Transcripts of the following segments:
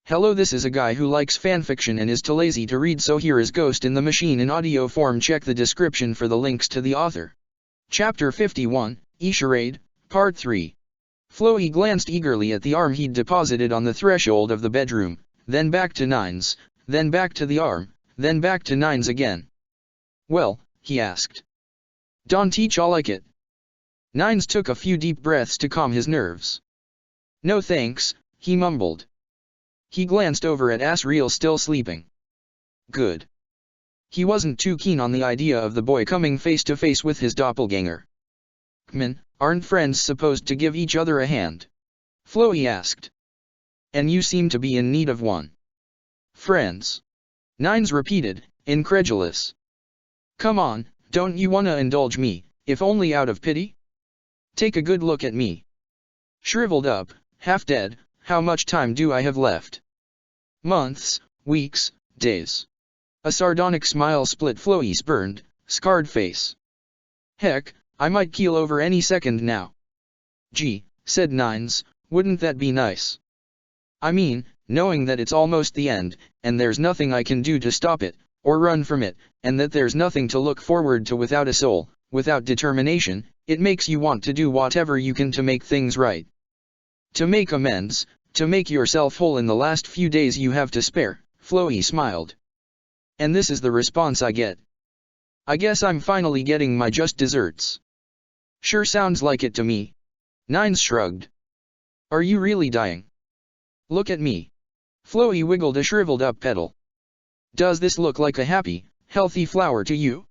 Hello, this is a guy who likes fanfiction and is too lazy to read, so here is Ghost in the Machine in audio form. Check the description for the links to the author. Chapter 51, E-Charade, Part 3. Flowey glanced eagerly at the arm he'd deposited on the threshold of the bedroom, then back to Nines, then back to the arm, then back to Nines again. Well, he asked. Don't teach all like it. Nines took a few deep breaths to calm his nerves. No thanks, he mumbled. He glanced over at Asriel, still sleeping. Good. He wasn't too keen on the idea of the boy coming face to face with his doppelganger. Men, aren't friends supposed to give each other a hand? Flowey asked. And you seem to be in need of one. Friends? Nines repeated, incredulous. Come on, don't you wanna indulge me, if only out of pity? Take a good look at me. Shriveled up, half dead, how much time do I have left? Months, weeks, days. A sardonic smile split Flowey's burned, scarred face. Heck, I might keel over any second now. Gee, said Nines, wouldn't that be nice? I mean, knowing that it's almost the end, and there's nothing I can do to stop it, or run from it, and that there's nothing to look forward to without a soul, without determination, it makes you want to do whatever you can to make things right. To make amends, to make yourself whole in the last few days you have to spare, Flowey smiled. And this is the response I get. I guess I'm finally getting my just desserts. Sure sounds like it to me. Nines shrugged. Are you really dying? Look at me. Flowey wiggled a shriveled up petal. Does this look like a happy, healthy flower to you?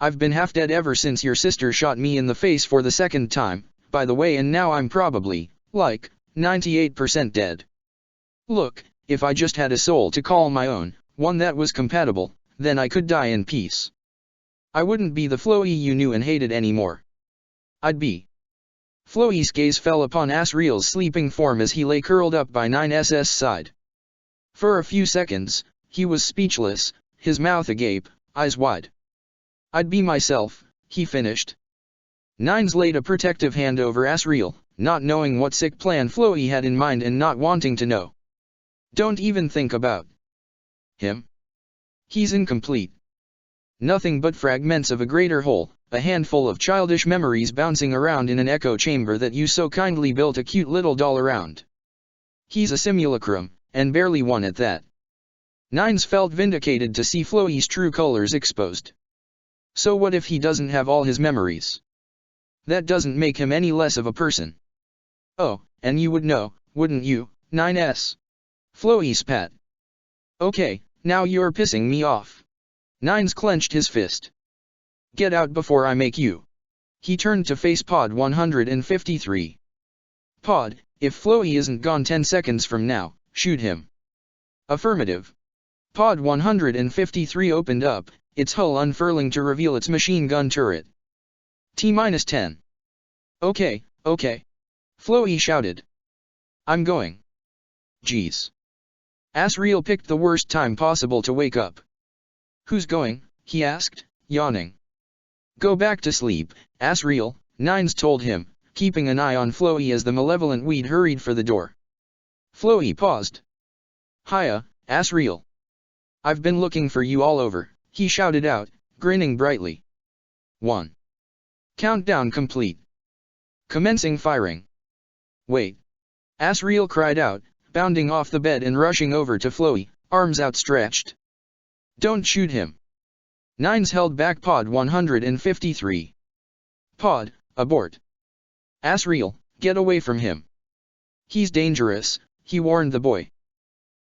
I've been half dead ever since your sister shot me in the face for the second time, by the way, and now I'm probably, like, 98% dead. Look, if I just had a soul to call my own, one that was compatible, then I could die in peace. I wouldn't be the Flowey you knew and hated anymore. I'd be. Flowey's gaze fell upon Asriel's sleeping form as he lay curled up by 9S's side. For a few seconds, he was speechless, his mouth agape, eyes wide. I'd be myself, he finished. Nines laid a protective hand over Asriel, not knowing what sick plan Flowey had in mind and not wanting to know. Don't even think about him. He's incomplete. Nothing but fragments of a greater whole, a handful of childish memories bouncing around in an echo chamber that you so kindly built a cute little doll around. He's a simulacrum, and barely one at that. Nines felt vindicated to see Flowey's true colors exposed. So what if he doesn't have all his memories? That doesn't make him any less of a person. Oh, and you would know, wouldn't you, 9S? Flowey spat. Okay, now you're pissing me off. Nines clenched his fist. Get out before I make you. He turned to face Pod 153. Pod, if Flowey isn't gone 10 seconds from now, shoot him. Affirmative. Pod 153 opened up, its hull unfurling to reveal its machine gun turret. T-10. Okay, okay. Flowey shouted. I'm going. Jeez. Asriel picked the worst time possible to wake up. Who's going? He asked, yawning. Go back to sleep, Asriel, Nines told him, keeping an eye on Flowey as the malevolent weed hurried for the door. Flowey paused. Hiya, Asriel. I've been looking for you all over, he shouted out, grinning brightly. 1. Countdown complete. Commencing firing. Wait. Asriel cried out, bounding off the bed and rushing over to Flowey, arms outstretched. Don't shoot him. Nines held back Pod 153. Pod, abort. Asriel, get away from him. He's dangerous, he warned the boy.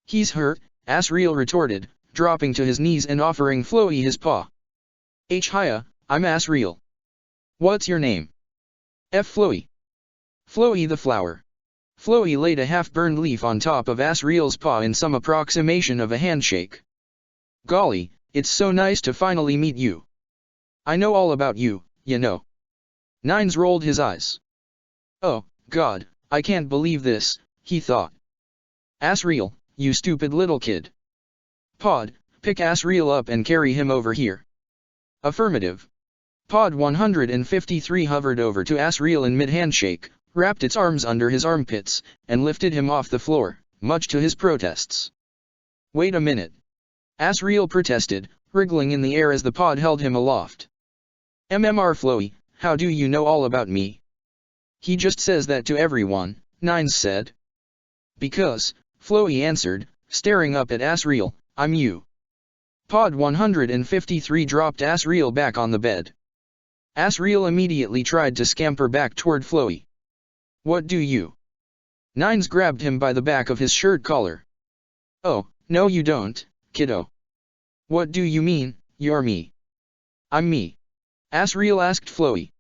He's hurt, Asriel retorted, dropping to his knees and offering Flowey his paw. Hiya, I'm Asriel. What's your name? Flowey. Flowey the flower. Flowey laid a half-burned leaf on top of Asriel's paw in some approximation of a handshake. Golly, it's so nice to finally meet you. I know all about you, you know. Nines rolled his eyes. Oh, God, I can't believe this, he thought. Asriel, you stupid little kid. Pod, pick Asriel up and carry him over here. Affirmative. Pod 153 hovered over to Asriel in mid-handshake, wrapped its arms under his armpits, and lifted him off the floor, much to his protests. Wait a minute. Asriel protested, wriggling in the air as the pod held him aloft. MMR Flowey, how do you know all about me? He just says that to everyone, Nines said. Because, Flowey answered, staring up at Asriel, I'm you. Pod 153 dropped Asriel back on the bed. Asriel immediately tried to scamper back toward Flowey. What do you? Nines grabbed him by the back of his shirt collar. Oh, no you don't, kiddo. What do you mean, you're me? I'm me. Asriel asked Flowey.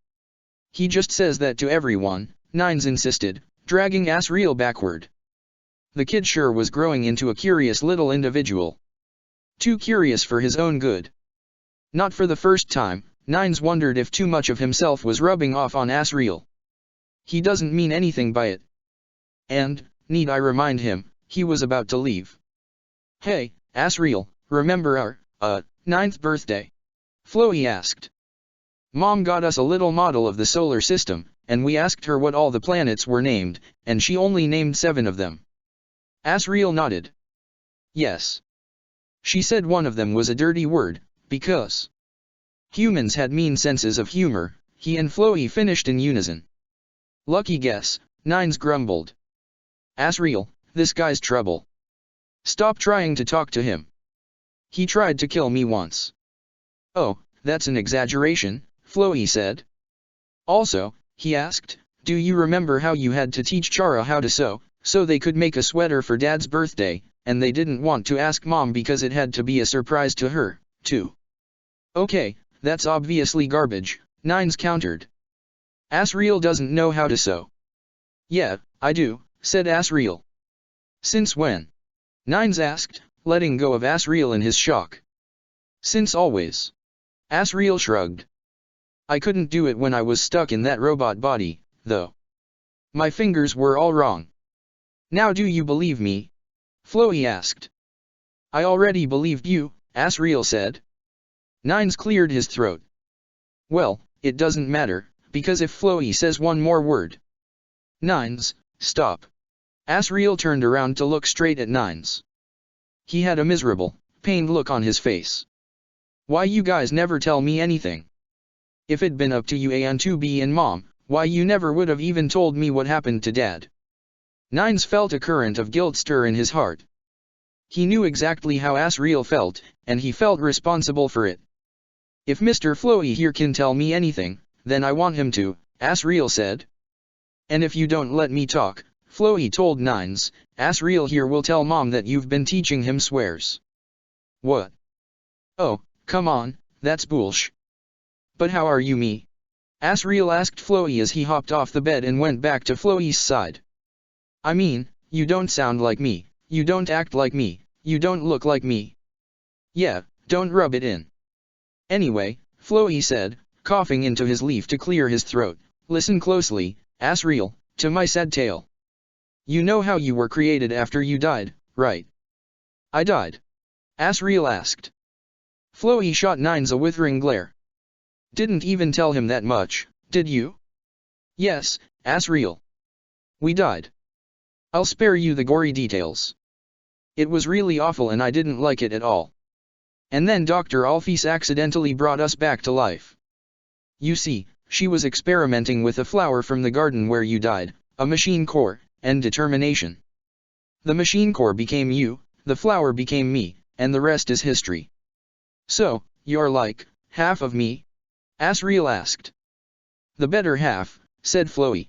He just says that to everyone, Nines insisted, dragging Asriel backward. The kid sure was growing into a curious little individual. Too curious for his own good. Not for the first time, Nines wondered if too much of himself was rubbing off on Asriel. He doesn't mean anything by it. And, need I remind him, he was about to leave. Hey, Asriel, remember our, 9th birthday? Flowey asked. Mom got us a little model of the solar system, and we asked her what all the planets were named, and she only named 7 of them. Asriel nodded. Yes. She said one of them was a dirty word, because humans had mean senses of humor, he and Flowey finished in unison. Lucky guess, Nines grumbled. Asriel, this guy's trouble. Stop trying to talk to him. He tried to kill me once. Oh, that's an exaggeration, Flowey said. Also, he asked, do you remember how you had to teach Chara how to sew, so they could make a sweater for Dad's birthday, and they didn't want to ask Mom because it had to be a surprise to her, too? Okay, that's obviously garbage, Nines countered. Asriel doesn't know how to sew. Yeah, I do, said Asriel. Since when? Nines asked, letting go of Asriel in his shock. Since always. Asriel shrugged. I couldn't do it when I was stuck in that robot body, though. My fingers were all wrong. Now do you believe me? Flowey asked. I already believed you, Asriel said. Nines cleared his throat. Well, it doesn't matter, because if Flowey says one more word. Nines, stop. Asriel turned around to look straight at Nines. He had a miserable, pained look on his face. Why you guys never tell me anything? If it'd been up to you and 2B and Mom, why you never would have even told me what happened to Dad? Nines felt a current of guilt stir in his heart. He knew exactly how Asriel felt, and he felt responsible for it. If Mr. Flowey here can tell me anything, then I want him to, Asriel said. And if you don't let me talk, Flowey told Nines, Asriel here will tell Mom that you've been teaching him swears. What? Oh, come on, that's bullsh. But how are you me? Asriel asked Flowey as he hopped off the bed and went back to Flowey's side. I mean, you don't sound like me, you don't act like me, you don't look like me. Yeah, don't rub it in. Anyway, Flowey said, coughing into his leaf to clear his throat, listen closely, Asriel, to my sad tale. You know how you were created after you died, right? I died? Asriel asked. Flowey shot Nines a withering glare. Didn't even tell him that much, did you? Yes, Asriel. We died. I'll spare you the gory details. It was really awful and I didn't like it at all. And then Dr. Alphys accidentally brought us back to life. You see, she was experimenting with a flower from the garden where you died, a machine core, and determination. The machine core became you, the flower became me, and the rest is history. So, you're like, half of me? Asriel asked. The better half, said Flowey.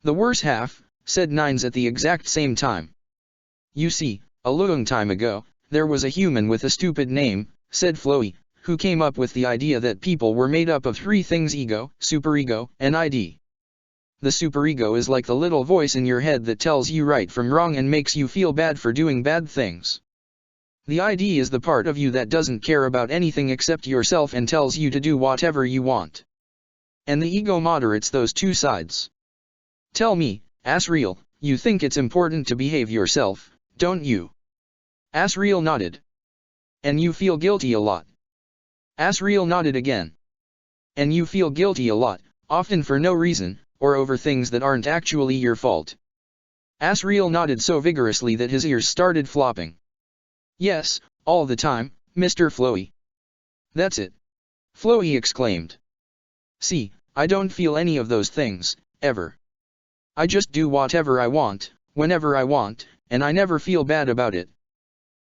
The worse half, said Nines at the exact same time. You see, a long time ago, there was a human with a stupid name, said Flowey, who came up with the idea that people were made up of 3 things: ego, superego, and ID. The superego is like the little voice in your head that tells you right from wrong and makes you feel bad for doing bad things. The ID is the part of you that doesn't care about anything except yourself and tells you to do whatever you want. And the ego moderates those 2 sides. Tell me, Asriel, you think it's important to behave yourself, don't you? Asriel nodded. And you feel guilty a lot. Asriel nodded again. And you feel guilty a lot, often for no reason, or over things that aren't actually your fault. Asriel nodded so vigorously that his ears started flopping. Yes, all the time, Mr. Flowey. That's it. Flowey exclaimed. See, I don't feel any of those things, ever. I just do whatever I want, whenever I want, and I never feel bad about it.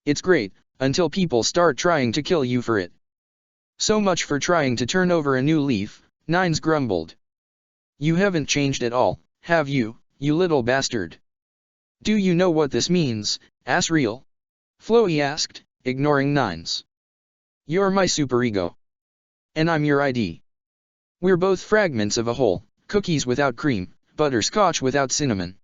It's great, until people start trying to kill you for it. So much for trying to turn over a new leaf, Nines grumbled. You haven't changed at all, have you, you little bastard? Do you know what this means, Asriel? Flowey asked, ignoring Nines. You're my superego. And I'm your ID. We're both fragments of a whole, cookies without cream, butterscotch without cinnamon.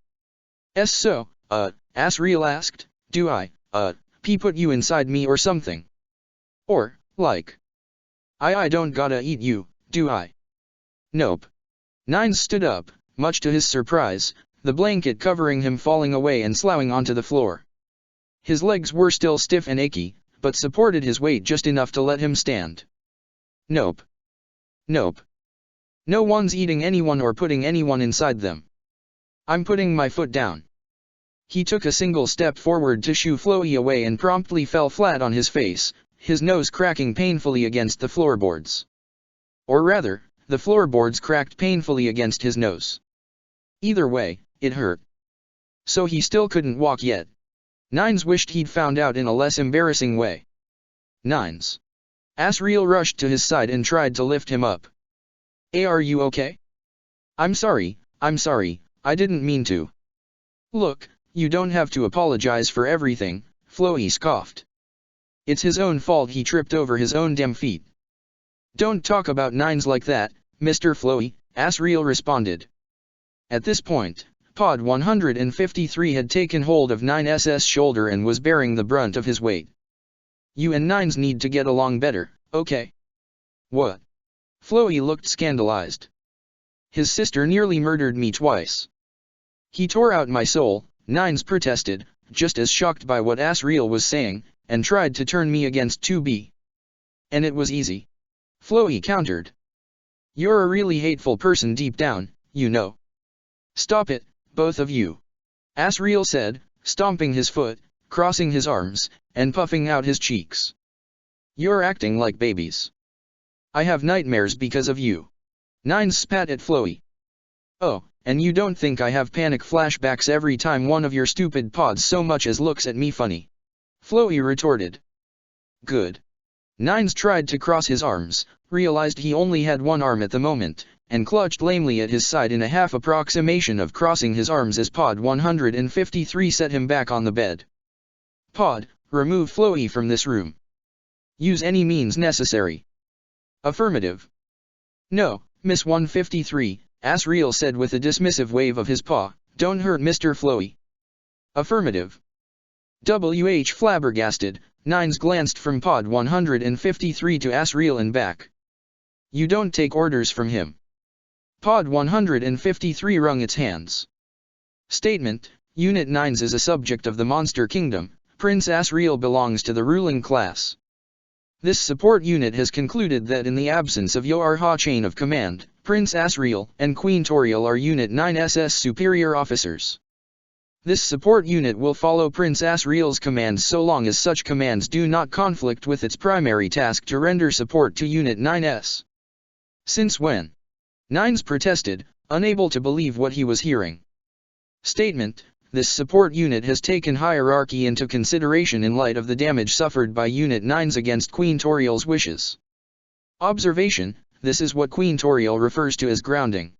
So, Asriel asked, do I, put you inside me or something? Or, like, I don't gotta eat you, do I? Nope. Nines stood up, much to his surprise, the blanket covering him falling away and sloughing onto the floor. His legs were still stiff and achy, but supported his weight just enough to let him stand. Nope. Nope. No one's eating anyone or putting anyone inside them. I'm putting my foot down. He took a single step forward to shoo Flowey away and promptly fell flat on his face, his nose cracking painfully against the floorboards. Or rather, the floorboards cracked painfully against his nose. Either way, it hurt. So he still couldn't walk yet. Nines wished he'd found out in a less embarrassing way. Nines. Asriel rushed to his side and tried to lift him up. Hey, are you okay? I'm sorry, I didn't mean to. Look, you don't have to apologize for everything, Flowey scoffed. It's his own fault he tripped over his own damn feet. Don't talk about Nines like that, Mr. Flowey, Asriel responded. At this point, Pod 153 had taken hold of 9S's shoulder and was bearing the brunt of his weight. You and Nines need to get along better, okay? What? Flowey looked scandalized. His sister nearly murdered me twice. He tore out my soul, Nines protested, just as shocked by what Asriel was saying, and tried to turn me against 2B. And it was easy. Flowey countered. You're a really hateful person deep down, you know. Stop it, both of you. Asriel said, stomping his foot, crossing his arms, and puffing out his cheeks. You're acting like babies. I have nightmares because of you. Nines spat at Flowey. Oh, and you don't think I have panic flashbacks every time one of your stupid pods so much as looks at me funny? Flowey retorted. Good. Nines tried to cross his arms, realized he only had one arm at the moment, and clutched lamely at his side in a half approximation of crossing his arms as Pod 153 set him back on the bed. Pod, remove Flowey from this room. Use any means necessary. Affirmative. No, Miss 153, Asriel said with a dismissive wave of his paw, don't hurt Mr. Flowey. Affirmative. Flabbergasted, Nines glanced from Pod 153 to Asriel and back. You don't take orders from him. Pod 153 wrung its hands. Statement, Unit 9 is a subject of the Monster Kingdom, Prince Asriel belongs to the ruling class. This support unit has concluded that in the absence of Yoarha chain of command, Prince Asriel and Queen Toriel are Unit 9's superior officers. This support unit will follow Prince Asriel's commands so long as such commands do not conflict with its primary task to render support to Unit 9's. Since when? Nines protested, unable to believe what he was hearing. Statement, this support unit has taken hierarchy into consideration in light of the damage suffered by Unit 9's against Queen Toriel's wishes. Observation, this is what Queen Toriel refers to as grounding.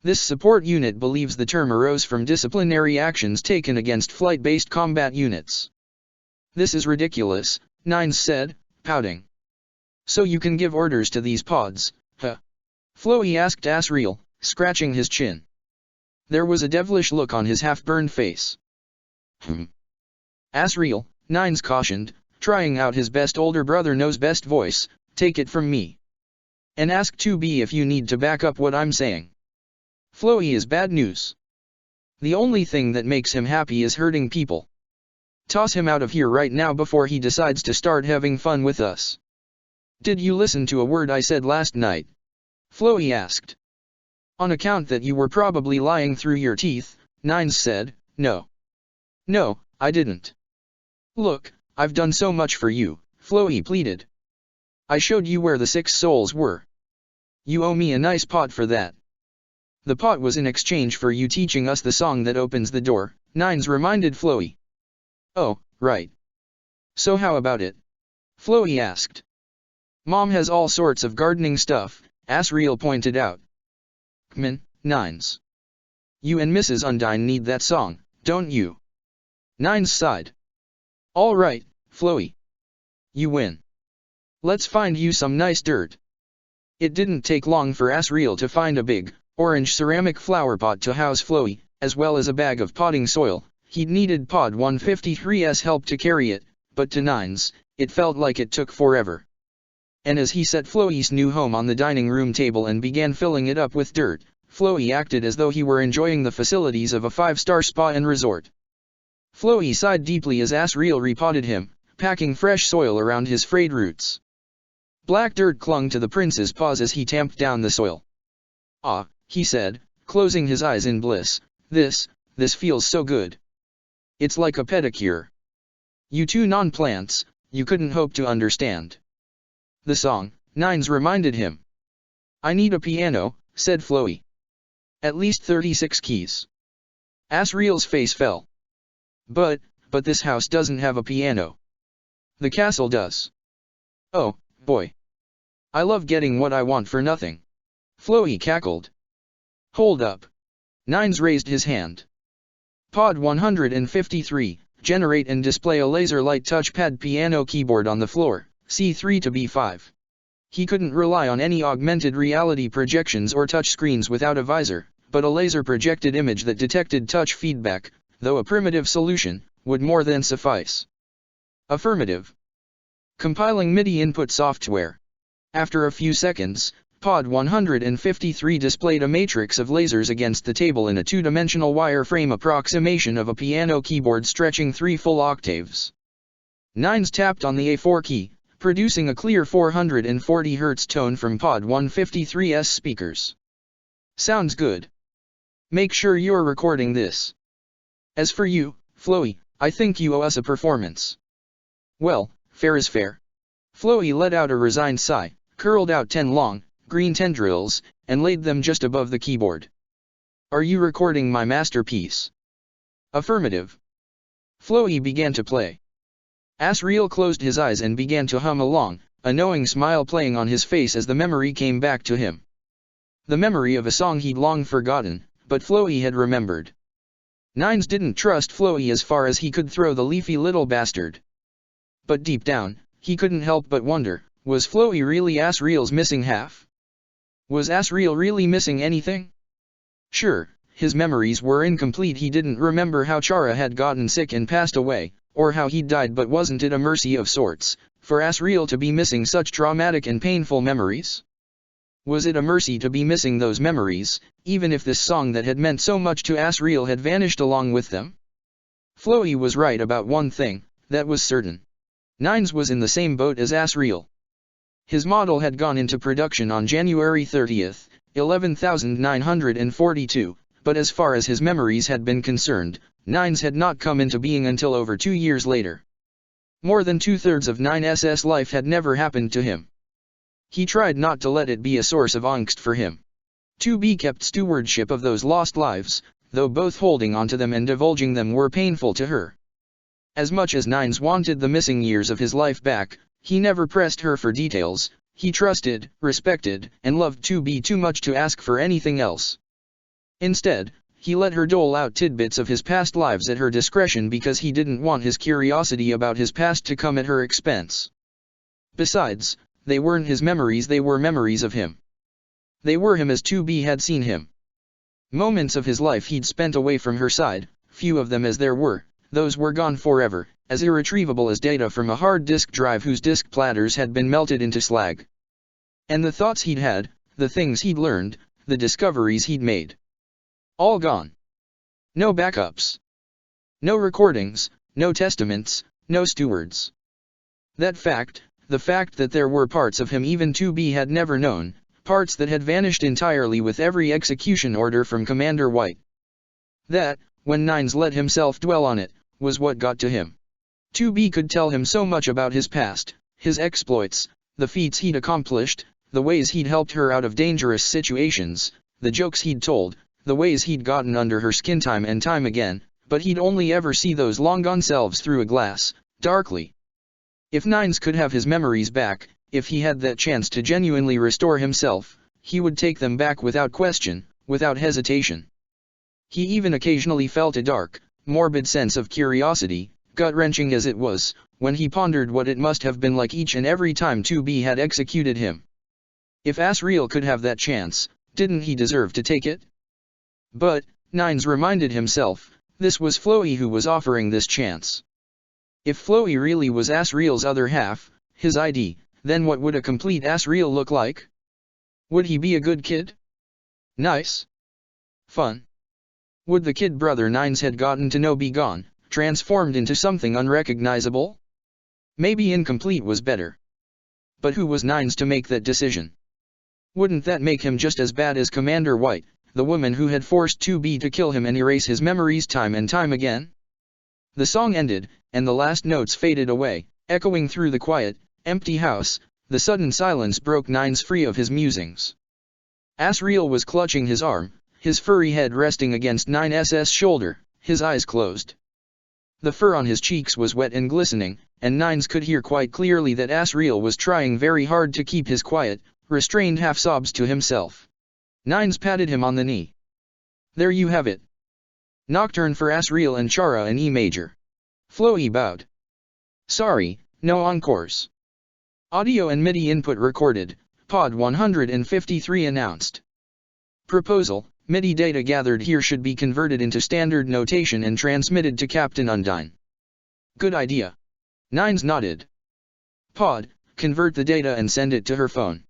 This support unit believes the term arose from disciplinary actions taken against flight-based combat units. This is ridiculous, Nines said, pouting. So you can give orders to these pods, huh? Flowey asked Asriel, scratching his chin. There was a devilish look on his half-burned face. Asriel, Nines cautioned, trying out his best older brother knows best voice, take it from me. And ask 2B if you need to back up what I'm saying. Flowey is bad news. The only thing that makes him happy is hurting people. Toss him out of here right now before he decides to start having fun with us. Did you listen to a word I said last night? Flowey asked. On account that you were probably lying through your teeth, Nines said, No. No, I didn't. Look, I've done so much for you, Flowey pleaded. I showed you where the 6 souls were. You owe me a nice pot for that. The pot was in exchange for you teaching us the song that opens the door, Nines reminded Flowey. Oh, right. So how about it? Flowey asked. Mom has all sorts of gardening stuff, Asriel pointed out. Kman, Nines. You and Mrs. Undine need that song, don't you? Nines sighed. All right, Flowey. You win. Let's find you some nice dirt. It didn't take long for Asriel to find a big, orange ceramic flower pot to house Flowey, as well as a bag of potting soil. He'd needed Pod 153's help to carry it, but to Nines, it felt like it took forever. And as he set Flowey's new home on the dining room table and began filling it up with dirt, Flowey acted as though he were enjoying the facilities of a 5-star spa and resort. Flowey sighed deeply as Asriel repotted him, packing fresh soil around his frayed roots. Black dirt clung to the prince's paws as he tamped down the soil. Ah, he said, closing his eyes in bliss, this feels so good. It's like a pedicure. You two non-plants, you couldn't hope to understand. The song, Nines reminded him. I need a piano, said Flowey. At least 36 keys. Asriel's face fell. But this house doesn't have a piano. The castle does. Oh, boy. I love getting what I want for nothing. Flowey cackled. Hold up. Nines raised his hand. Pod 153, generate and display a laser light touchpad piano keyboard on the floor, C3 to B5. He couldn't rely on any augmented reality projections or touch screens without a visor, but a laser projected image that detected touch feedback, though a primitive solution, would more than suffice. Affirmative. Compiling MIDI input software. After a few seconds, Pod 153 displayed a matrix of lasers against the table in a 2-dimensional wireframe approximation of a piano keyboard stretching 3 full octaves. Nines tapped on the A4 key, producing a clear 440 Hz tone from Pod 153's speakers. Sounds good. Make sure you're recording this. As for you, Flowey, I think you owe us a performance. Well, fair is fair. Flowey let out a resigned sigh, curled out 10 long, green tendrils, and laid them just above the keyboard. Are you recording my masterpiece? Affirmative. Flowey began to play. Asriel closed his eyes and began to hum along, a knowing smile playing on his face as the memory came back to him. The memory of a song he'd long forgotten, but Flowey had remembered. Nines didn't trust Flowey as far as he could throw the leafy little bastard. But deep down, he couldn't help but wonder, was Flowey really Asriel's missing half? Was Asriel really missing anything? Sure, his memories were incomplete. He didn't remember how Chara had gotten sick and passed away, or how he'd died, but wasn't it a mercy of sorts, for Asriel to be missing such traumatic and painful memories? Was it a mercy to be missing those memories, even if this song that had meant so much to Asriel had vanished along with them? Flowey was right about one thing, that was certain. Nines was in the same boat as Asriel. His model had gone into production on January 30, 11,942, but as far as his memories had been concerned, Nines had not come into being until over 2 years later. More than 2/3 of Nines' life had never happened to him. He tried not to let it be a source of angst for him. 2B kept stewardship of those lost lives, though both holding onto them and divulging them were painful to her. As much as Nines wanted the missing years of his life back, he never pressed her for details. He trusted, respected, and loved 2B too much to ask for anything else. Instead, he let her dole out tidbits of his past lives at her discretion because he didn't want his curiosity about his past to come at her expense. Besides, they weren't his memories, they were memories of him. They were him as 2B had seen him. Moments of his life he'd spent away from her side, few of them as there were, those were gone forever, as irretrievable as data from a hard disk drive whose disk platters had been melted into slag. And the thoughts he'd had, the things he'd learned, the discoveries he'd made. All gone. No backups. No recordings, no testaments, no stewards. That fact, the fact that there were parts of him even 2B had never known, parts that had vanished entirely with every execution order from Commander White. That when Nines let himself dwell on it, was what got to him. 2B could tell him so much about his past, his exploits, the feats he'd accomplished, the ways he'd helped her out of dangerous situations, the jokes he'd told, the ways he'd gotten under her skin time and time again, but he'd only ever see those long-gone selves through a glass, darkly. If Nines could have his memories back, if he had that chance to genuinely restore himself, he would take them back without question, without hesitation. He even occasionally felt a dark, morbid sense of curiosity, gut-wrenching as it was, when he pondered what it must have been like each and every time 2B had executed him. If Asriel could have that chance, didn't he deserve to take it? But, Nines reminded himself, this was Floe who was offering this chance. If Floe really was Asriel's other half, his ID, then what would a complete Asriel look like? Would he be a good kid? Nice? Fun? Would the kid brother Nines had gotten to know be gone, transformed into something unrecognizable? Maybe incomplete was better. But who was Nines to make that decision? Wouldn't that make him just as bad as Commander White, the woman who had forced 2B to kill him and erase his memories time and time again? The song ended, and the last notes faded away, echoing through the quiet, empty house. The sudden silence broke Nines free of his musings. Asriel was clutching his arm, his furry head resting against 9S's shoulder, his eyes closed. The fur on his cheeks was wet and glistening, and Nines could hear quite clearly that Asriel was trying very hard to keep his quiet, restrained half-sobs to himself. Nines patted him on the knee. There you have it. Nocturne for Asriel and Chara in E major. Floe bowed. Sorry, no encores. Audio and MIDI input recorded, Pod 153 announced. Proposal: MIDI data gathered here should be converted into standard notation and transmitted to Captain Undyne. Good idea. Nines nodded. Pod, convert the data and send it to her phone.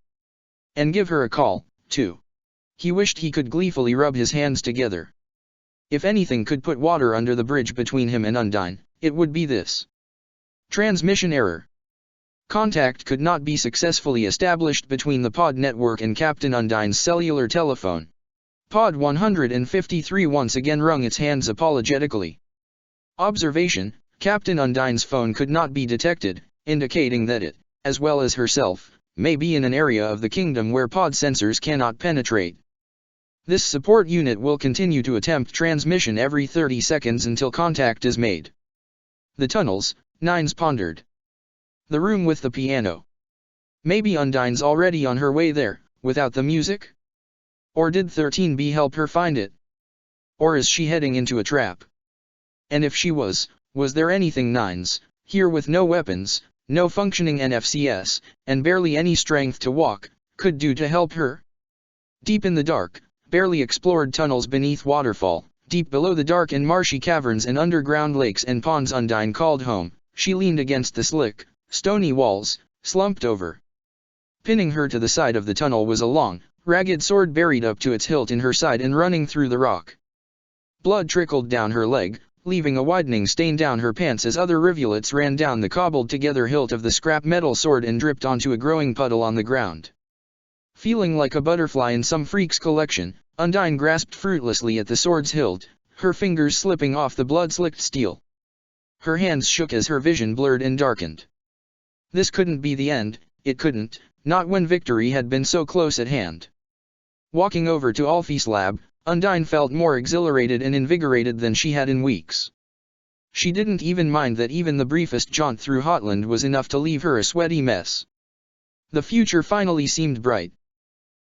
And give her a call, too. He wished he could gleefully rub his hands together. If anything could put water under the bridge between him and Undyne, it would be this. Transmission error. Contact could not be successfully established between the pod network and Captain Undyne's cellular telephone. Pod 153 once again wrung its hands apologetically. Observation: Captain Undyne's phone could not be detected, indicating that it, as well as herself, may be in an area of the kingdom where pod sensors cannot penetrate. This support unit will continue to attempt transmission every 30 seconds until contact is made. The tunnels, Nines pondered. The room with the piano. Maybe Undyne's already on her way there, without the music? Or did 13B help her find it? Or is she heading into a trap? And if she was there anything Nines, here with no weapons, no functioning NFCS, and barely any strength to walk, could do to help her? Deep in the dark, barely explored tunnels beneath Waterfall, deep below the dark and marshy caverns and underground lakes and ponds Undyne called home, she leaned against the slick, stony walls, slumped over. Pinning her to the side of the tunnel was a long, ragged sword buried up to its hilt in her side and running through the rock. Blood trickled down her leg, leaving a widening stain down her pants as other rivulets ran down the cobbled-together hilt of the scrap metal sword and dripped onto a growing puddle on the ground. Feeling like a butterfly in some freak's collection, Undyne grasped fruitlessly at the sword's hilt, her fingers slipping off the blood-slicked steel. Her hands shook as her vision blurred and darkened. This couldn't be the end, it couldn't, not when victory had been so close at hand. Walking over to Alfie's lab, Undyne felt more exhilarated and invigorated than she had in weeks. She didn't even mind that even the briefest jaunt through Hotland was enough to leave her a sweaty mess. The future finally seemed bright.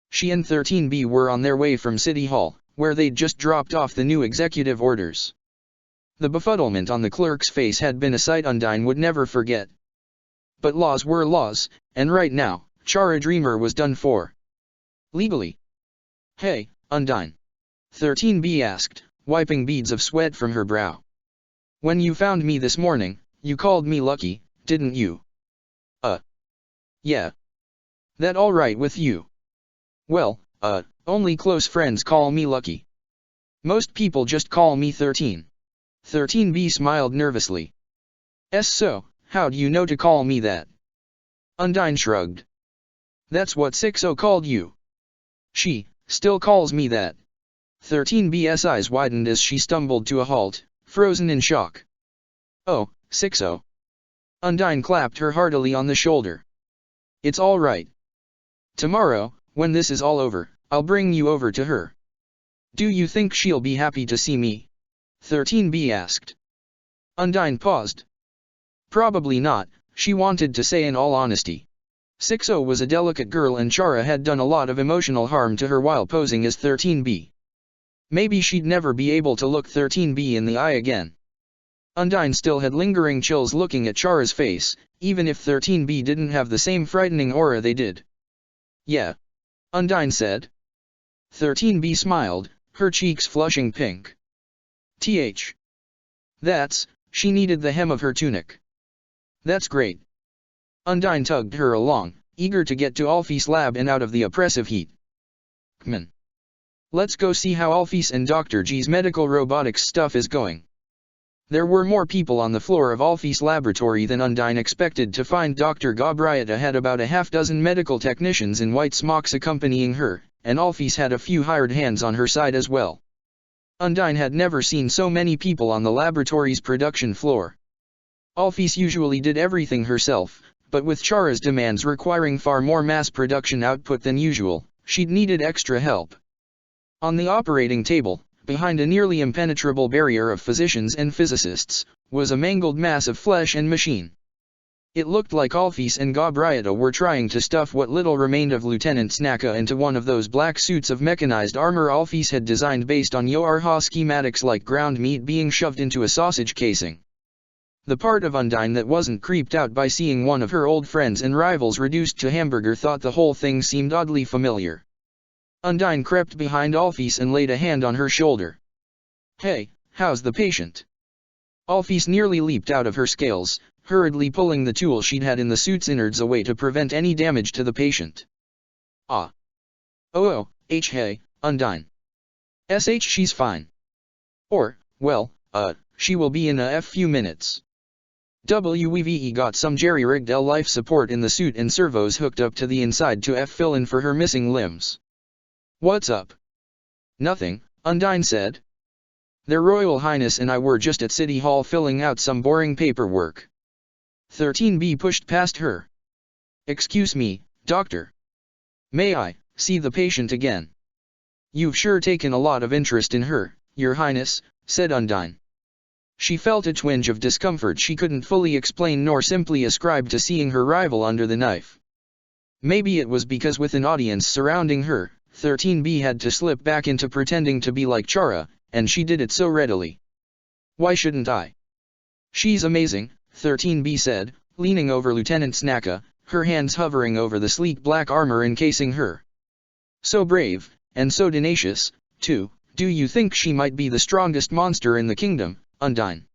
She and 13B were on their way from City Hall, where they'd just dropped off the new executive orders. The befuddlement on the clerk's face had been a sight Undyne would never forget. But laws were laws, and right now, Chara Dreamer was done for. Legally. Hey, Undyne. 13B asked, wiping beads of sweat from her brow. When you found me this morning, you called me lucky, didn't you? Yeah. That all right with you? Well, only close friends call me lucky. Most people just call me 13. 13B smiled nervously. So, how'd you know to call me that? Undyne shrugged. That's what 60 called you. She still calls me that. 13B's eyes widened as she stumbled to a halt, frozen in shock. "Oh, 60. Undyne clapped her heartily on the shoulder. "It's all right. Tomorrow, when this is all over, I'll bring you over to her." "Do you think she'll be happy to see me?" 13B asked. Undyne paused. "Probably not," she wanted to say in all honesty. 60 was a delicate girl and Chara had done a lot of emotional harm to her while posing as 13B. Maybe she'd never be able to look 13B in the eye again. Undyne still had lingering chills looking at Chara's face, even if 13B didn't have the same frightening aura they did. "Yeah," Undyne said. 13B smiled, her cheeks flushing pink. She needed the hem of her tunic. "That's great." Undyne tugged her along, eager to get to Alphys' lab and out of the oppressive heat. "Come on. Let's go see how Alphys and Dr. G's medical robotics stuff is going." There were more people on the floor of Alphys' laboratory than Undyne expected to find. Dr. Gabrietta had about a half-dozen medical technicians in white smocks accompanying her, and Alphys had a few hired hands on her side as well. Undyne had never seen so many people on the laboratory's production floor. Alphys usually did everything herself, but with Chara's demands requiring far more mass production output than usual, she'd needed extra help. On the operating table, behind a nearly impenetrable barrier of physicians and physicists, was a mangled mass of flesh and machine. It looked like Alphys and Gabrietta were trying to stuff what little remained of Lieutenant Snacka into one of those black suits of mechanized armor Alphys had designed based on Yoarha schematics, like ground meat being shoved into a sausage casing. The part of Undyne that wasn't creeped out by seeing one of her old friends and rivals reduced to hamburger thought the whole thing seemed oddly familiar. Undyne crept behind Alphys and laid a hand on her shoulder. "Hey, how's the patient?" Alphys nearly leaped out of her scales, hurriedly pulling the tool she'd had in the suit's innards away to prevent any damage to the patient. "Ah. Hey, Undyne. She's fine. She will be in a few minutes." WEVE got some jerry-rigged L-life support in the suit and servos hooked up to the inside to fill in for her missing limbs. "What's up?" "Nothing," Undyne said. "Their Royal Highness and I were just at City Hall filling out some boring paperwork." 13B pushed past her. "Excuse me, Doctor. May I see the patient again?" "You've sure taken a lot of interest in her, Your Highness," said Undyne. She felt a twinge of discomfort she couldn't fully explain nor simply ascribe to seeing her rival under the knife. Maybe it was because with an audience surrounding her, 13B had to slip back into pretending to be like Chara, and she did it so readily. "Why shouldn't I? She's amazing," 13B said, leaning over Lieutenant Snacka, her hands hovering over the sleek black armor encasing her. "So brave, and so tenacious, too. Do you think she might be the strongest monster in the kingdom, Undyne?"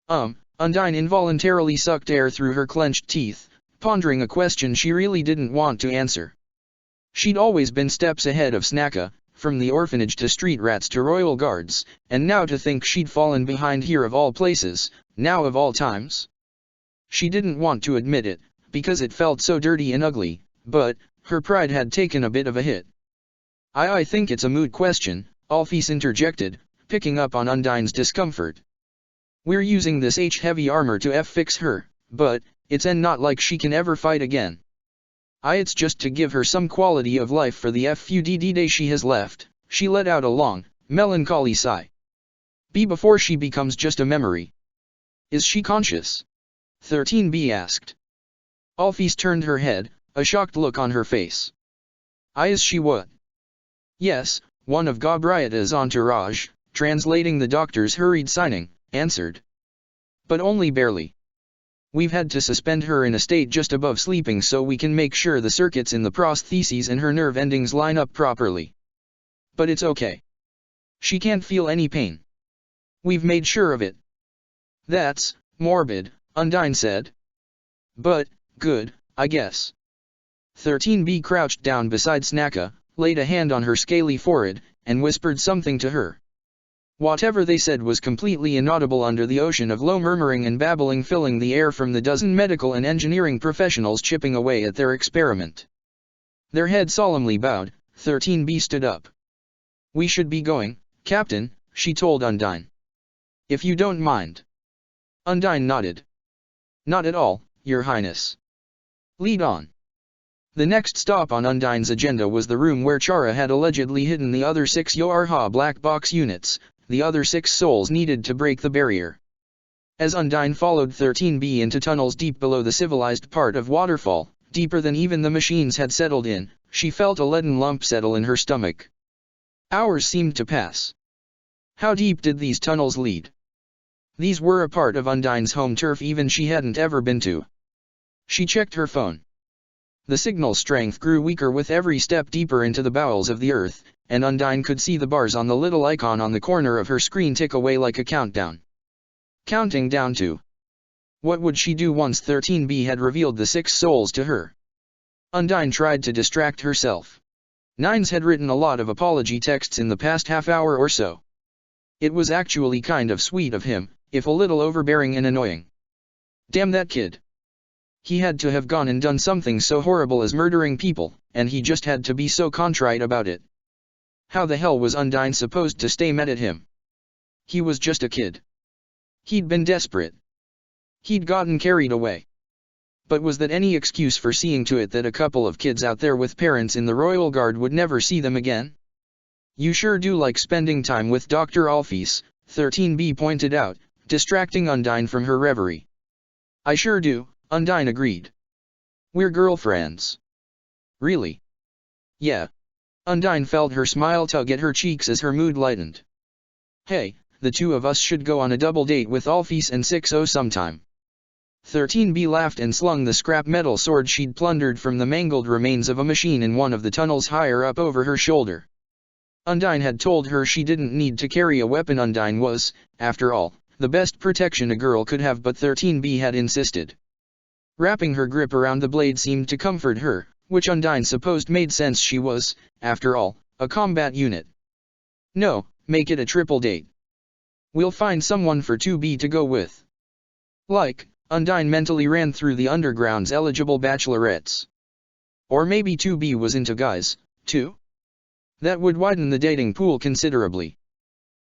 Undyne involuntarily sucked air through her clenched teeth, pondering a question she really didn't want to answer. She'd always been steps ahead of Snacka, from the orphanage to street rats to royal guards, and now to think she'd fallen behind here of all places, now of all times. She didn't want to admit it, because it felt so dirty and ugly, but her pride had taken a bit of a hit. I think it's a moot question," Alphys interjected, picking up on Undyne's discomfort. "We're using this heavy armor to fix her, but it's not like she can ever fight again. It's just to give her some quality of life for the few days she has left." She let out a long, melancholy sigh. "Before she becomes just a memory." "Is she conscious?" 13B asked. Alphys turned her head, a shocked look on her face. "Is she what?" "Yes," one of Gabrietta's entourage, translating the doctor's hurried signing, answered. "But only barely. We've had to suspend her in a state just above sleeping so we can make sure the circuits in the prostheses and her nerve endings line up properly. But it's okay. She can't feel any pain. We've made sure of it." "That's morbid," Undyne said. "But good, I guess." 13B crouched down beside Snacka, laid a hand on her scaly forehead, and whispered something to her. Whatever they said was completely inaudible under the ocean of low murmuring and babbling filling the air from the dozen medical and engineering professionals chipping away at their experiment. Their heads solemnly bowed, 13B stood up. We should be going, Captain, she told Undyne. If you don't mind. Undyne nodded. Not at all, Your Highness. Lead on. The next stop on Undyne's agenda was the room where Chara had allegedly hidden the other 6 Yorha black box units, the other 6 souls needed to break the barrier. As Undyne followed 13B into tunnels deep below the civilized part of Waterfall, deeper than even the machines had settled in, she felt a leaden lump settle in her stomach. Hours seemed to pass. How deep did these tunnels lead? These were a part of Undyne's home turf even she hadn't ever been to. She checked her phone. The signal strength grew weaker with every step deeper into the bowels of the earth, and Undyne could see the bars on the little icon on the corner of her screen tick away like a countdown. Counting down to. What would she do once 13B had revealed the 6 souls to her? Undyne tried to distract herself. Nines had written a lot of apology texts in the past half hour or so. It was actually kind of sweet of him, if a little overbearing and annoying. Damn that kid. He had to have gone and done something so horrible as murdering people, and he just had to be so contrite about it. How the hell was Undyne supposed to stay mad at him? He was just a kid. He'd been desperate. He'd gotten carried away. But was that any excuse for seeing to it that a couple of kids out there with parents in the Royal Guard would never see them again? You sure do like spending time with Dr. Alphys, 13B pointed out, distracting Undyne from her reverie. I sure do, Undyne agreed. We're girlfriends. Really? Yeah. Undyne felt her smile tug at her cheeks as her mood lightened. Hey, the two of us should go on a double date with Alphys and 60 sometime. 13B laughed and slung the scrap metal sword she'd plundered from the mangled remains of a machine in one of the tunnels higher up over her shoulder. Undyne had told her she didn't need to carry a weapon. Undyne was, after all, the best protection a girl could have, but 13B had insisted. Wrapping her grip around the blade seemed to comfort her, which Undyne supposed made sense. She was, after all, a combat unit. No, make it a triple date. We'll find someone for 2B to go with. Like, Undyne mentally ran through the underground's eligible bachelorettes. Or maybe 2B was into guys, too? That would widen the dating pool considerably.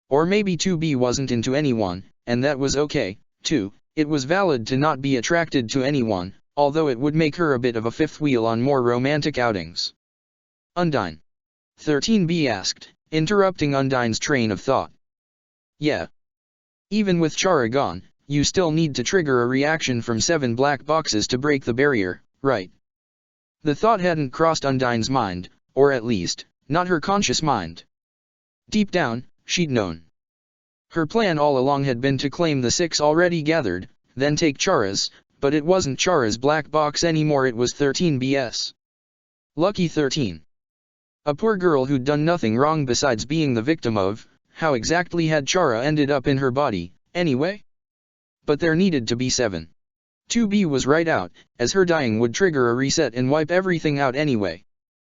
Or maybe 2B wasn't into anyone, and that was okay, too. It was valid to not be attracted to anyone, although it would make her a bit of a fifth wheel on more romantic outings. Undyne. 13B asked, interrupting Undyne's train of thought. Yeah. Even with Chara gone, you still need to trigger a reaction from 7 black boxes to break the barrier, right? The thought hadn't crossed Undyne's mind, or at least, not her conscious mind. Deep down, she'd known. Her plan all along had been to claim the 6 already gathered, then take Chara's, but it wasn't Chara's black box anymore, it was 13B's. Lucky 13. A poor girl who'd done nothing wrong besides being the victim of. How exactly had Chara ended up in her body, anyway? But there needed to be 7. 2B was right out, as her dying would trigger a reset and wipe everything out anyway.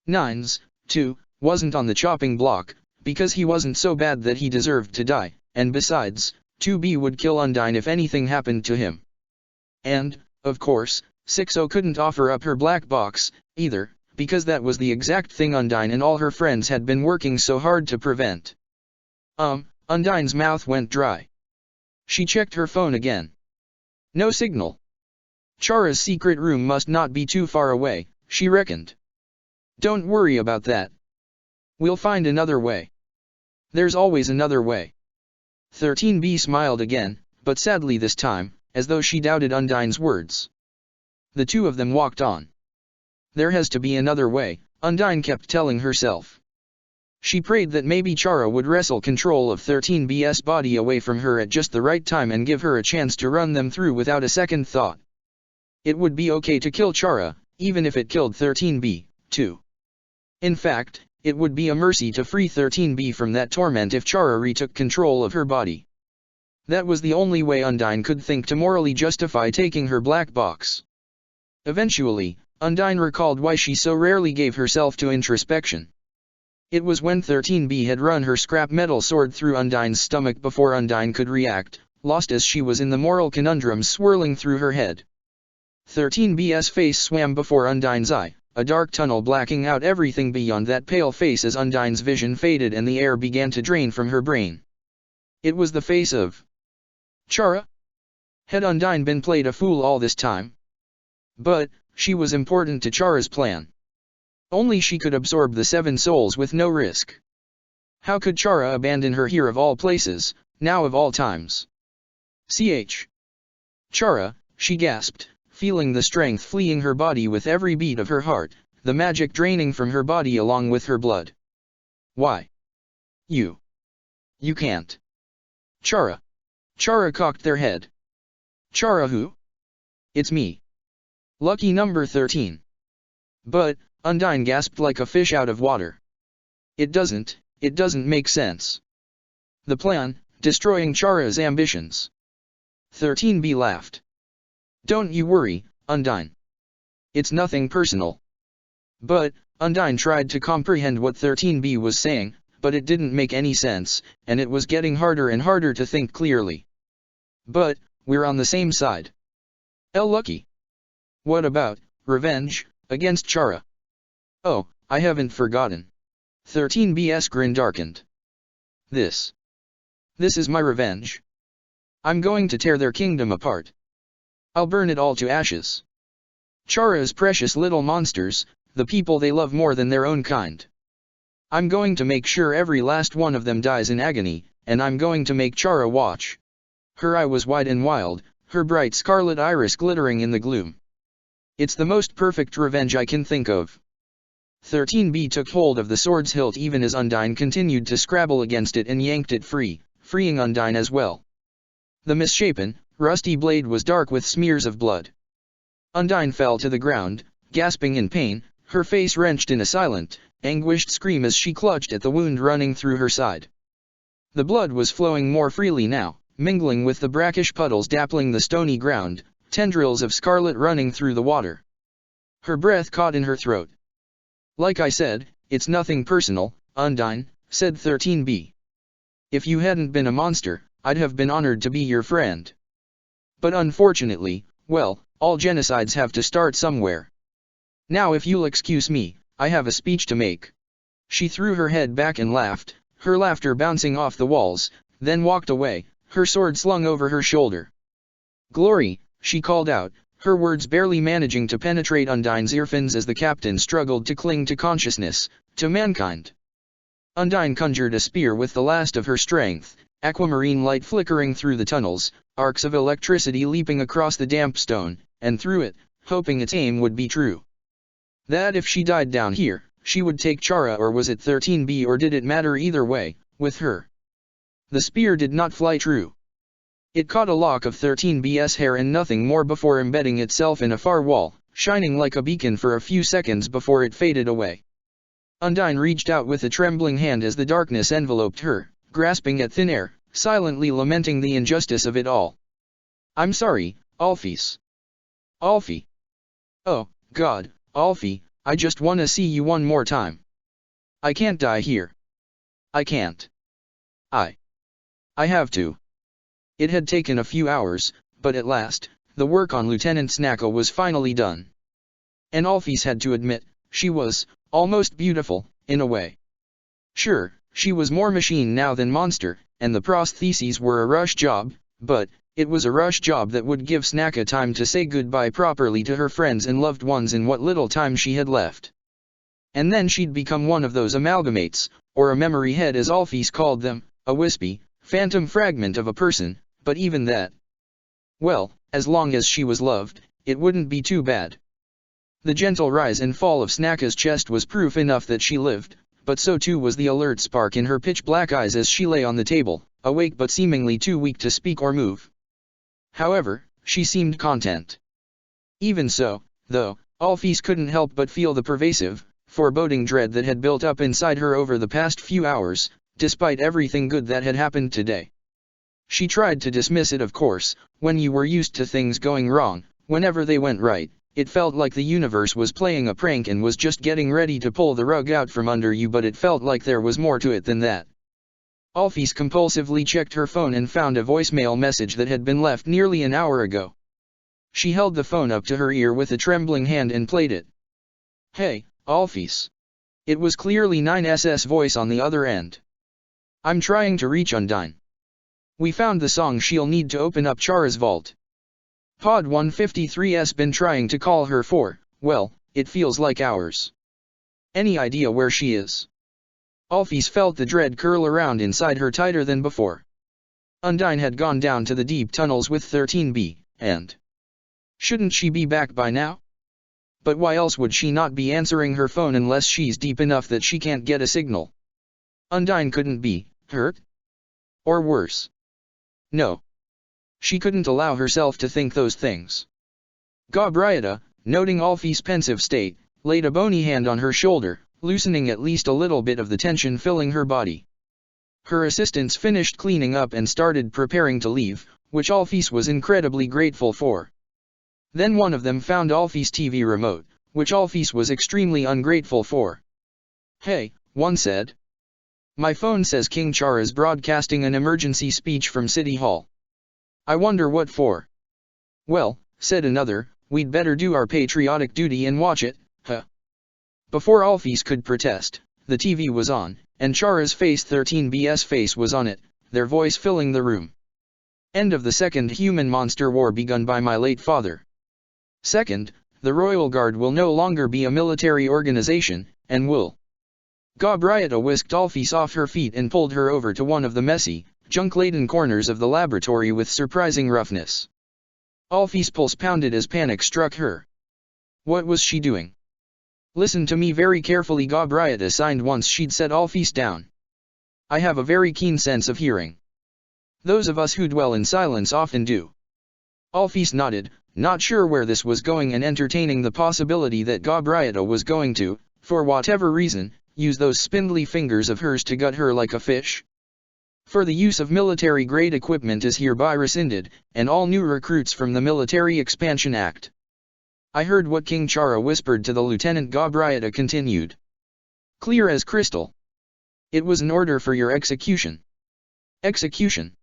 9's, 2, wasn't on the chopping block, because he wasn't so bad that he deserved to die, and besides, 2B would kill Undyne if anything happened to him. And, of course, 60 couldn't offer up her black box, either, because that was the exact thing Undyne and all her friends had been working so hard to prevent. Undyne's mouth went dry. She checked her phone again. No signal. Chara's secret room must not be too far away, she reckoned. Don't worry about that. We'll find another way. There's always another way. 13B smiled again, but sadly this time, as though she doubted Undyne's words. The two of them walked on. There has to be another way, Undyne kept telling herself. She prayed that maybe Chara would wrestle control of 13B's body away from her at just the right time and give her a chance to run them through without a second thought. It would be okay to kill Chara, even if it killed 13B, too. In fact, it would be a mercy to free 13B from that torment if Chara retook control of her body. That was the only way Undyne could think to morally justify taking her black box. Eventually, Undyne recalled why she so rarely gave herself to introspection. It was when 13B had run her scrap metal sword through Undyne's stomach before Undyne could react, lost as she was in the moral conundrums swirling through her head. 13B's face swam before Undyne's eye, a dark tunnel blacking out everything beyond that pale face as Undyne's vision faded and the air began to drain from her brain. It was the face of Chara? Had Undyne been played a fool all this time? But she was important to Chara's plan. Only she could absorb the 7 souls with no risk. How could Chara abandon her here of all places, now of all times? Chara, she gasped, feeling the strength fleeing her body with every beat of her heart, the magic draining from her body along with her blood. Why? You can't. Chara. Chara cocked their head. Chara who? It's me. Lucky number 13. But, Undyne gasped like a fish out of water. It doesn't make sense. The plan, destroying Chara's ambitions. 13B laughed. Don't you worry, Undyne. It's nothing personal. But, Undyne tried to comprehend what 13B was saying, but it didn't make any sense, and it was getting harder and harder to think clearly. But, we're on the same side. Lucky. What about revenge against Chara? Oh, I haven't forgotten. 13B's grin darkened. This is my revenge. I'm going to tear their kingdom apart. I'll burn it all to ashes. Chara's precious little monsters, the people they love more than their own kind. I'm going to make sure every last one of them dies in agony, and I'm going to make Chara watch. Her eye was wide and wild, her bright scarlet iris glittering in the gloom. It's the most perfect revenge I can think of. 13B took hold of the sword's hilt even as Undyne continued to scrabble against it and yanked it free, freeing Undyne as well. The misshapen, rusty blade was dark with smears of blood. Undyne fell to the ground, gasping in pain, her face wrenched in a silent, anguished scream as she clutched at the wound running through her side. The blood was flowing more freely now, mingling with the brackish puddles dappling the stony ground, tendrils of scarlet running through the water. Her breath caught in her throat. Like I said, it's nothing personal, Undyne, said 13B. If you hadn't been a monster, I'd have been honored to be your friend. But unfortunately, well, all genocides have to start somewhere. Now if you'll excuse me, I have a speech to make. She threw her head back and laughed, her laughter bouncing off the walls, then walked away, her sword slung over her shoulder. Glory, she called out, her words barely managing to penetrate Undyne's earphones as the captain struggled to cling to consciousness, to mankind. Undyne conjured a spear with the last of her strength, aquamarine light flickering through the tunnels, arcs of electricity leaping across the damp stone, and through it, hoping its aim would be true. That if she died down here, she would take Chara, or was it 13B, or did it matter either way, with her? The spear did not fly true. It caught a lock of 13B's hair and nothing more before embedding itself in a far wall, shining like a beacon for a few seconds before it faded away. Undyne reached out with a trembling hand as the darkness enveloped her, grasping at thin air, silently lamenting the injustice of it all. I'm sorry, Alphys. Alfie. Oh, God, Alfie, I just wanna see you one more time. I can't die here. I can't. I have to. It had taken a few hours, but at last, the work on Lieutenant Snacka was finally done. And Alphys had to admit, she was almost beautiful, in a way. Sure, she was more machine now than monster, and the prostheses were a rush job, but it was a rush job that would give Snacka time to say goodbye properly to her friends and loved ones in what little time she had left. And then she'd become one of those amalgamates, or a memory head as Alphys called them, a wispy, phantom fragment of a person, but even that. Well, as long as she was loved, it wouldn't be too bad. The gentle rise and fall of Snacka's chest was proof enough that she lived, but so too was the alert spark in her pitch-black eyes as she lay on the table, awake but seemingly too weak to speak or move. However, she seemed content. Even so, though, Alphys couldn't help but feel the pervasive, foreboding dread that had built up inside her over the past few hours, despite everything good that had happened today. She tried to dismiss it, of course. When you were used to things going wrong, whenever they went right, it felt like the universe was playing a prank and was just getting ready to pull the rug out from under you, but it felt like there was more to it than that. Alphys compulsively checked her phone and found a voicemail message that had been left nearly an hour ago. She held the phone up to her ear with a trembling hand and played it. Hey, Alphys. It was clearly 9SS voice on the other end. I'm trying to reach Undyne. We found the song she'll need to open up Chara's vault. Pod 153's been trying to call her for, well, it feels like hours. Any idea where she is? Alphys felt the dread curl around inside her tighter than before. Undyne had gone down to the deep tunnels with 13B, and shouldn't she be back by now? But why else would she not be answering her phone unless she's deep enough that she can't get a signal? Undyne couldn't be hurt? Or worse? No. She couldn't allow herself to think those things. Gabrietta, noting Alphys' pensive state, laid a bony hand on her shoulder, loosening at least a little bit of the tension filling her body. Her assistants finished cleaning up and started preparing to leave, which Alphys was incredibly grateful for. Then one of them found Alphys' TV remote, which Alphys was extremely ungrateful for. Hey, one said. My phone says King Chara's broadcasting an emergency speech from City Hall. I wonder what for. Well, said another, we'd better do our patriotic duty and watch it, huh. Before Alphys could protest, the TV was on, and Chara's face 13B's face was on it, their voice filling the room. End of the Second Human Monster War begun by my late father. Second, the Royal Guard will no longer be a military organization, and will. Gabrietta whisked Alphys off her feet and pulled her over to one of the messy, junk-laden corners of the laboratory with surprising roughness. Alphys' pulse pounded as panic struck her. What was she doing? Listen to me very carefully, Gabrietta signed once she'd set Alphys down. I have a very keen sense of hearing. Those of us who dwell in silence often do. Alphys nodded, not sure where this was going and entertaining the possibility that Gabrietta was going to, for whatever reason, use those spindly fingers of hers to gut her like a fish. For the use of military-grade equipment is hereby rescinded, and all new recruits from the Military Expansion Act. I heard what King Chara whispered to the lieutenant. Gabrietta continued. Clear as crystal. It was an order for your execution. Execution?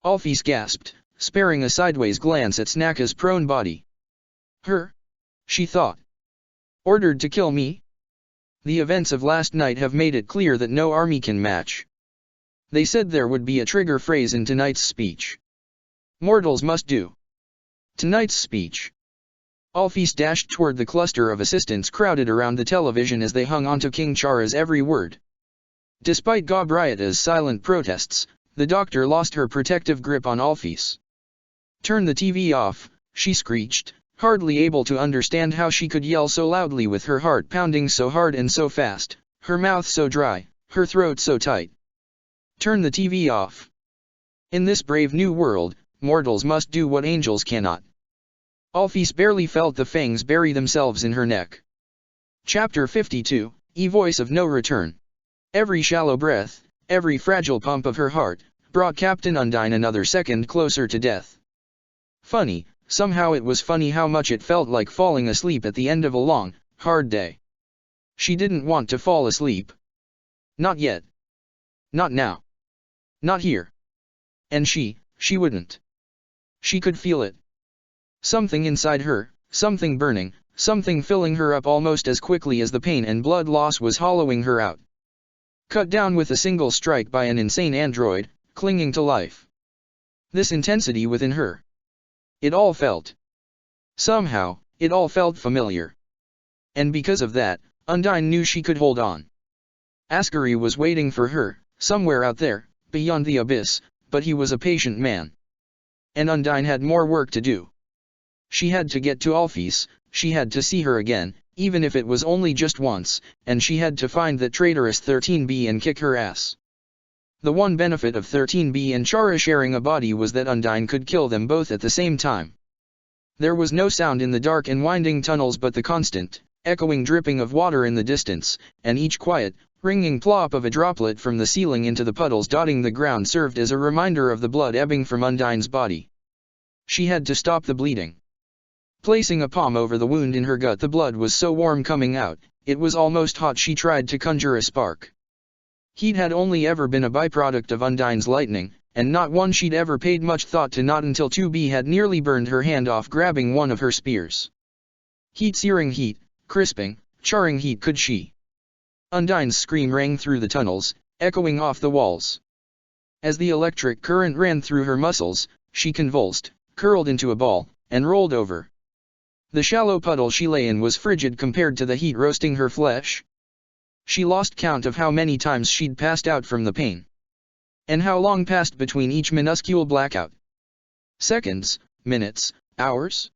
Alphys gasped, sparing a sideways glance at Snaka's prone body. Her? She thought. Ordered to kill me? The events of last night have made it clear that no army can match. They said there would be a trigger phrase in tonight's speech. Mortals must do. Tonight's speech. Alphys dashed toward the cluster of assistants crowded around the television as they hung onto King Chara's every word. Despite Gabrietta's silent protests, the doctor lost her protective grip on Alphys. Turn the TV off, she screeched, hardly able to understand how she could yell so loudly with her heart pounding so hard and so fast, her mouth so dry, her throat so tight. Turn the TV off. In this brave new world, mortals must do what angels cannot. Alphys barely felt the fangs bury themselves in her neck. Chapter 52, Voice of No Return. Every shallow breath, every fragile pump of her heart, brought Captain Undyne another second closer to death. Funny, somehow it was funny how much it felt like falling asleep at the end of a long, hard day. She didn't want to fall asleep. Not yet. Not now. Not here. And she wouldn't. She could feel it. Something inside her, something burning, something filling her up almost as quickly as the pain and blood loss was hollowing her out. Cut down with a single strike by an insane android, clinging to life. This intensity within her. It all felt. Somehow, it all felt familiar. And because of that, Undyne knew she could hold on. Askari was waiting for her, somewhere out there, beyond the abyss, but he was a patient man. And Undyne had more work to do. She had to get to Alphys, she had to see her again, even if it was only just once, and she had to find that traitorous 13B and kick her ass. The one benefit of 13B and Chara sharing a body was that Undyne could kill them both at the same time. There was no sound in the dark and winding tunnels but the constant, echoing dripping of water in the distance, and each quiet, ringing plop of a droplet from the ceiling into the puddles dotting the ground served as a reminder of the blood ebbing from Undyne's body. She had to stop the bleeding. Placing a palm over the wound in her gut, the blood was so warm coming out, it was almost hot. She tried to conjure a spark. Heat had only ever been a byproduct of Undyne's lightning, and not one she'd ever paid much thought to, not until 2B had nearly burned her hand off grabbing one of her spears. Heat, searing heat, crisping, charring heat could she. Undyne's scream rang through the tunnels, echoing off the walls. As the electric current ran through her muscles, she convulsed, curled into a ball, and rolled over. The shallow puddle she lay in was frigid compared to the heat roasting her flesh. She lost count of how many times she'd passed out from the pain. And how long passed between each minuscule blackout. Seconds, minutes, hours?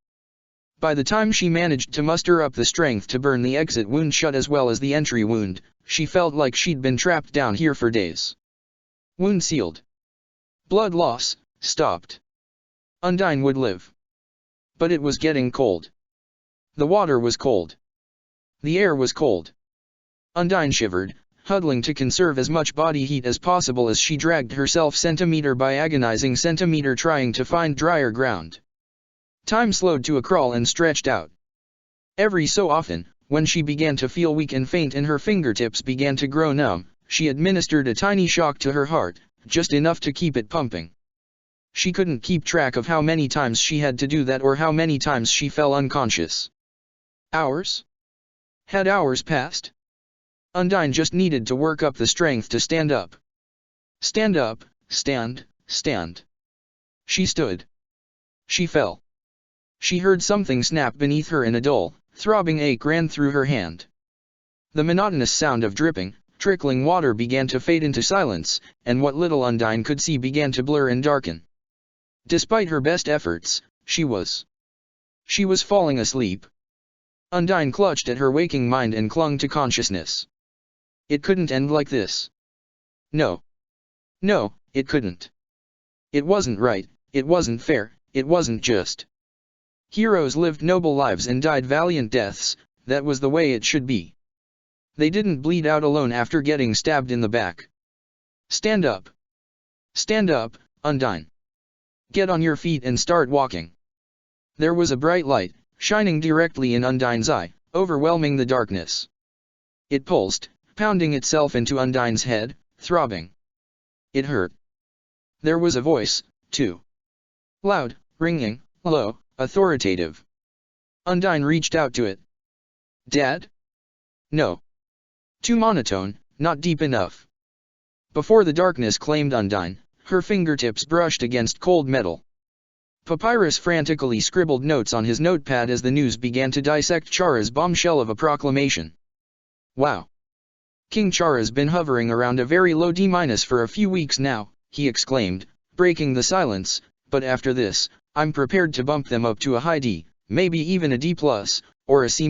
By the time she managed to muster up the strength to burn the exit wound shut as well as the entry wound, she felt like she'd been trapped down here for days. Wound sealed. Blood loss stopped. Undyne would live. But it was getting cold. The water was cold. The air was cold. Undyne shivered, huddling to conserve as much body heat as possible as she dragged herself centimeter by agonizing centimeter trying to find drier ground. Time slowed to a crawl and stretched out. Every so often, when she began to feel weak and faint and her fingertips began to grow numb, she administered a tiny shock to her heart, just enough to keep it pumping. She couldn't keep track of how many times she had to do that or how many times she fell unconscious. Hours? Had hours passed? Undyne just needed to work up the strength to stand up. Stand up, stand, stand. She stood. She fell. She heard something snap beneath her and a dull, throbbing ache ran through her hand. The monotonous sound of dripping, trickling water began to fade into silence, and what little Undyne could see began to blur and darken. Despite her best efforts, she was falling asleep. Undyne clutched at her waking mind and clung to consciousness. It couldn't end like this. No. No, it couldn't. It wasn't right, it wasn't fair, it wasn't just. Heroes lived noble lives and died valiant deaths, that was the way it should be. They didn't bleed out alone after getting stabbed in the back. Stand up. Stand up, Undyne. Get on your feet and start walking. There was a bright light, shining directly in Undyne's eye, overwhelming the darkness. It pulsed, pounding itself into Undyne's head, throbbing. It hurt. There was a voice, too. Loud, ringing, low, authoritative. Undyne reached out to it. Dad? No. Too monotone, not deep enough. Before the darkness claimed Undyne, her fingertips brushed against cold metal. Papyrus frantically scribbled notes on his notepad as the news began to dissect Chara's bombshell of a proclamation. Wow. King Chara's been hovering around a very low D- for a few weeks now, he exclaimed, breaking the silence, but after this, I'm prepared to bump them up to a high D, maybe even a D+, or a C-.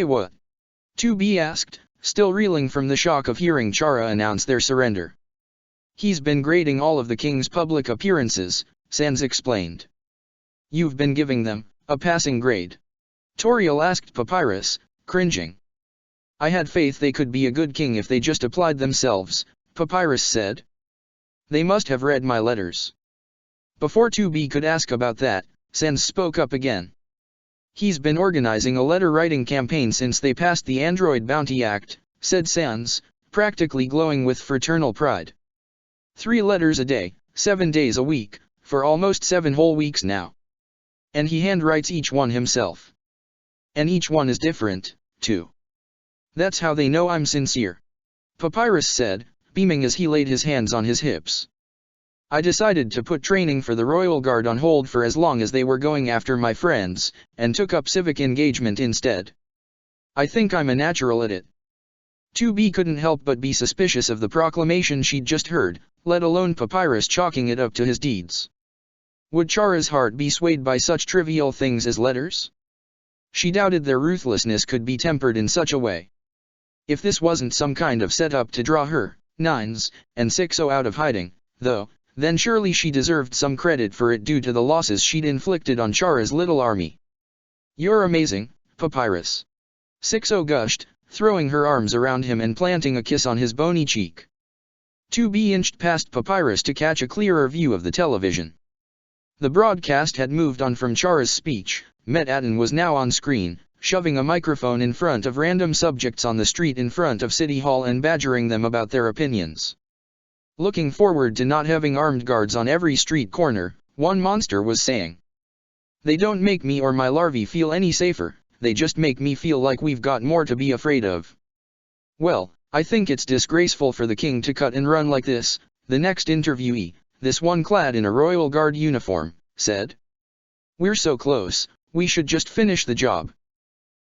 What? 2B asked, still reeling from the shock of hearing Chara announce their surrender. He's been grading all of the king's public appearances, Sans explained. You've been giving them a passing grade? Toriel asked Papyrus, cringing. I had faith they could be a good king if they just applied themselves, Papyrus said. They must have read my letters. Before 2B could ask about that, Sans spoke up again. He's been organizing a letter-writing campaign since they passed the Android Bounty Act, said Sans, practically glowing with fraternal pride. 3 letters a day, 7 days a week, for almost 7 whole weeks now. And he handwrites each one himself. And each one is different, too. That's how they know I'm sincere. Papyrus said, beaming as he laid his hands on his hips. I decided to put training for the Royal Guard on hold for as long as they were going after my friends, and took up civic engagement instead. I think I'm a natural at it. 2B couldn't help but be suspicious of the proclamation she'd just heard, let alone Papyrus chalking it up to his deeds. Would Chara's heart be swayed by such trivial things as letters? She doubted their ruthlessness could be tempered in such a way. If this wasn't some kind of setup to draw her, Nines, and 6-0 out of hiding, though, then surely she deserved some credit for it due to the losses she'd inflicted on Chara's little army. You're amazing, Papyrus. 6-0 gushed, throwing her arms around him and planting a kiss on his bony cheek. 2B inched past Papyrus to catch a clearer view of the television. The broadcast had moved on from Chara's speech. Met-Atan was now on screen, shoving a microphone in front of random subjects on the street in front of City Hall and badgering them about their opinions. Looking forward to not having armed guards on every street corner, one monster was saying. They don't make me or my larvae feel any safer, they just make me feel like we've got more to be afraid of. Well, I think it's disgraceful for the king to cut and run like this, the next interviewee, this one clad in a royal guard uniform, said. We're so close, we should just finish the job.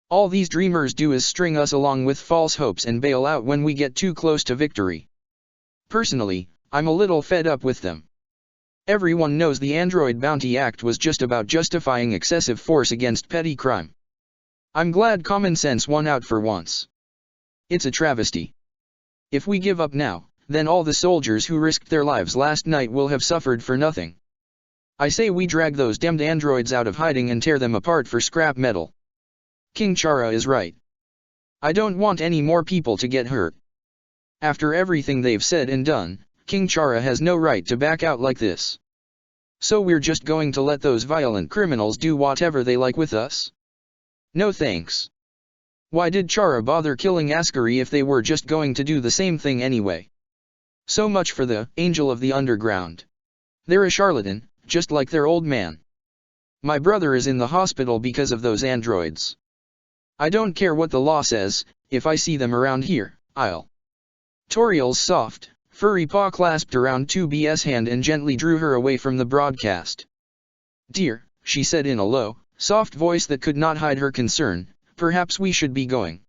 All these dreamers do is string us along with false hopes and bail out when we get too close to victory. Personally, I'm a little fed up with them. Everyone knows the Android Bounty Act was just about justifying excessive force against petty crime. I'm glad common sense won out for once. It's a travesty. If we give up now, then all the soldiers who risked their lives last night will have suffered for nothing. I say we drag those damned androids out of hiding and tear them apart for scrap metal. King Chara is right. I don't want any more people to get hurt. After everything they've said and done, King Chara has no right to back out like this. So we're just going to let those violent criminals do whatever they like with us? No thanks. Why did Chara bother killing Askari if they were just going to do the same thing anyway? So much for the Angel of the Underground. They're a charlatan, just like their old man. My brother is in the hospital because of those androids. I don't care what the law says, if I see them around here, I'll. Toriel's soft, furry paw clasped around 2B's hand and gently drew her away from the broadcast. Dear, she said in a low, soft voice that could not hide her concern, perhaps we should be going.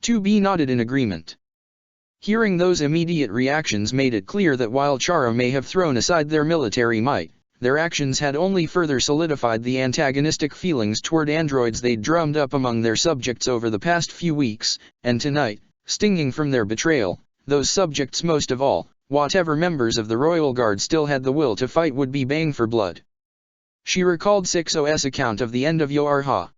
2B nodded in agreement. Hearing those immediate reactions made it clear that while Chara may have thrown aside their military might, their actions had only further solidified the antagonistic feelings toward androids they'd drummed up among their subjects over the past few weeks, and tonight, stinging from their betrayal, those subjects most of all, whatever members of the Royal Guard still had the will to fight would be baying for blood. She recalled 6O's account of the end of Yoarha.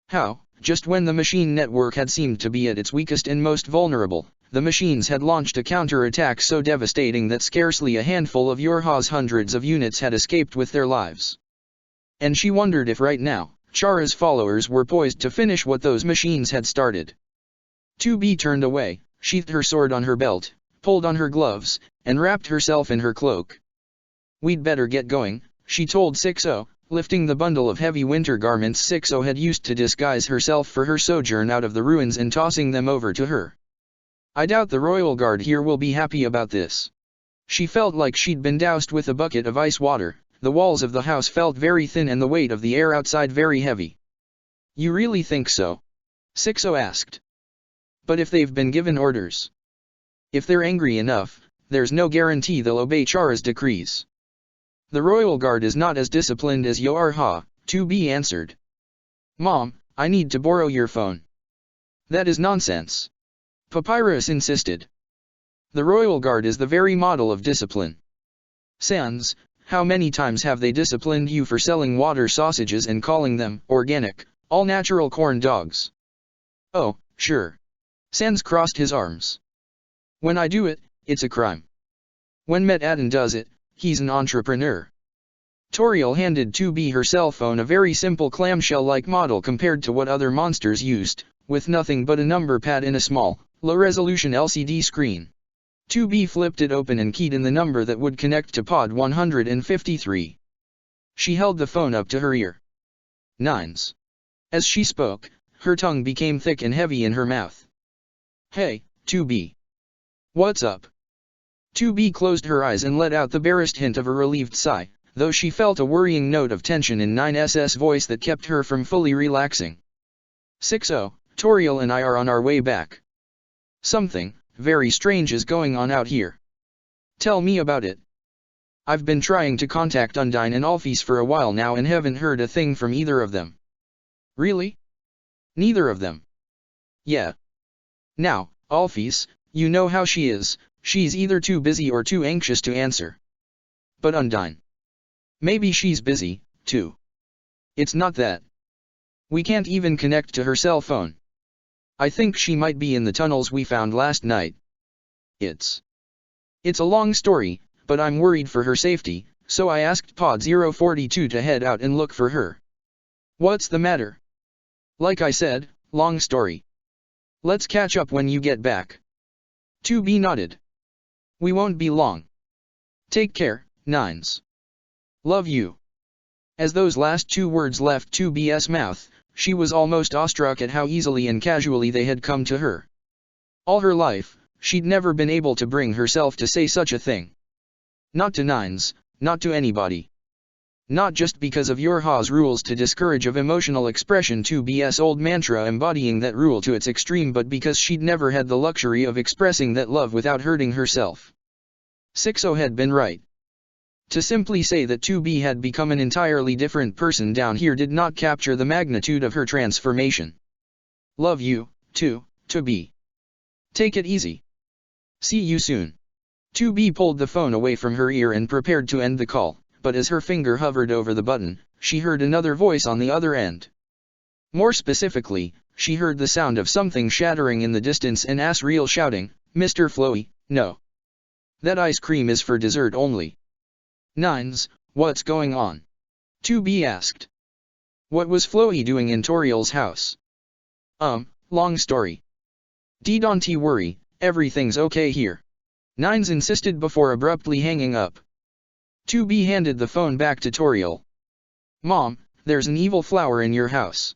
How, just when the machine network had seemed to be at its weakest and most vulnerable, the machines had launched a counter-attack so devastating that scarcely a handful of Yoarha's hundreds of units had escaped with their lives. And she wondered if right now, Chara's followers were poised to finish what those machines had started. 2B turned away, sheathed her sword on her belt, pulled on her gloves, and wrapped herself in her cloak. We'd better get going, she told 6O, lifting the bundle of heavy winter garments 6O had used to disguise herself for her sojourn out of the ruins and tossing them over to her. I doubt the Royal Guard here will be happy about this. She felt like she'd been doused with a bucket of ice water, the walls of the house felt very thin and the weight of the air outside very heavy. You really think so? 6O asked. But if they've been given orders? If they're angry enough, there's no guarantee they'll obey Chara's decrees. The Royal Guard is not as disciplined as Yoarha, 2B answered. Mom, I need to borrow your phone. That is nonsense. Papyrus insisted. The Royal Guard is the very model of discipline. Sans, how many times have they disciplined you for selling water sausages and calling them organic, all-natural corn dogs? Oh, sure. Sans crossed his arms. When I do it, it's a crime. When Met Adden does it, he's an entrepreneur. Toriel handed 2B her cell phone, a very simple clamshell-like model compared to what other monsters used, with nothing but a number pad in a small, low-resolution LCD screen. 2B flipped it open and keyed in the number that would connect to pod 153. She held the phone up to her ear. Nines. As she spoke, her tongue became thick and heavy in her mouth. Hey, 2B. What's up? 2B closed her eyes and let out the barest hint of a relieved sigh, though she felt a worrying note of tension in 9S's voice that kept her from fully relaxing. 6O, Toriel and I are on our way back. Something very strange is going on out here. Tell me about it. I've been trying to contact Undyne and Alphys for a while now and haven't heard a thing from either of them. Really? Neither of them? Yeah. Now, Alphys, you know how she is, she's either too busy or too anxious to answer. But Undyne. Maybe she's busy, too. It's not that. We can't even connect to her cell phone. I think she might be in the tunnels we found last night. It's a long story, but I'm worried for her safety, so I asked Pod 042 to head out and look for her. What's the matter? Like I said, long story. Let's catch up when you get back. 2B nodded. We won't be long. Take care, Nines. Love you. As those last two words left 2B's mouth, She was almost awestruck at how easily and casually they had come to her. All her life, she'd never been able to bring herself to say such a thing. Not to Nines, not to anybody. Not just because of Yorha's rules to discourage of emotional expression 2B's old mantra embodying that rule to its extreme, but because she'd never had the luxury of expressing that love without hurting herself. 60 had been right. To simply say that 2B had become an entirely different person down here did not capture the magnitude of her transformation. Love you, too, 2B. Take it easy. See you soon. 2B pulled the phone away from her ear and prepared to end the call, but as her finger hovered over the button, she heard another voice on the other end. More specifically, she heard the sound of something shattering in the distance and Asriel shouting, "Mr. Floey, no. That ice cream is for dessert only." Nines, what's going on? 2B asked. What was Floey doing in Toriel's house? Long story. Don't worry, everything's okay here. Nines insisted before abruptly hanging up. 2B handed the phone back to Toriel. Mom, there's an evil flower in your house.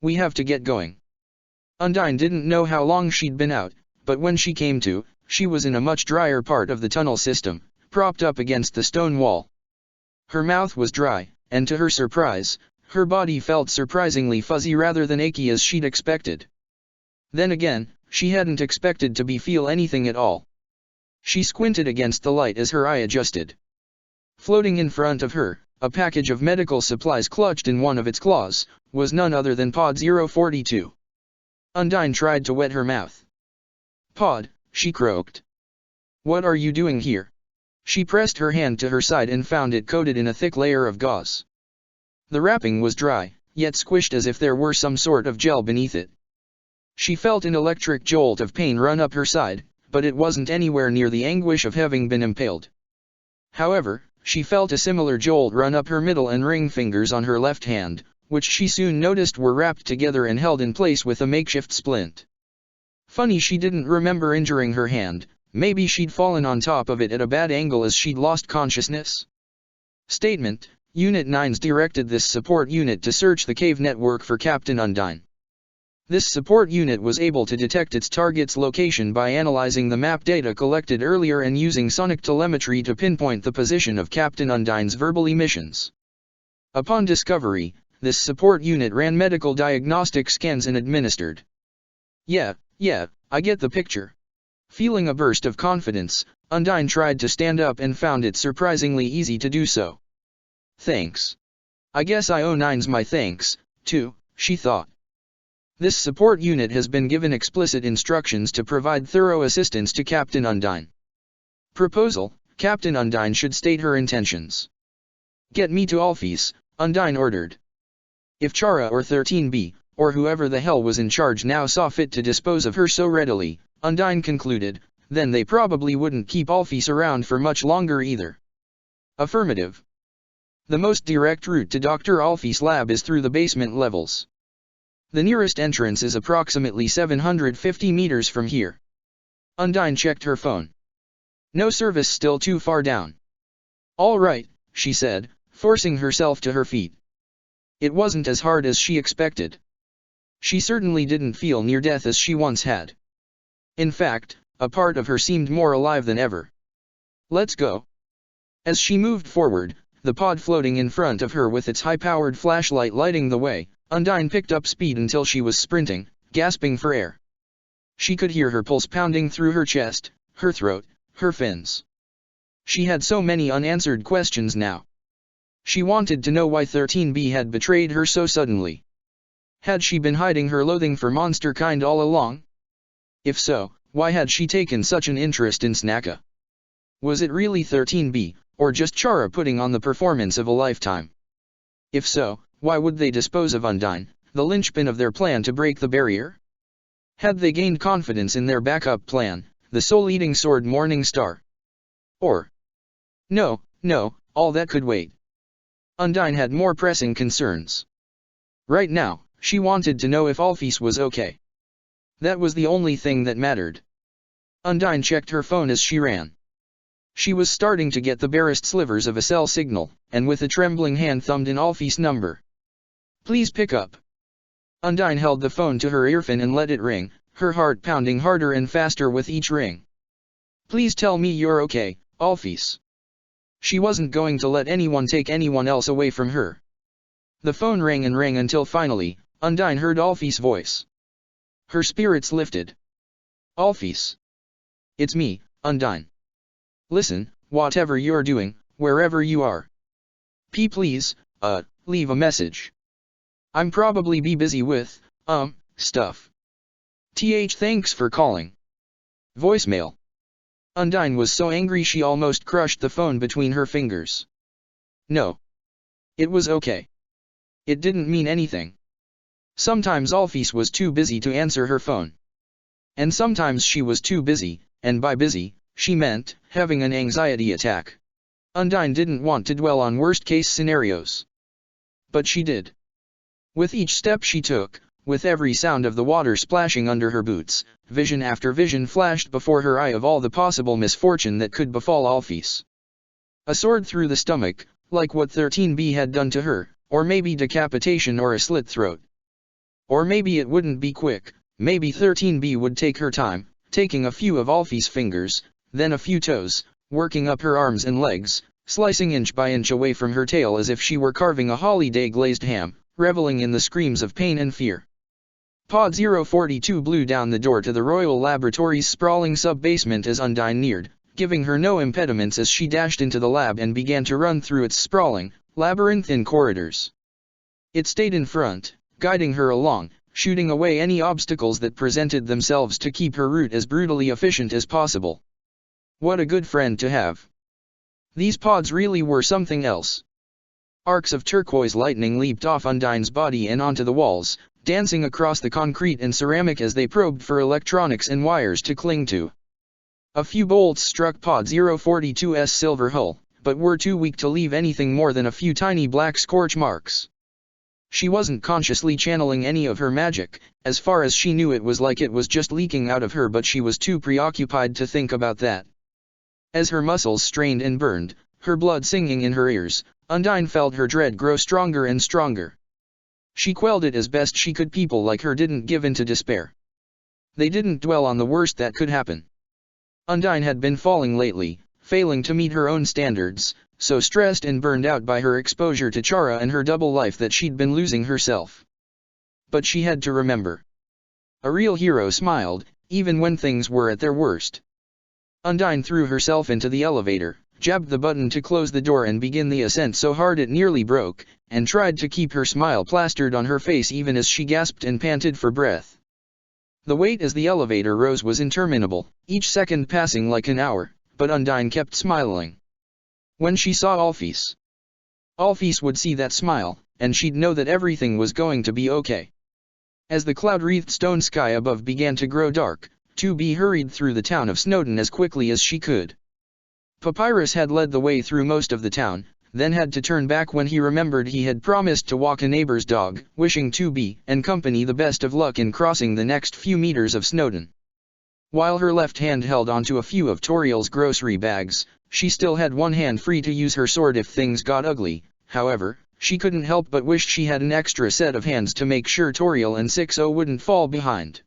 We have to get going. Undyne didn't know how long she'd been out, but when she came to, she was in a much drier part of the tunnel system, propped up against the stone wall. Her mouth was dry, and to her surprise, her body felt surprisingly fuzzy rather than achy as she'd expected. Then again, she hadn't expected to feel anything at all. She squinted against the light as her eye adjusted. Floating in front of her, a package of medical supplies clutched in one of its claws, was none other than Pod 042. Undyne tried to wet her mouth. Pod, she croaked. What are you doing here? She pressed her hand to her side and found it coated in a thick layer of gauze. The wrapping was dry, yet squished as if there were some sort of gel beneath it. She felt an electric jolt of pain run up her side, but it wasn't anywhere near the anguish of having been impaled. However, she felt a similar jolt run up her middle and ring fingers on her left hand, which she soon noticed were wrapped together and held in place with a makeshift splint. Funny she didn't remember injuring her hand, maybe she'd fallen on top of it at a bad angle as she'd lost consciousness. Statement: Unit 9's directed this support unit to search the cave network for Captain Undyne. This support unit was able to detect its target's location by analyzing the map data collected earlier and using sonic telemetry to pinpoint the position of Captain Undyne's verbal emissions. Upon discovery, this support unit ran medical diagnostic scans and administered. Yeah, I get the picture. Feeling a burst of confidence, Undyne tried to stand up and found it surprisingly easy to do so. Thanks. I guess I owe Nines my thanks, too, she thought. This support unit has been given explicit instructions to provide thorough assistance to Captain Undyne. Proposal: Captain Undyne should state her intentions. Get me to Alphys, Undyne ordered. If Chara or 13B, or whoever the hell was in charge now saw fit to dispose of her so readily, Undyne concluded, then they probably wouldn't keep Alphys around for much longer either. Affirmative. The most direct route to Dr. Alphys' lab is through the basement levels. The nearest entrance is approximately 750 meters from here. Undyne checked her phone. No service, still too far down. All right, she said, forcing herself to her feet. It wasn't as hard as she expected. She certainly didn't feel near death as she once had. In fact, a part of her seemed more alive than ever. Let's go. As she moved forward, the pod floating in front of her with its high-powered flashlight lighting the way, Undyne picked up speed until she was sprinting, gasping for air. She could hear her pulse pounding through her chest, her throat, her fins. She had so many unanswered questions now. She wanted to know why 13B had betrayed her so suddenly. Had she been hiding her loathing for monster kind all along? If so, why had she taken such an interest in Snaka? Was it really 13B, or just Chara putting on the performance of a lifetime? If so, why would they dispose of Undyne, the linchpin of their plan to break the barrier? Had they gained confidence in their backup plan, the soul-eating sword Morning Star? Or? No, all that could wait. Undyne had more pressing concerns. Right now, she wanted to know if Alphys was okay. That was the only thing that mattered. Undyne checked her phone as she ran. She was starting to get the barest slivers of a cell signal, and with a trembling hand thumbed in Alphys' number. Please pick up. Undine held the phone to her earphone and let it ring, her heart pounding harder and faster with each ring. "Please tell me you're okay, Alphys." She wasn't going to let anyone take anyone else away from her. The phone rang and rang until finally, Undine heard Alphys' voice. Her spirits lifted. "Alphys. It's me, Undine. Listen, whatever you're doing, wherever you are. Please, leave a message. I'm probably be busy with, stuff. Thanks for calling." Voicemail. Undine was so angry she almost crushed the phone between her fingers. No. It was okay. It didn't mean anything. Sometimes Alphys was too busy to answer her phone. And sometimes she was too busy, and by busy, she meant having an anxiety attack. Undine didn't want to dwell on worst-case scenarios. But she did. With each step she took, with every sound of the water splashing under her boots, vision after vision flashed before her eye of all the possible misfortune that could befall Alphys. A sword through the stomach, like what 13B had done to her, or maybe decapitation or a slit throat. Or maybe it wouldn't be quick, maybe 13B would take her time, taking a few of Alphys' fingers, then a few toes, working up her arms and legs, slicing inch by inch away from her tail as if she were carving a holiday glazed ham, reveling in the screams of pain and fear. Pod 042 blew down the door to the Royal Laboratories' sprawling sub-basement as Undine neared, giving her no impediments as she dashed into the lab and began to run through its sprawling, labyrinthine corridors. It stayed in front, guiding her along, shooting away any obstacles that presented themselves to keep her route as brutally efficient as possible. What a good friend to have. These pods really were something else. Arcs of turquoise lightning leaped off Undine's body and onto the walls, dancing across the concrete and ceramic as they probed for electronics and wires to cling to. A few bolts struck Pod 042's silver hull, but were too weak to leave anything more than a few tiny black scorch marks. She wasn't consciously channeling any of her magic, as far as she knew it was like it was just leaking out of her, but she was too preoccupied to think about that. As her muscles strained and burned, her blood singing in her ears, Undine felt her dread grow stronger and stronger. She quelled it as best she could. People like her didn't give in to despair. They didn't dwell on the worst that could happen. Undine had been falling lately, failing to meet her own standards, so stressed and burned out by her exposure to Chara and her double life that she'd been losing herself. But she had to remember. A real hero smiled, even when things were at their worst. Undine threw herself into the elevator, jabbed the button to close the door and begin the ascent so hard it nearly broke, and tried to keep her smile plastered on her face even as she gasped and panted for breath. The wait as the elevator rose was interminable, each second passing like an hour, but Undine kept smiling. When she saw Alphys would see that smile, and she'd know that everything was going to be okay. As the cloud-wreathed stone sky above began to grow dark, 2B hurried through the town of Snowdin as quickly as she could. Papyrus had led the way through most of the town, then had to turn back when he remembered he had promised to walk a neighbor's dog, wishing 2B and company the best of luck in crossing the next few meters of Snowdin. While her left hand held onto a few of Toriel's grocery bags, she still had one hand free to use her sword if things got ugly. However, she couldn't help but wish she had an extra set of hands to make sure Toriel and 6-0 wouldn't fall behind.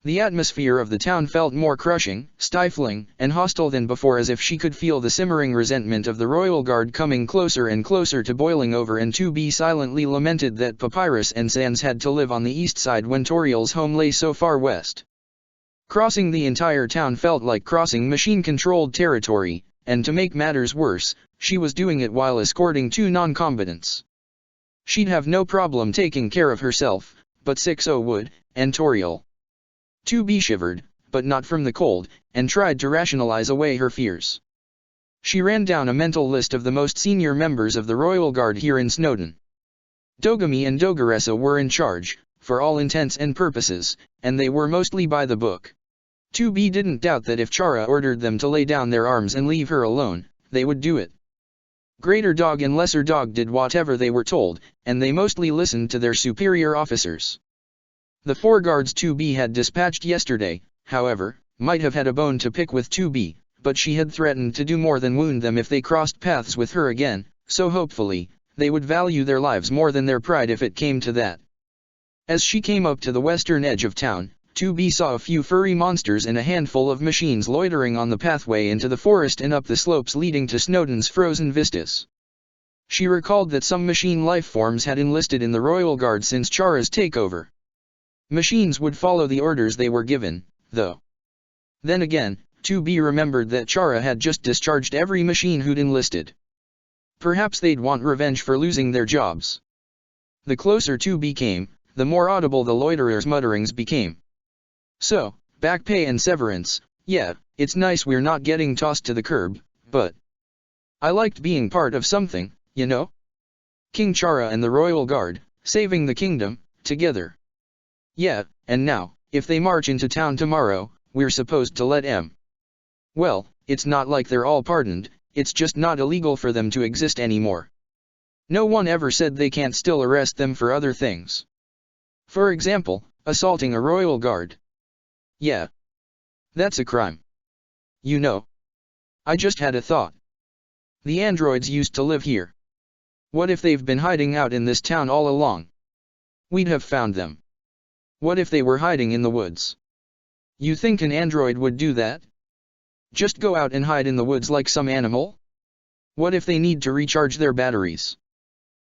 The atmosphere of the town felt more crushing, stifling, and hostile than before, as if she could feel the simmering resentment of the Royal Guard coming closer and closer to boiling over, and 2B silently lamented that Papyrus and Sans had to live on the east side when Toriel's home lay so far west. Crossing the entire town felt like crossing machine-controlled territory, and to make matters worse, she was doing it while escorting two non-combatants. She'd have no problem taking care of herself, but 6-0 would, and Toriel. 2B shivered, but not from the cold, and tried to rationalize away her fears. She ran down a mental list of the most senior members of the Royal Guard here in Snowdin. Dogami and Dogaressa were in charge, for all intents and purposes, and they were mostly by the book. 2B didn't doubt that if Chara ordered them to lay down their arms and leave her alone, they would do it. Greater Dog and Lesser Dog did whatever they were told, and they mostly listened to their superior officers. The 4 guards 2B had dispatched yesterday, however, might have had a bone to pick with 2B, but she had threatened to do more than wound them if they crossed paths with her again, so hopefully, they would value their lives more than their pride if it came to that. As she came up to the western edge of town, 2B saw a few furry monsters and a handful of machines loitering on the pathway into the forest and up the slopes leading to Snowdon's frozen vistas. She recalled that some machine life forms had enlisted in the Royal Guard since Chara's takeover. Machines would follow the orders they were given, though. Then again, 2B remembered that Chara had just discharged every machine who'd enlisted. Perhaps they'd want revenge for losing their jobs. The closer 2B came, the more audible the loiterers' mutterings became. So, back pay and severance, yeah, it's nice we're not getting tossed to the curb, but I liked being part of something, you know? King Chara and the Royal Guard, saving the kingdom, together. Yeah, and now, if they march into town tomorrow, we're supposed to let em. Well, it's not like they're all pardoned, it's just not illegal for them to exist anymore. No one ever said they can't still arrest them for other things. For example, assaulting a Royal Guard. Yeah. That's a crime. You know. I just had a thought. The androids used to live here. What if they've been hiding out in this town all along? We'd have found them. What if they were hiding in the woods? You think an android would do that? Just go out and hide in the woods like some animal? What if they need to recharge their batteries?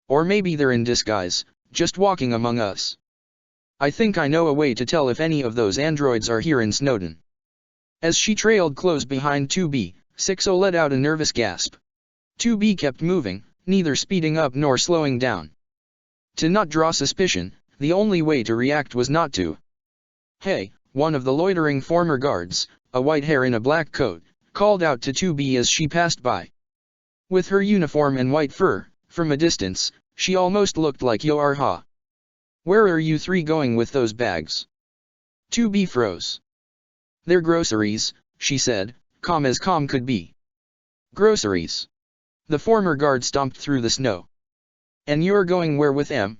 Or maybe they're in disguise, just walking among us. I think I know a way to tell if any of those androids are here in Snowdon. As she trailed close behind 2B, 60 let out a nervous gasp. 2B kept moving, neither speeding up nor slowing down. To not draw suspicion, the only way to react was not to. Hey, one of the loitering former guards, a white hair in a black coat, called out to 2B as she passed by. With her uniform and white fur, from a distance, she almost looked like Yoarha. Where are you three going with those bags? 2B froze. They're groceries, she said, calm as calm could be. Groceries. The former guard stomped through the snow. And you're going where with em?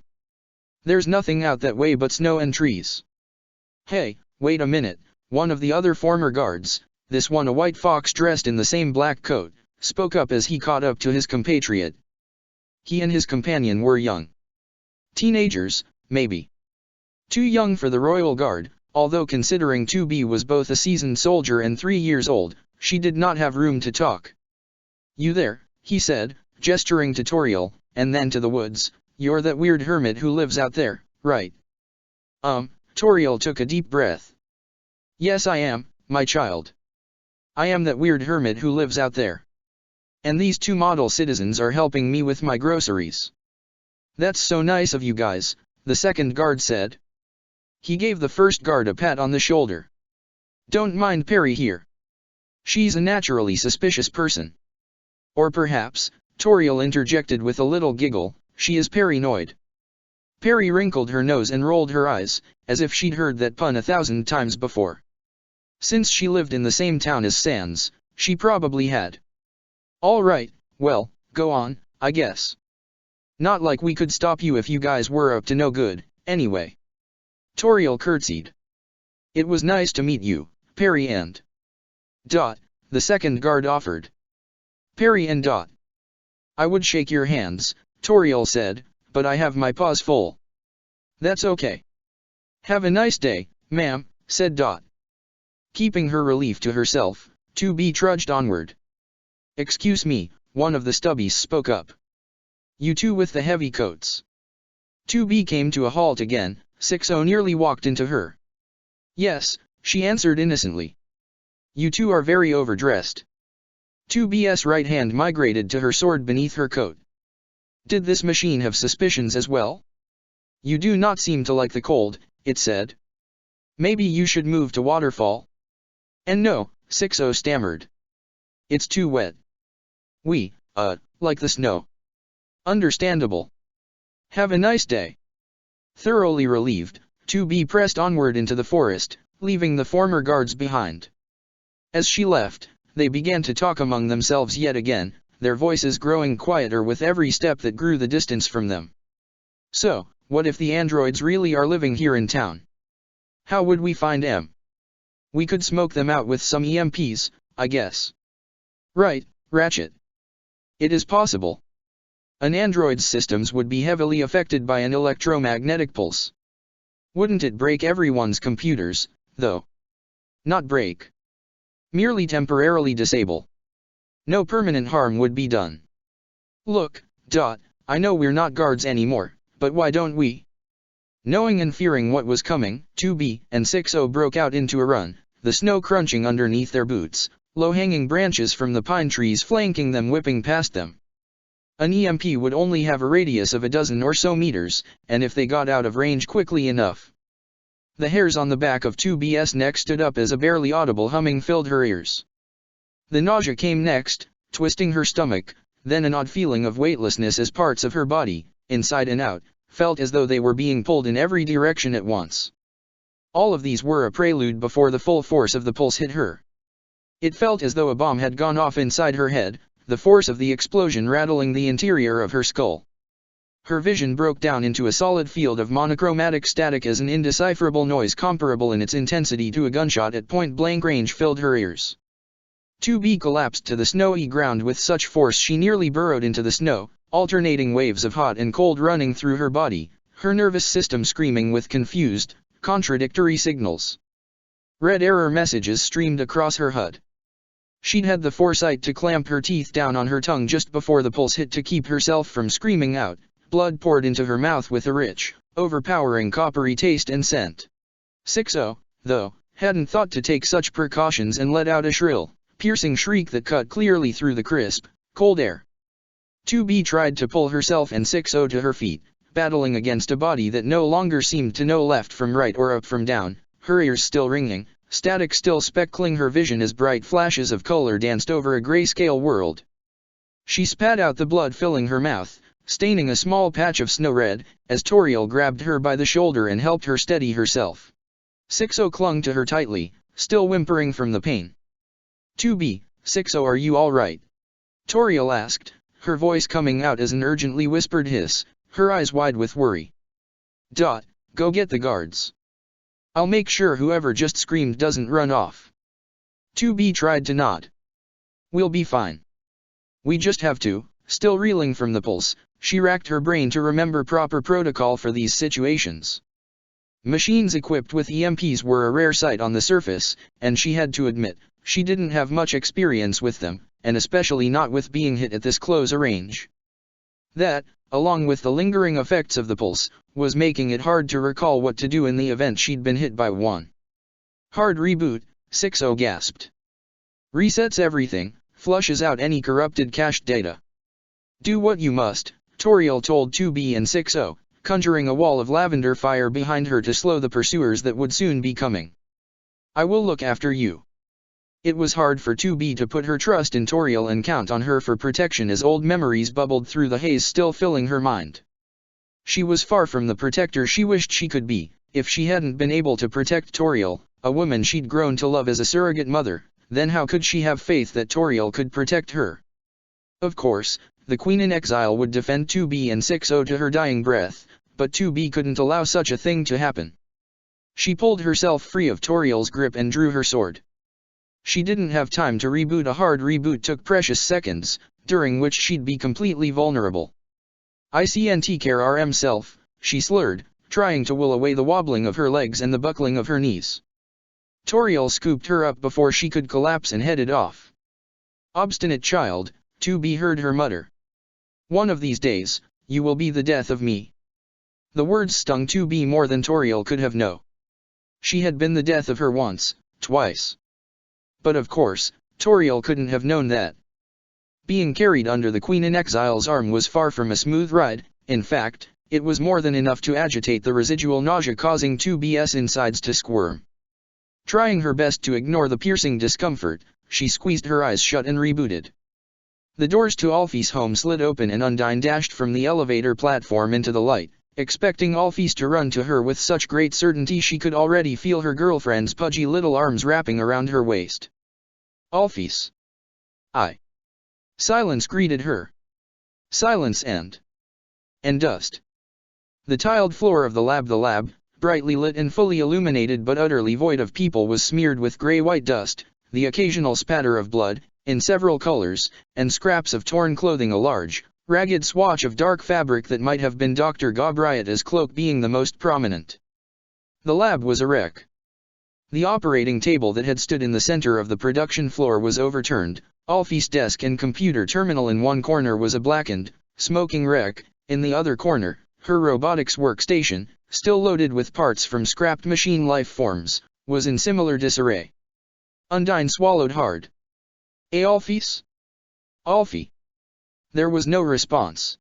There's nothing out that way but snow and trees. Hey, wait a minute, one of the other former guards, this one a white fox dressed in the same black coat, spoke up as he caught up to his compatriot. He and his companion were young. Teenagers, maybe. Too young for the Royal Guard, although considering 2B was both a seasoned soldier and 3 years old, she did not have room to talk. You there, he said, gesturing to Toriel, and then to the woods, you're that weird hermit who lives out there, right? Toriel took a deep breath. Yes I am, my child. I am that weird hermit who lives out there. And these two model citizens are helping me with my groceries. That's so nice of you guys, the second guard said. He gave the first guard a pat on the shoulder. Don't mind Perry here. She's a naturally suspicious person. Or perhaps, Toriel interjected with a little giggle, she is paranoid. Perry wrinkled her nose and rolled her eyes, as if she'd heard that pun 1,000 times before. Since she lived in the same town as Sans, she probably had. All right, well, go on, I guess. Not like we could stop you if you guys were up to no good, anyway. Toriel curtsied. It was nice to meet you, Perry and Dot, the second guard offered. Perry and Dot. I would shake your hands, Toriel said, but I have my paws full. That's okay. Have a nice day, ma'am, said Dot. Keeping her relief to herself, 2B trudged onward. Excuse me, one of the stubbies spoke up. You two with the heavy coats. 2B came to a halt again, 60 nearly walked into her. Yes, she answered innocently. You two are very overdressed. 2B's right hand migrated to her sword beneath her coat. Did this machine have suspicions as well? You do not seem to like the cold, it said. Maybe you should move to Waterfall? And no, 60 stammered. It's too wet. We, like the snow. Understandable. Have a nice day. Thoroughly relieved, 2B pressed onward into the forest, leaving the former guards behind. As she left, they began to talk among themselves yet again, their voices growing quieter with every step that grew the distance from them. So, what if the androids really are living here in town? How would we find em? We could smoke them out with some EMPs, I guess. Right, Ratchet. It is possible. An android's systems would be heavily affected by an electromagnetic pulse. Wouldn't it break everyone's computers, though? Not break. Merely temporarily disable. No permanent harm would be done. Look, I know we're not guards anymore, but why don't we? Knowing and fearing what was coming, 2B and 60 broke out into a run, the snow crunching underneath their boots, low-hanging branches from the pine trees flanking them whipping past them. An EMP would only have a radius of a dozen or so meters, and if they got out of range quickly enough. The hairs on the back of 2B's neck stood up as a barely audible humming filled her ears. The nausea came next, twisting her stomach, then an odd feeling of weightlessness as parts of her body, inside and out, felt as though they were being pulled in every direction at once. All of these were a prelude before the full force of the pulse hit her. It felt as though a bomb had gone off inside her head, the force of the explosion rattling the interior of her skull. Her vision broke down into a solid field of monochromatic static as an indecipherable noise comparable in its intensity to a gunshot at point-blank range filled her ears. 2B collapsed to the snowy ground with such force she nearly burrowed into the snow, alternating waves of hot and cold running through her body, her nervous system screaming with confused, contradictory signals. Red error messages streamed across her HUD. She'd had the foresight to clamp her teeth down on her tongue just before the pulse hit to keep herself from screaming out. Blood poured into her mouth with a rich, overpowering coppery taste and scent. 60, though, hadn't thought to take such precautions and let out a shrill, piercing shriek that cut clearly through the crisp, cold air. 2B tried to pull herself and 60 to her feet, battling against a body that no longer seemed to know left from right or up from down, her ears still ringing, static still speckling her vision as bright flashes of color danced over a grayscale world. She spat out the blood filling her mouth, staining a small patch of snow red, as Toriel grabbed her by the shoulder and helped her steady herself. 60 clung to her tightly, still whimpering from the pain. 2B, 60, are you all right? Toriel asked, her voice coming out as an urgently whispered hiss, her eyes wide with worry. Go get the guards. I'll make sure whoever just screamed doesn't run off. 2B tried to nod. We'll be fine. We just have to. Still reeling from the pulse, she racked her brain to remember proper protocol for these situations. Machines equipped with EMPs were a rare sight on the surface, and she had to admit, she didn't have much experience with them, and especially not with being hit at this close a range. That, along with the lingering effects of the pulse, was making it hard to recall what to do in the event she'd been hit by one. Hard reboot, 60 gasped. Resets everything, flushes out any corrupted cached data. Do what you must, Toriel told 2B and 60, conjuring a wall of lavender fire behind her to slow the pursuers that would soon be coming. I will look after you. It was hard for 2B to put her trust in Toriel and count on her for protection as old memories bubbled through the haze still filling her mind. She was far from the protector she wished she could be, if she hadn't been able to protect Toriel, a woman she'd grown to love as a surrogate mother, then how could she have faith that Toriel could protect her? Of course, the Queen in Exile would defend 2B and 60 to her dying breath, but 2B couldn't allow such a thing to happen. She pulled herself free of Toriel's grip and drew her sword. She didn't have time to reboot. A hard reboot took precious seconds, during which she'd be completely vulnerable. I can't care RM self, she slurred, trying to will away the wobbling of her legs and the buckling of her knees. Toriel scooped her up before she could collapse and headed off. Obstinate child, 2B heard her mutter. One of these days, you will be the death of me. The words stung 2B more than Toriel could have known. She had been the death of her once, twice. But of course, Toriel couldn't have known that. Being carried under the Queen in Exile's arm was far from a smooth ride, in fact, it was more than enough to agitate the residual nausea causing 2B's insides to squirm. Trying her best to ignore the piercing discomfort, she squeezed her eyes shut and rebooted. The doors to Alfie's home slid open and Undine dashed from the elevator platform into the light, expecting Alphys to run to her with such great certainty she could already feel her girlfriend's pudgy little arms wrapping around her waist. Alphys. Silence greeted her. Silence and dust. The tiled floor of the lab, brightly lit and fully illuminated but utterly void of people, was smeared with gray-white dust, the occasional spatter of blood, in several colors, and scraps of torn clothing, a large, ragged swatch of dark fabric that might have been Dr. Gabriel's cloak being the most prominent. The lab was a wreck. The operating table that had stood in the center of the production floor was overturned. Alfie's desk and computer terminal in one corner was a blackened, smoking wreck. In the other corner, her robotics workstation, still loaded with parts from scrapped machine life forms, was in similar disarray. Undyne swallowed hard. Alphys? Alfie? There was no response.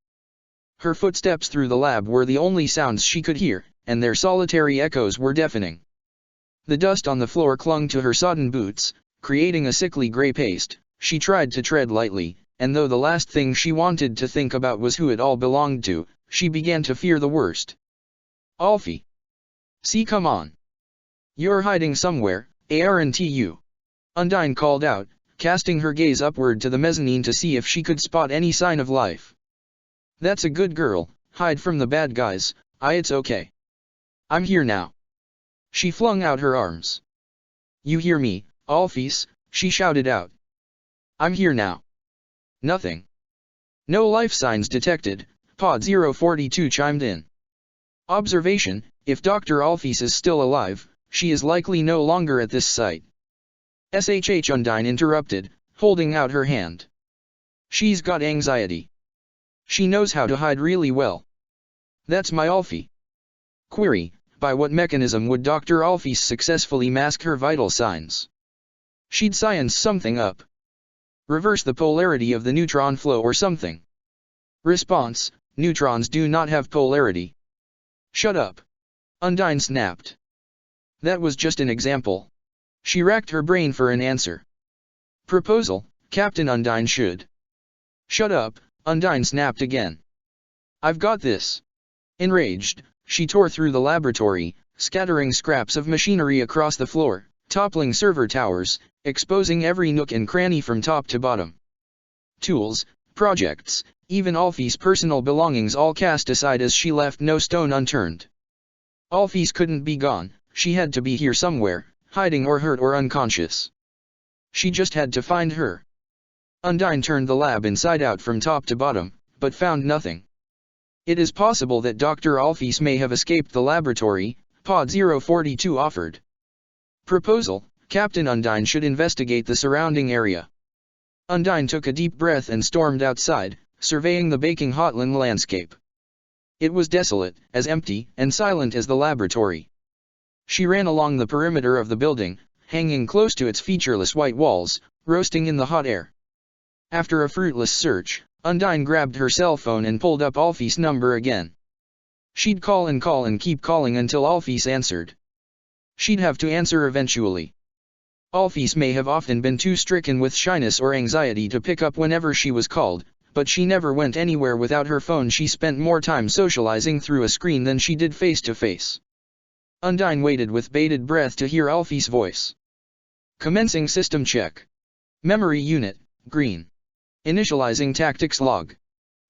Her footsteps through the lab were the only sounds she could hear, and their solitary echoes were deafening. The dust on the floor clung to her sodden boots, creating a sickly gray paste. She tried to tread lightly, and though the last thing she wanted to think about was who it all belonged to, she began to fear the worst. Alfie. See, come on. You're hiding somewhere, aren't you? Undyne called out, casting her gaze upward to the mezzanine to see if she could spot any sign of life. That's a good girl, hide from the bad guys. It's okay. I'm here now. She flung out her arms. You hear me, Alphys? She shouted out. I'm here now. Nothing. No life signs detected, Pod 042 chimed in. Observation, if Dr. Alphys is still alive, she is likely no longer at this site. SHH Undyne interrupted, holding out her hand. She's got anxiety. She knows how to hide really well. That's my Alfie. Query, by what mechanism would Dr. Alphys successfully mask her vital signs? She'd science something up. Reverse the polarity of the neutron flow or something. Response, neutrons do not have polarity. Shut up. Undyne snapped. That was just an example. She racked her brain for an answer. Proposal, Captain Undyne should. Shut up, Undyne snapped again. I've got this. Enraged, she tore through the laboratory, scattering scraps of machinery across the floor, toppling server towers, exposing every nook and cranny from top to bottom. Tools, projects, even Alfie's personal belongings all cast aside as she left no stone unturned. Alphys couldn't be gone, she had to be here somewhere, hiding or hurt or unconscious. She just had to find her. Undyne turned the lab inside out from top to bottom, but found nothing. It is possible that Dr. Alphys may have escaped the laboratory, Pod 042 offered. Proposal, Captain Undyne should investigate the surrounding area. Undyne took a deep breath and stormed outside, surveying the baking hotland landscape. It was desolate, as empty and silent as the laboratory. She ran along the perimeter of the building, hanging close to its featureless white walls, roasting in the hot air. After a fruitless search, Undyne grabbed her cell phone and pulled up Alphys' number again. She'd call and keep calling until Alphys answered. She'd have to answer eventually. Alphys may have often been too stricken with shyness or anxiety to pick up whenever she was called, but she never went anywhere without her phone. She spent more time socializing through a screen than she did face-to-face. Undyne waited with bated breath to hear Alphys' voice. Commencing system check. Memory unit, green. Initializing tactics log.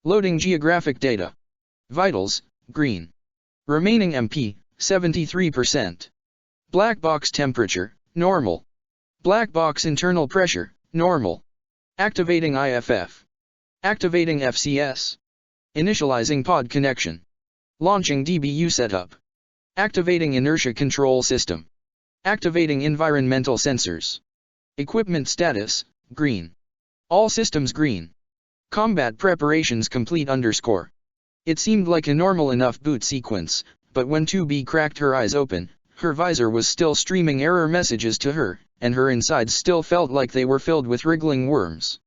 Loading geographic data. Vitals, green. Remaining MP, 73%. Black box temperature, normal. Black box internal pressure, normal. Activating IFF. Activating FCS. Initializing pod connection. Launching DBU setup. Activating inertia control system. Activating environmental sensors. Equipment status, green. All systems green. Combat preparations complete _. It seemed like a normal enough boot sequence, but when 2B cracked her eyes open, her visor was still streaming error messages to her, and her insides still felt like they were filled with wriggling worms.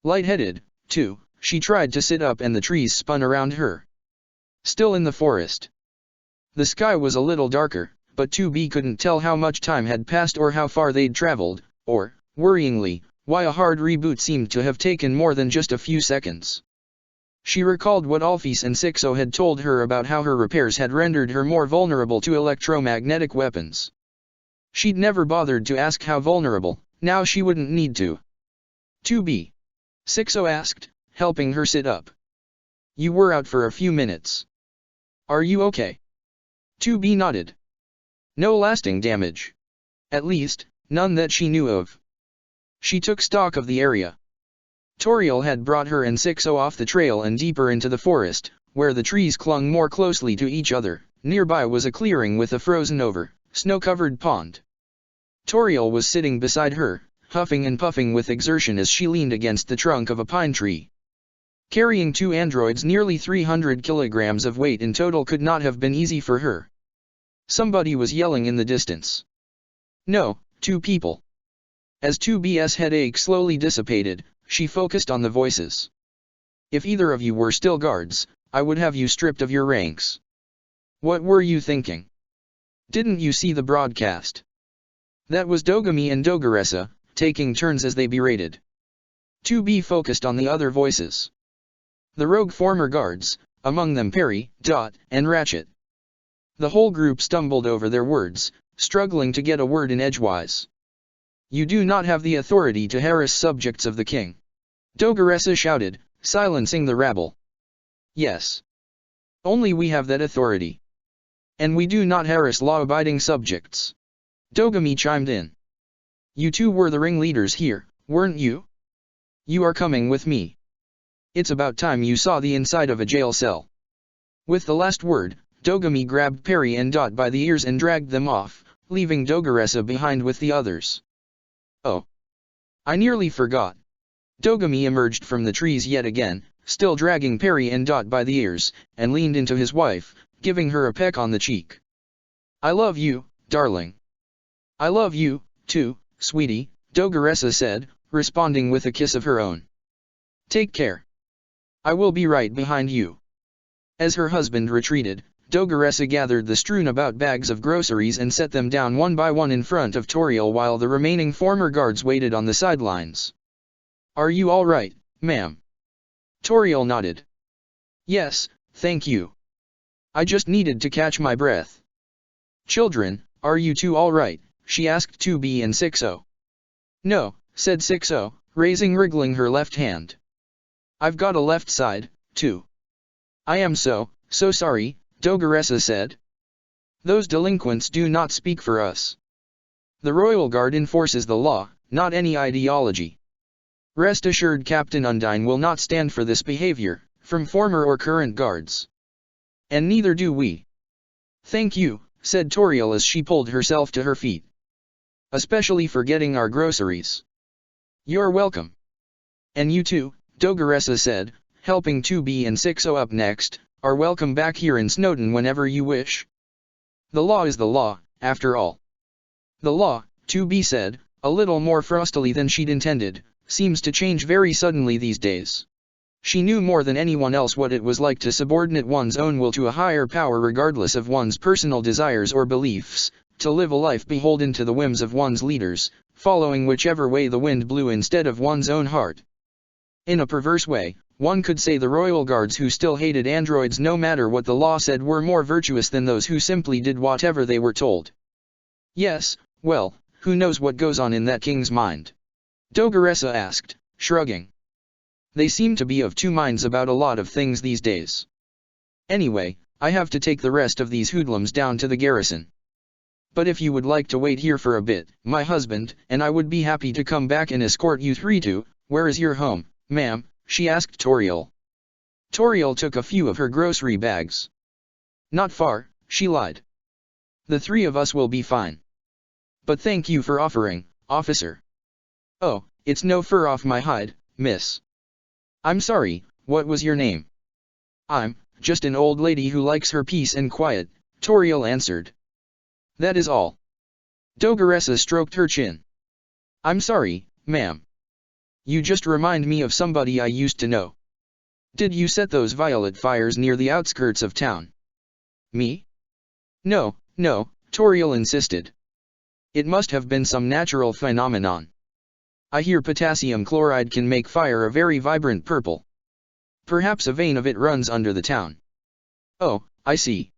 Lightheaded, too, she tried to sit up and the trees spun around her. Still in the forest. The sky was a little darker, but 2B couldn't tell how much time had passed or how far they'd traveled, or, worryingly, why a hard reboot seemed to have taken more than just a few seconds. She recalled what Alphys and Sixo had told her about how her repairs had rendered her more vulnerable to electromagnetic weapons. She'd never bothered to ask how vulnerable, now she wouldn't need to. 2B. Sixo asked, helping her sit up. You were out for a few minutes. Are you okay? 2B nodded. No lasting damage. At least, none that she knew of. She took stock of the area. Toriel had brought her and Sixo off the trail and deeper into the forest, where the trees clung more closely to each other, Nearby was a clearing with a frozen-over, snow-covered pond. Toriel was sitting beside her, huffing and puffing with exertion as she leaned against the trunk of a pine tree. Carrying 2 androids nearly 300 kilograms of weight in total could not have been easy for her. Somebody was yelling in the distance. No, 2 people. As 2B's headache slowly dissipated, she focused on the voices. If either of you were still guards, I would have you stripped of your ranks. What were you thinking? Didn't you see the broadcast? That was Dogami and Dogaressa, taking turns as they berated. 2B focused on the other voices. The rogue former guards, among them Perry, Dot, and Ratchet. The whole group stumbled over their words, struggling to get a word in edgewise. You do not have the authority to harass subjects of the king. Dogaressa shouted, silencing the rabble. Yes. Only we have that authority. And we do not harass law-abiding subjects. Dogami chimed in. You two were the ringleaders here, weren't you? You are coming with me. It's about time you saw the inside of a jail cell. With the last word, Dogami grabbed Perry and Dot by the ears and dragged them off, leaving Dogaressa behind with the others. Oh. I nearly forgot. Dogami emerged from the trees yet again, still dragging Perry and Dot by the ears, and leaned into his wife, giving her a peck on the cheek. I love you, darling. I love you, too, sweetie, Dogaressa said, responding with a kiss of her own. Take care. I will be right behind you. As her husband retreated, Dogaressa gathered the strewn-about bags of groceries and set them down one by one in front of Toriel while the remaining former guards waited on the sidelines. Are you all right, ma'am? Toriel nodded. Yes, thank you. I just needed to catch my breath. Children, are you two all right? She asked 2B and 60. No, said 60, wriggling her left hand. I've got a left side, too. I am so sorry, Dogaressa said. Those delinquents do not speak for us. The Royal Guard enforces the law, not any ideology. Rest assured Captain Undine will not stand for this behavior, from former or current guards. And neither do we. Thank you, said Toriel as she pulled herself to her feet. Especially for getting our groceries. You're welcome. And you too, Dogaressa said, helping 2B and 60 up next, are welcome back here in Snowdin whenever you wish. The law is the law, after all. The law, 2B said, a little more frostily than she'd intended, seems to change very suddenly these days. She knew more than anyone else what it was like to subordinate one's own will to a higher power regardless of one's personal desires or beliefs, to live a life beholden to the whims of one's leaders, following whichever way the wind blew instead of one's own heart. In a perverse way, one could say the royal guards who still hated androids no matter what the law said were more virtuous than those who simply did whatever they were told. Yes, well, who knows what goes on in that king's mind? Dogaressa asked, shrugging. They seem to be of two minds about a lot of things these days. Anyway, I have to take the rest of these hoodlums down to the garrison. But if you would like to wait here for a bit, my husband and I would be happy to come back and escort you three to, where is your home, ma'am? She asked Toriel. Toriel took a few of her grocery bags. Not far, she lied. The three of us will be fine. But thank you for offering, officer. Oh, it's no fur off my hide, miss. I'm sorry, what was your name? I'm just an old lady who likes her peace and quiet, Toriel answered. That is all. Dogaressa stroked her chin. I'm sorry, ma'am. You just remind me of somebody I used to know. Did you set those violet fires near the outskirts of town? Me? No, Toriel insisted. It must have been some natural phenomenon. I hear potassium chloride can make fire a very vibrant purple. Perhaps a vein of it runs under the town. Oh, I see.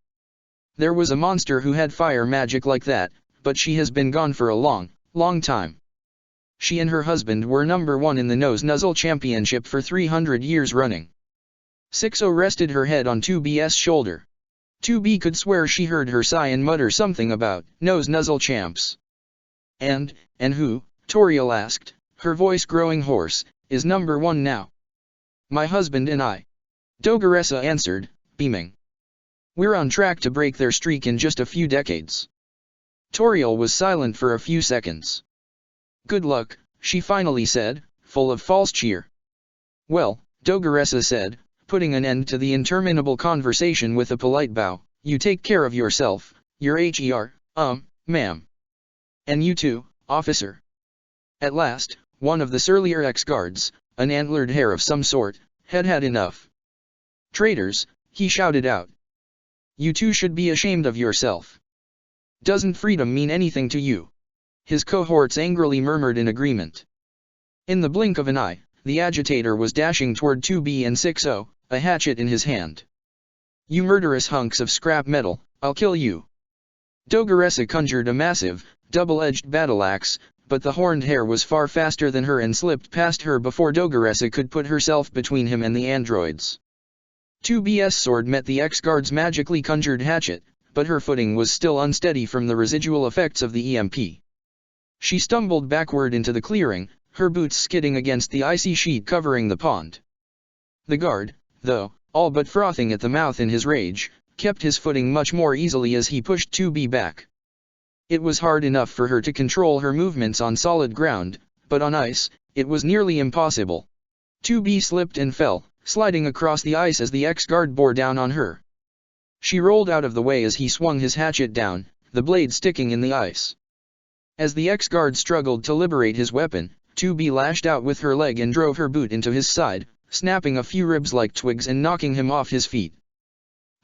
There was a monster who had fire magic like that, but she has been gone for a long time. She and her husband were number one in the Nose Nuzzle Championship for 300 years running. 60 rested her head on 2B's shoulder. 2B could swear she heard her sigh and mutter something about Nose Nuzzle Champs. And who, Toriel asked, her voice growing hoarse, is number one now? My husband and I. Dogaressa answered, beaming. We're on track to break their streak in just a few decades. Toriel was silent for a few seconds. Good luck, she finally said, full of false cheer. Well, Dogoressa said, putting an end to the interminable conversation with a polite bow, you take care of yourself, your HER, ma'am. And you too, officer. At last, one of the surlier ex-guards, an antlered hare of some sort, had had enough. Traitors, he shouted out. You two should be ashamed of yourself. Doesn't freedom mean anything to you? His cohorts angrily murmured in agreement. In the blink of an eye, the agitator was dashing toward 2B and 6-0, a hatchet in his hand. You murderous hunks of scrap metal, I'll kill you. Dogoressa conjured a massive, double-edged battle-axe, but the horned hare was far faster than her and slipped past her before Dogoressa could put herself between him and the androids. 2B's sword met the ex-guard's magically conjured hatchet, but her footing was still unsteady from the residual effects of the EMP. She stumbled backward into the clearing, her boots skidding against the icy sheet covering the pond. The guard, though, all but frothing at the mouth in his rage, kept his footing much more easily as he pushed 2B back. It was hard enough for her to control her movements on solid ground, but on ice, it was nearly impossible. 2B slipped and fell, sliding across the ice as the ex-guard bore down on her. She rolled out of the way as he swung his hatchet down, the blade sticking in the ice. As the ex-guard struggled to liberate his weapon, 2B lashed out with her leg and drove her boot into his side, snapping a few ribs like twigs and knocking him off his feet.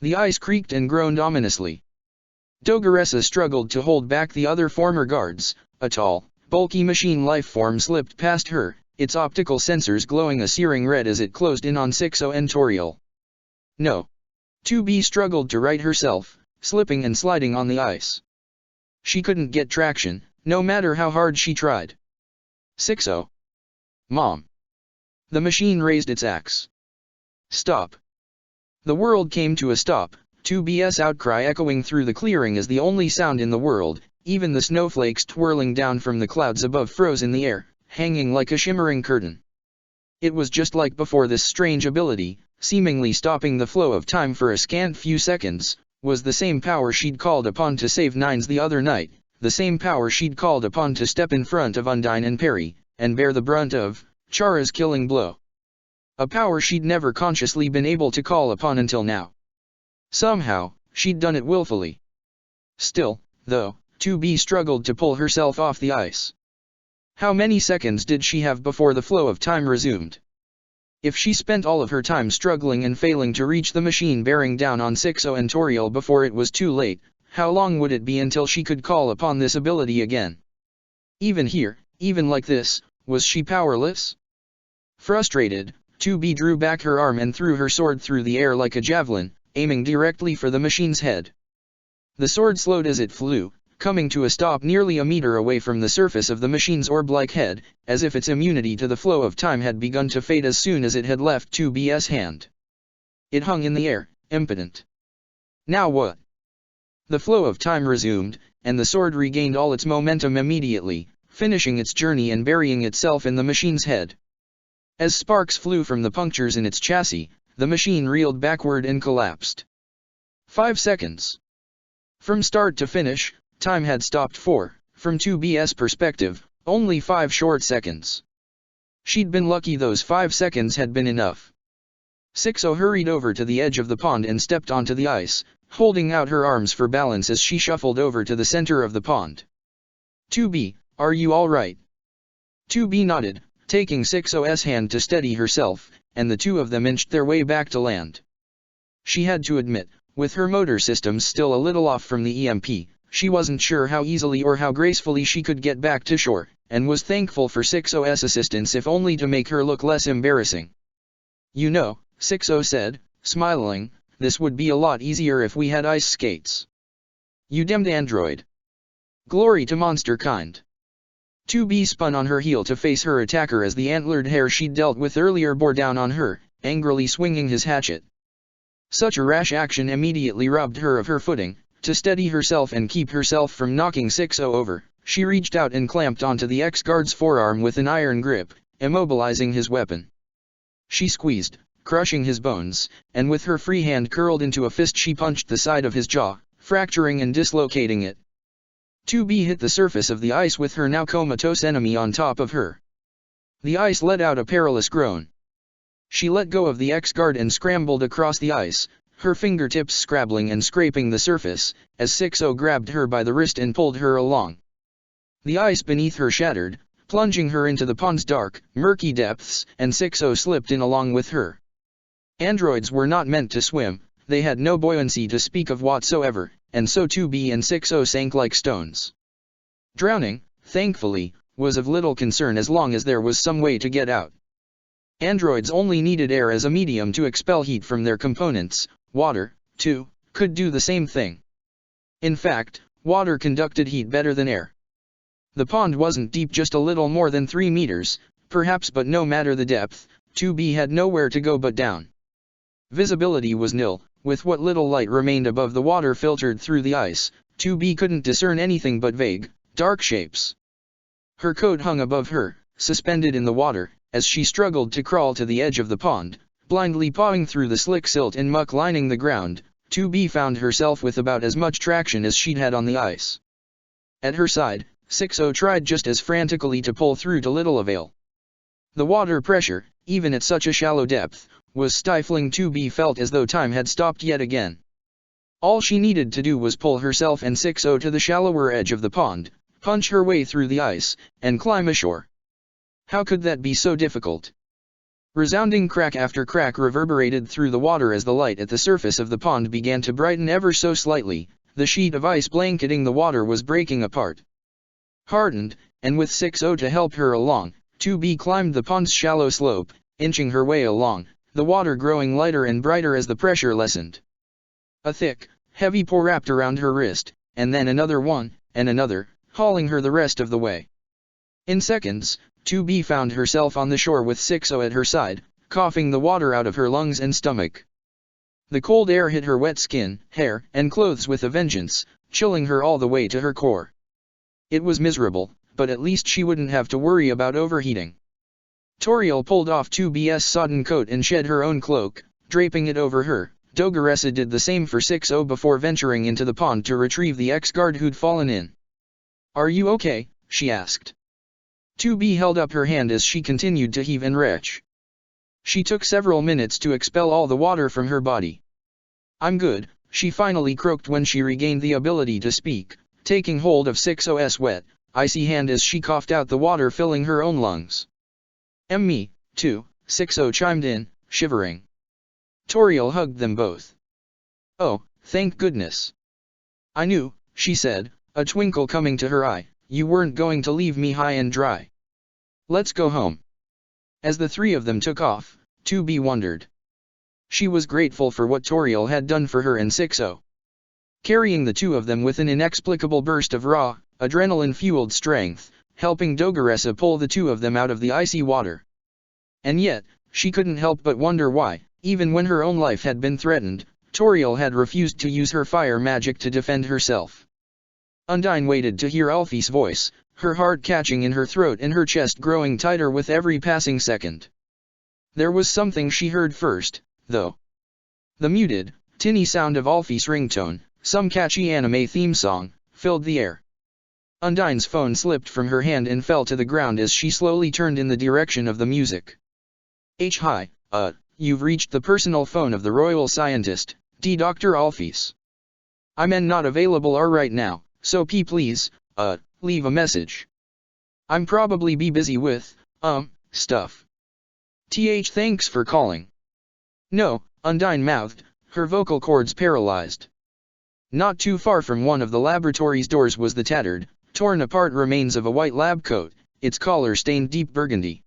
The ice creaked and groaned ominously. Dogoressa struggled to hold back the other former guards. A tall, bulky machine life-form slipped past her, its optical sensors glowing a searing red as it closed in on 6-0 and Toriel. No. 2B struggled to right herself, slipping and sliding on the ice. She couldn't get traction, no matter how hard she tried. 6-0. Mom. The machine raised its axe. Stop. The world came to a stop, 2B's outcry echoing through the clearing as the only sound in the world. Even the snowflakes twirling down from the clouds above froze in the air, hanging like a shimmering curtain. It was just like before. This strange ability, seemingly stopping the flow of time for a scant few seconds, was the same power she'd called upon to save Nines the other night, the same power she'd called upon to step in front of Undyne and Perry, and bear the brunt of Chara's killing blow. A power she'd never consciously been able to call upon until now. Somehow, she'd done it willfully. Still, though, 2B struggled to pull herself off the ice. How many seconds did she have before the flow of time resumed? If she spent all of her time struggling and failing to reach the machine bearing down on 6-0 and Toriel before it was too late, how long would it be until she could call upon this ability again? Even here, even like this, was she powerless? Frustrated, 2B drew back her arm and threw her sword through the air like a javelin, aiming directly for the machine's head. The sword slowed as it flew, coming to a stop nearly a meter away from the surface of the machine's orb-like head, as if its immunity to the flow of time had begun to fade as soon as it had left 2B's hand. It hung in the air, impotent. Now what? The flow of time resumed, and the sword regained all its momentum immediately, finishing its journey and burying itself in the machine's head. As sparks flew from the punctures in its chassis, the machine reeled backward and collapsed. 5 seconds. From start to finish, time had stopped from 2B's perspective, only 5 short seconds. She'd been lucky those 5 seconds had been enough. 6-0 hurried over to the edge of the pond and stepped onto the ice, holding out her arms for balance as she shuffled over to the center of the pond. 2B, are you all right? 2B nodded, taking 6-0's hand to steady herself, and the two of them inched their way back to land. She had to admit, with her motor systems still a little off from the EMP, she wasn't sure how easily or how gracefully she could get back to shore, and was thankful for 6-0's assistance if only to make her look less embarrassing. You know, 6-0 said, smiling, this would be a lot easier if we had ice skates. You damned android. Glory to monster kind. 2B spun on her heel to face her attacker as the antlered hare she'd dealt with earlier bore down on her, angrily swinging his hatchet. Such a rash action immediately robbed her of her footing. To steady herself and keep herself from knocking 6-0 over, she reached out and clamped onto the ex-guard's forearm with an iron grip, immobilizing his weapon. She squeezed, crushing his bones, and with her free hand curled into a fist she punched the side of his jaw, fracturing and dislocating it. 2B hit the surface of the ice with her now comatose enemy on top of her. The ice let out a perilous groan. She let go of the X-guard and scrambled across the ice, her fingertips scrabbling and scraping the surface, as 6-0 grabbed her by the wrist and pulled her along. The ice beneath her shattered, plunging her into the pond's dark, murky depths, and 6-0 slipped in along with her. Androids were not meant to swim, they had no buoyancy to speak of whatsoever, and so 2B and 6-0 sank like stones. Drowning, thankfully, was of little concern as long as there was some way to get out. Androids only needed air as a medium to expel heat from their components. Water, too, could do the same thing. In fact, water conducted heat better than air. The pond wasn't deep, just a little more than 3 meters, perhaps, but no matter the depth, 2B had nowhere to go but down. Visibility was nil, with what little light remained above the water filtered through the ice. 2B couldn't discern anything but vague, dark shapes. Her coat hung above her, suspended in the water, as she struggled to crawl to the edge of the pond, blindly pawing through the slick silt and muck lining the ground. 2B found herself with about as much traction as she'd had on the ice. At her side, 6-0 tried just as frantically to pull through to little avail. The water pressure, even at such a shallow depth, was stifling. 2B felt as though time had stopped yet again. All she needed to do was pull herself and 6-0 to the shallower edge of the pond, punch her way through the ice, and climb ashore. How could that be so difficult? Resounding crack after crack reverberated through the water as the light at the surface of the pond began to brighten ever so slightly. The sheet of ice blanketing the water was breaking apart. Hardened, and with 6-0 to help her along, 2B climbed the pond's shallow slope, inching her way along, the water growing lighter and brighter as the pressure lessened. A thick, heavy pull wrapped around her wrist, and then another one, and another, hauling her the rest of the way. In seconds, 2B found herself on the shore with 6-0 at her side, coughing the water out of her lungs and stomach. The cold air hit her wet skin, hair, and clothes with a vengeance, chilling her all the way to her core. It was miserable, but at least she wouldn't have to worry about overheating. Toriel pulled off 2B's sodden coat and shed her own cloak, draping it over her. Doggeressa did the same for 6-0 before venturing into the pond to retrieve the X-guard who'd fallen in. "Are you okay?" she asked. 2B held up her hand as she continued to heave and retch. She took several minutes to expel all the water from her body. "I'm good," she finally croaked when she regained the ability to speak, taking hold of 6-0's wet, icy hand as she coughed out the water filling her own lungs. "Me, too," 6-0 chimed in, shivering. Toriel hugged them both. "Oh, thank goodness. I knew," she said, a twinkle coming to her eye, "you weren't going to leave me high and dry. Let's go home." As the three of them took off, 2B wondered. She was grateful for what Toriel had done for her and 6-0. Carrying the two of them with an inexplicable burst of raw, adrenaline-fueled strength, helping Doggeressa pull the two of them out of the icy water. And yet, she couldn't help but wonder why, even when her own life had been threatened, Toriel had refused to use her fire magic to defend herself. Undyne waited to hear Alfie's voice, her heart catching in her throat and her chest growing tighter with every passing second. There was something she heard first, though. The muted, tinny sound of Alfie's ringtone, some catchy anime theme song, filled the air. Undyne's phone slipped from her hand and fell to the ground as she slowly turned in the direction of the music. Hi, you've reached the personal phone of the royal scientist, Dr. Alphys. I'm not available right now, so please, leave a message. I'm probably be busy with, stuff. Thanks for calling. No, Undyne mouthed, her vocal cords paralyzed. Not too far from one of the laboratory's doors was the tattered, torn-apart remains of a white lab coat, its collar stained deep burgundy.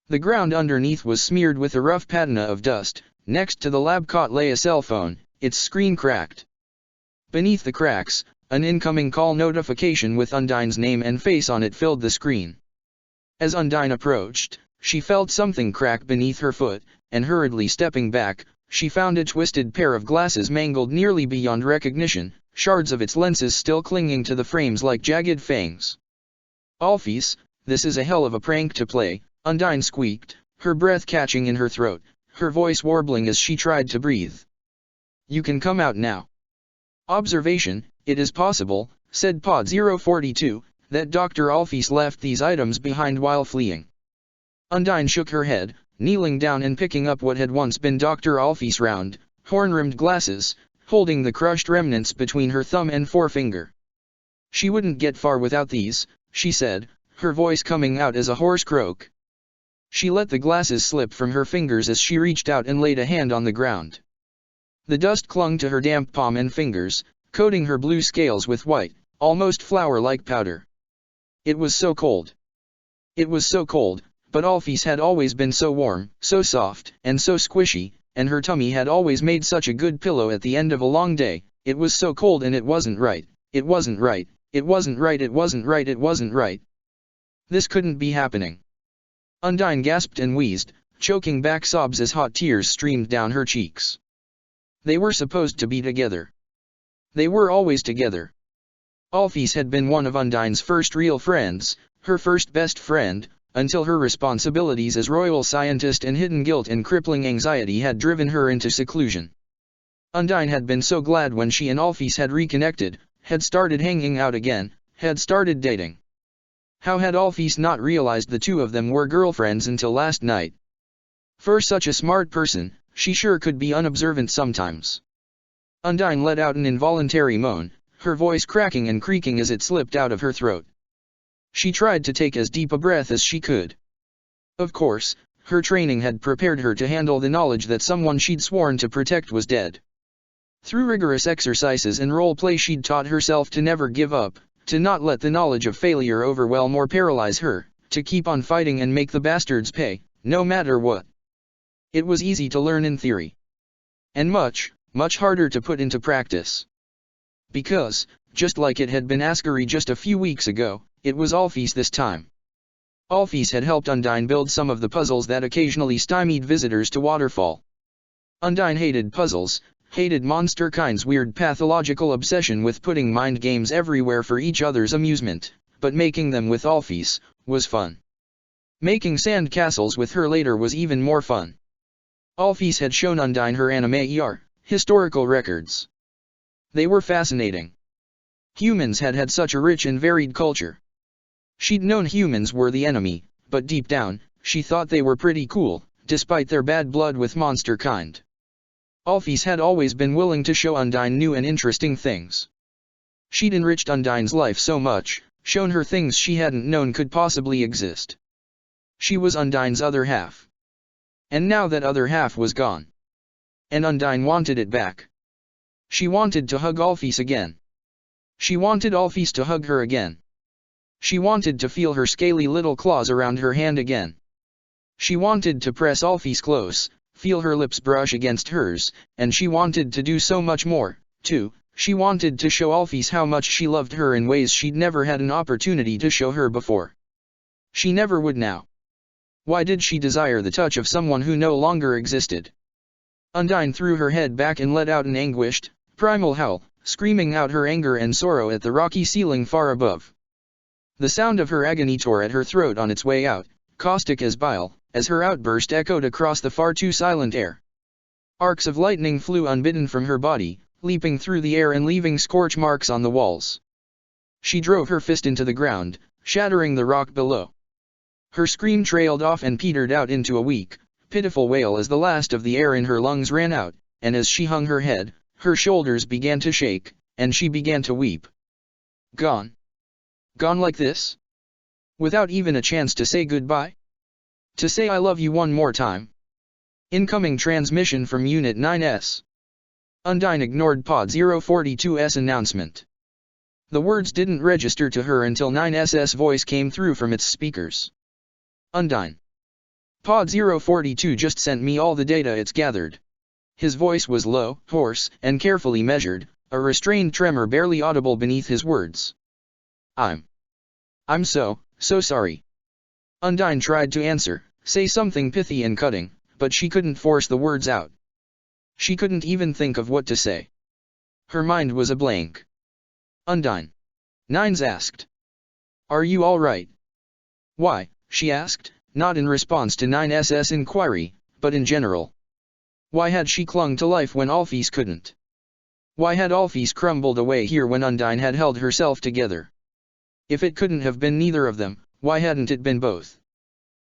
The ground underneath was smeared with a rough patina of dust. Next to the lab cot lay a cell phone, its screen cracked. Beneath the cracks, an incoming call notification with Undyne's name and face on it filled the screen. As Undyne approached, she felt something crack beneath her foot, and hurriedly stepping back, she found a twisted pair of glasses mangled nearly beyond recognition, shards of its lenses still clinging to the frames like jagged fangs. "Alphys, this is a hell of a prank to play," Undyne squeaked, her breath catching in her throat, her voice warbling as she tried to breathe. You can come out now. Observation, it is possible, said Pod 042, that Dr. Alphys left these items behind while fleeing. Undyne shook her head, kneeling down and picking up what had once been Dr. Alphys' round, horn-rimmed glasses, holding the crushed remnants between her thumb and forefinger. She wouldn't get far without these, she said, her voice coming out as a hoarse croak. She let the glasses slip from her fingers as she reached out and laid a hand on the ground. The dust clung to her damp palm and fingers, coating her blue scales with white, almost flour-like powder. It was so cold. It was so cold, but Alphys had always been so warm, so soft, and so squishy, and her tummy had always made such a good pillow at the end of a long day. It was so cold and it wasn't right, it wasn't right, it wasn't right, it wasn't right, it wasn't right. This couldn't be happening. Undyne gasped and wheezed, choking back sobs as hot tears streamed down her cheeks. They were supposed to be together. They were always together. Alphys had been one of Undyne's first real friends, her first best friend, until her responsibilities as royal scientist and hidden guilt and crippling anxiety had driven her into seclusion. Undyne had been so glad when she and Alphys had reconnected, had started hanging out again, had started dating. How had Alphys not realized the two of them were girlfriends until last night? For such a smart person, she sure could be unobservant sometimes. Undyne let out an involuntary moan, her voice cracking and creaking as it slipped out of her throat. She tried to take as deep a breath as she could. Of course, her training had prepared her to handle the knowledge that someone she'd sworn to protect was dead. Through rigorous exercises and role-play she'd taught herself to never give up, to not let the knowledge of failure overwhelm or paralyze her, to keep on fighting and make the bastards pay, no matter what. It was easy to learn in theory. And much, much harder to put into practice. Because, just like it had been Ascari just a few weeks ago, it was Alphys this time. Alphys had helped Undyne build some of the puzzles that occasionally stymied visitors to Waterfall. Undyne hated puzzles, hated Monsterkind's weird pathological obsession with putting mind games everywhere for each other's amusement, but making them with Alphys was fun. Making sand castles with her later was even more fun. Alphys had shown Undyne her anime historical records. They were fascinating. Humans had had such a rich and varied culture. She'd known humans were the enemy, but deep down, she thought they were pretty cool, despite their bad blood with Monsterkind. Alphys had always been willing to show Undyne new and interesting things. She'd enriched Undyne's life so much, shown her things she hadn't known could possibly exist. She was Undyne's other half. And now that other half was gone. And Undyne wanted it back. She wanted to hug Alphys again. She wanted Alphys to hug her again. She wanted to feel her scaly little claws around her hand again. She wanted to press Alphys close, feel her lips brush against hers, and she wanted to do so much more, too. She wanted to show Alphys how much she loved her in ways she'd never had an opportunity to show her before. She never would now. Why did she desire the touch of someone who no longer existed? Undyne threw her head back and let out an anguished, primal howl, screaming out her anger and sorrow at the rocky ceiling far above. The sound of her agony tore at her throat on its way out, caustic as bile, as her outburst echoed across the far too silent air. Arcs of lightning flew unbidden from her body, leaping through the air and leaving scorch marks on the walls. She drove her fist into the ground, shattering the rock below. Her scream trailed off and petered out into a weak, pitiful wail as the last of the air in her lungs ran out, and as she hung her head, her shoulders began to shake, and she began to weep. Gone. Gone like this? Without even a chance to say goodbye? To say I love you one more time? Incoming transmission from Unit 9S. Undyne ignored Pod 042's announcement. The words didn't register to her until 9S's voice came through from its speakers. Undyne. Pod 042 just sent me all the data it's gathered. His voice was low, hoarse, and carefully measured, a restrained tremor barely audible beneath his words. I'm so sorry. Undyne tried to answer, say something pithy and cutting, but she couldn't force the words out. She couldn't even think of what to say. Her mind was a blank. Undyne. Nines asked. Are you all right? Why, she asked, not in response to 9S's inquiry, but in general. Why had she clung to life when Alphys couldn't? Why had Alphys crumbled away here when Undine had held herself together? If it couldn't have been neither of them, why hadn't it been both?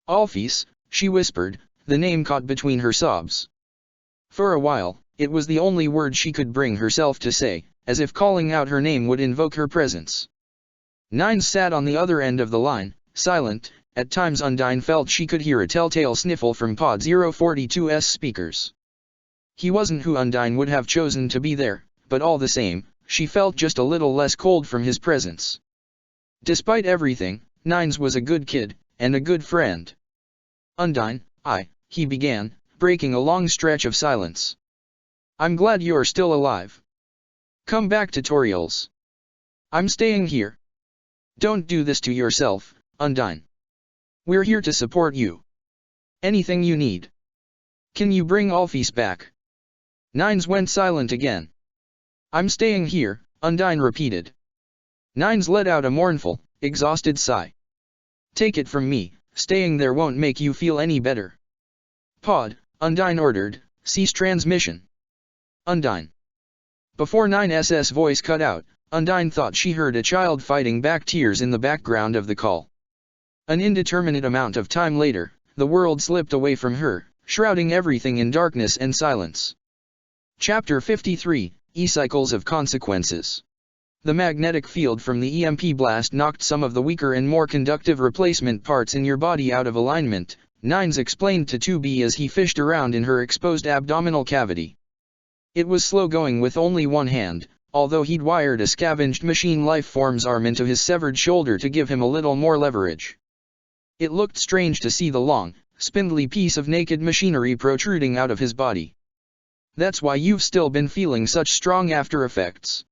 Alphys, she whispered, the name caught between her sobs. For a while, it was the only word she could bring herself to say, as if calling out her name would invoke her presence. Nines sat on the other end of the line, silent. At times Undine felt she could hear a telltale sniffle from Pod 042's speakers. He wasn't who Undine would have chosen to be there, but all the same, she felt just a little less cold from his presence. Despite everything, Nines was a good kid, and a good friend. Undine, he began, breaking a long stretch of silence. I'm glad you're still alive. Come back to Toriel's. I'm staying here. Don't do this to yourself, Undine. We're here to support you. Anything you need. Can you bring Alphys back? Nines went silent again. I'm staying here, Undine repeated. Nines let out a mournful, exhausted sigh. Take it from me, staying there won't make you feel any better. Pod, Undine ordered, cease transmission. Undine. Before 9's voice cut out, Undine thought she heard a child fighting back tears in the background of the call. An indeterminate amount of time later, the world slipped away from her, shrouding everything in darkness and silence. Chapter 53, E-Cycles of Consequences. The magnetic field from the EMP blast knocked some of the weaker and more conductive replacement parts in your body out of alignment, Nines explained to 2B as he fished around in her exposed abdominal cavity. It was slow going with only one hand, although he'd wired a scavenged machine lifeform's arm into his severed shoulder to give him a little more leverage. It looked strange to see the long, spindly piece of naked machinery protruding out of his body. That's why you've still been feeling such strong after effects.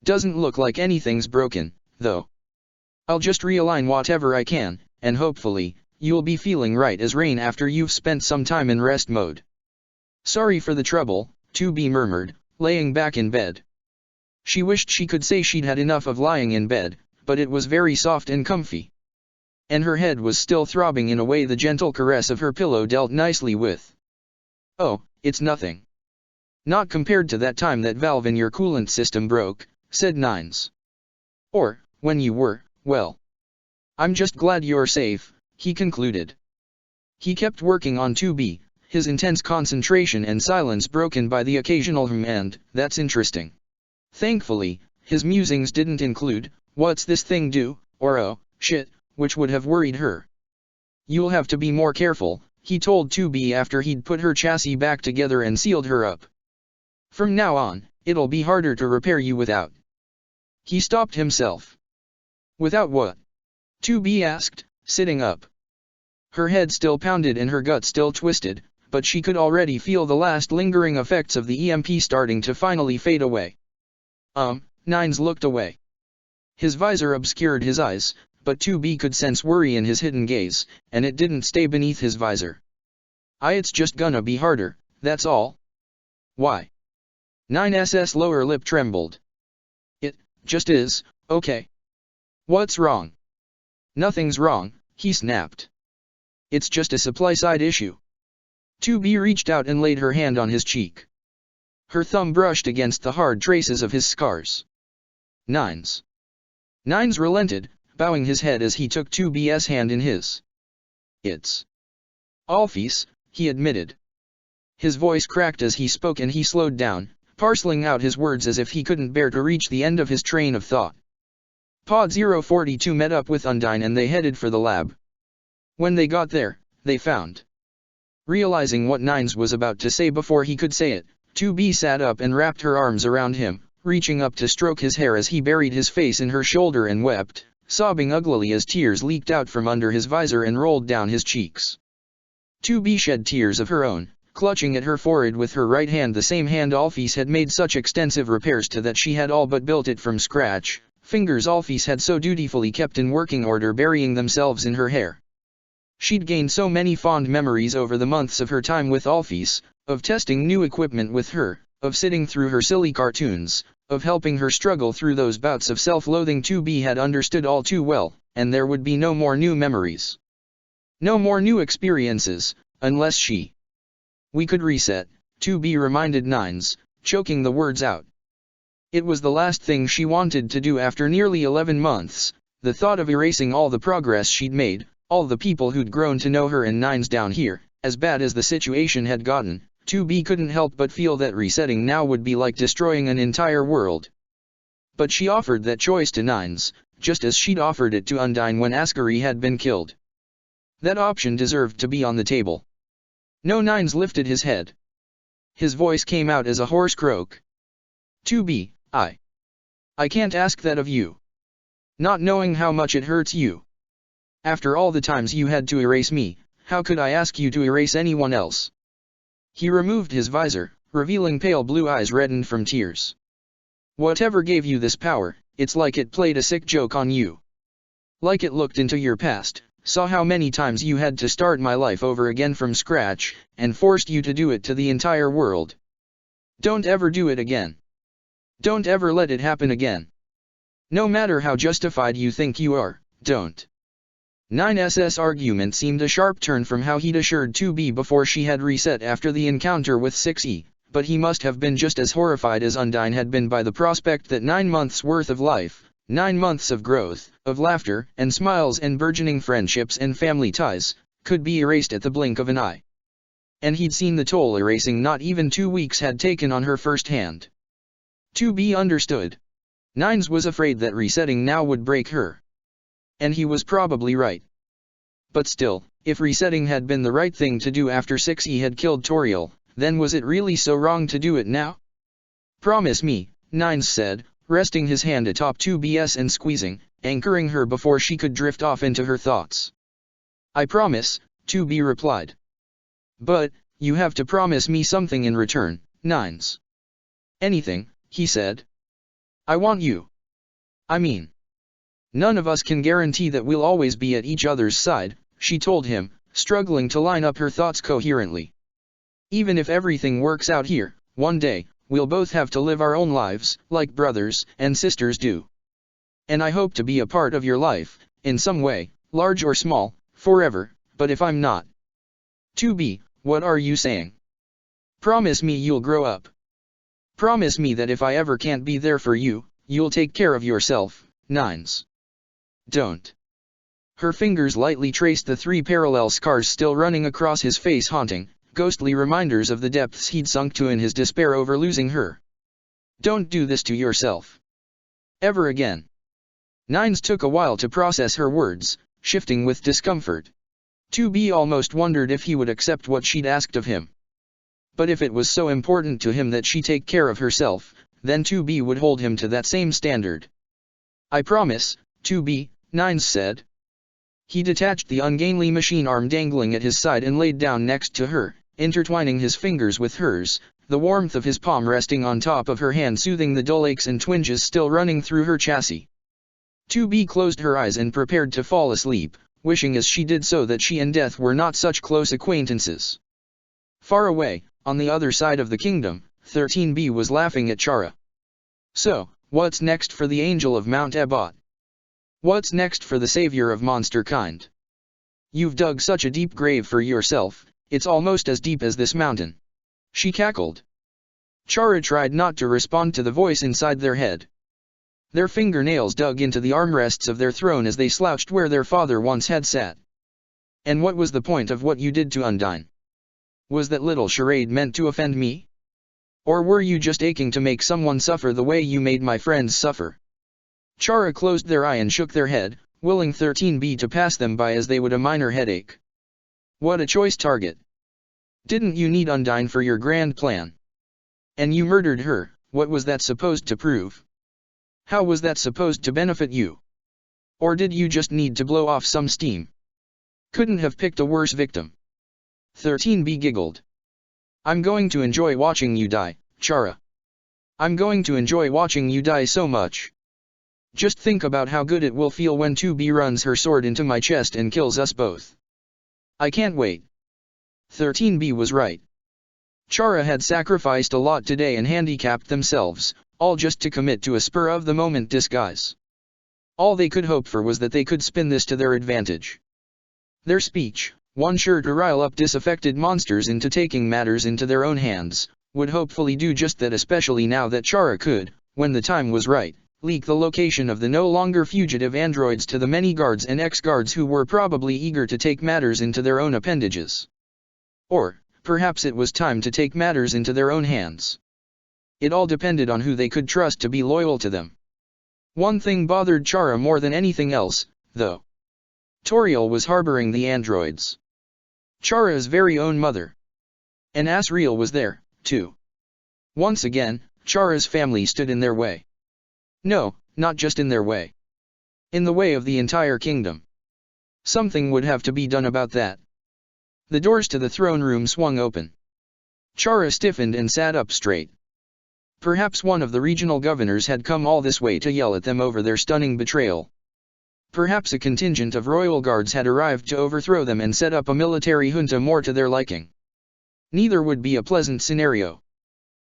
Doesn't look like anything's broken, though. I'll just realign whatever I can, and hopefully, you'll be feeling right as rain after you've spent some time in rest mode. Sorry for the trouble, 2B murmured, laying back in bed. She wished she could say she'd had enough of lying in bed, but it was very soft and comfy. And her head was still throbbing in a way the gentle caress of her pillow dealt nicely with. Oh, it's nothing. Not compared to that time that valve in your coolant system broke, said Nines. Or, when you were, well. I'm just glad you're safe, he concluded. He kept working on 2B, his intense concentration and silence broken by the occasional and, that's interesting. Thankfully, his musings didn't include, what's this thing do, or oh, shit, which would have worried her. You'll have to be more careful, he told 2B after he'd put her chassis back together and sealed her up. From now on, it'll be harder to repair you without. He stopped himself. Without what? 2B asked, sitting up. Her head still pounded and her gut still twisted, but she could already feel the last lingering effects of the EMP starting to finally fade away. Nines looked away. His visor obscured his eyes, but 2B could sense worry in his hidden gaze, and it didn't stay beneath his visor. It's just gonna be harder, that's all. Why? 9's lower lip trembled. It just is, okay. What's wrong? Nothing's wrong, he snapped. It's just a supply-side issue. 2B reached out and laid her hand on his cheek. Her thumb brushed against the hard traces of his scars. Nines relented, bowing his head as he took 2B's hand in his. It's Alphys, he admitted. His voice cracked as he spoke and he slowed down, parceling out his words as if he couldn't bear to reach the end of his train of thought. Pod 042 met up with Undine and they headed for the lab. When they got there, they found. Realizing what Nines was about to say before he could say it, 2B sat up and wrapped her arms around him, reaching up to stroke his hair as he buried his face in her shoulder and wept, sobbing uglily as tears leaked out from under his visor and rolled down his cheeks. 2B shed tears of her own, clutching at her forehead with her right hand, the same hand Alphys had made such extensive repairs to that she had all but built it from scratch, fingers Alphys had so dutifully kept in working order burying themselves in her hair. She'd gained so many fond memories over the months of her time with Alphys, of testing new equipment with her, of sitting through her silly cartoons, of helping her struggle through those bouts of self-loathing 2B had understood all too well, and there would be no more new memories. No more new experiences, unless she. We could reset, 2B reminded Nines, choking the words out. It was the last thing she wanted to do after nearly 11 months, the thought of erasing all the progress she'd made, all the people who'd grown to know her and Nines down here. As bad as the situation had gotten, 2B couldn't help but feel that resetting now would be like destroying an entire world. But she offered that choice to Nines, just as she'd offered it to Undyne when Askari had been killed. That option deserved to be on the table. No. Nines lifted his head. His voice came out as a hoarse croak. 2B, I can't ask that of you. Not knowing how much it hurts you. After all the times you had to erase me, how could I ask you to erase anyone else? He removed his visor, revealing pale blue eyes reddened from tears. Whatever gave you this power, it's like it played a sick joke on you. Like it looked into your past, saw how many times you had to start my life over again from scratch, and forced you to do it to the entire world. Don't ever do it again. Don't ever let it happen again. No matter how justified you think you are, don't. 9's argument seemed a sharp turn from how he'd assured 2B before she had reset after the encounter with 6E, but he must have been just as horrified as Undyne had been by the prospect that 9 months' worth of life, 9 months of growth, of laughter and smiles and burgeoning friendships and family ties, could be erased at the blink of an eye. And he'd seen the toll erasing not even 2 weeks had taken on her firsthand. 2B understood. Nines was afraid that resetting now would break her. And he was probably right. But still, if resetting had been the right thing to do after 6E had killed Toriel, then was it really so wrong to do it now? Promise me, Nines said, resting his hand atop 2B's and squeezing, anchoring her before she could drift off into her thoughts. I promise, 2B replied. But, you have to promise me something in return, Nines. Anything, he said. I want you. I mean. None of us can guarantee that we'll always be at each other's side, she told him, struggling to line up her thoughts coherently. Even if everything works out here, one day, we'll both have to live our own lives, like brothers and sisters do. And I hope to be a part of your life, in some way, large or small, forever, but if I'm not. 2B, what are you saying? Promise me you'll grow up. Promise me that if I ever can't be there for you, you'll take care of yourself, Nines. Don't. Her fingers lightly traced the 3 parallel scars still running across his face, haunting, ghostly reminders of the depths he'd sunk to in his despair over losing her. Don't do this to yourself. Ever again. Nines took a while to process her words, shifting with discomfort. 2B almost wondered if he would accept what she'd asked of him. But if it was so important to him that she take care of herself, then 2B would hold him to that same standard. I promise, 2B, Nines said. He detached the ungainly machine arm dangling at his side and laid down next to her, intertwining his fingers with hers, the warmth of his palm resting on top of her hand soothing the dull aches and twinges still running through her chassis. 2B closed her eyes and prepared to fall asleep, wishing as she did so that she and death were not such close acquaintances. Far away, on the other side of the kingdom, 13B was laughing at Chara. So, what's next for the Angel of Mount Ebott? What's next for the savior of monster kind? You've dug such a deep grave for yourself, it's almost as deep as this mountain. She cackled. Chara tried not to respond to the voice inside their head. Their fingernails dug into the armrests of their throne as they slouched where their father once had sat. And what was the point of what you did to Undyne? Was that little charade meant to offend me? Or were you just aching to make someone suffer the way you made my friends suffer? Chara closed their eye and shook their head, willing 13B to pass them by as they would a minor headache. What a choice target. Didn't you need Undyne for your grand plan? And you murdered her, what was that supposed to prove? How was that supposed to benefit you? Or did you just need to blow off some steam? Couldn't have picked a worse victim. 13B giggled. I'm going to enjoy watching you die, Chara. I'm going to enjoy watching you die so much. Just think about how good it will feel when 2B runs her sword into my chest and kills us both. I can't wait. 13B was right. Chara had sacrificed a lot today and handicapped themselves, all just to commit to a spur-of-the-moment disguise. All they could hope for was that they could spin this to their advantage. Their speech, one sure to rile up disaffected monsters into taking matters into their own hands, would hopefully do just that, especially now that Chara could, when the time was right, leak the location of the no longer fugitive androids to the many guards and ex-guards who were probably eager to take matters into their own appendages. Or, perhaps it was time to take matters into their own hands. It all depended on who they could trust to be loyal to them. One thing bothered Chara more than anything else, though. Toriel was harboring the androids. Chara's very own mother. And Asriel was there, too. Once again, Chara's family stood in their way. No, not just in their way. In the way of the entire kingdom. Something would have to be done about that. The doors to the throne room swung open. Chara stiffened and sat up straight. Perhaps one of the regional governors had come all this way to yell at them over their stunning betrayal. Perhaps a contingent of royal guards had arrived to overthrow them and set up a military junta more to their liking. Neither would be a pleasant scenario.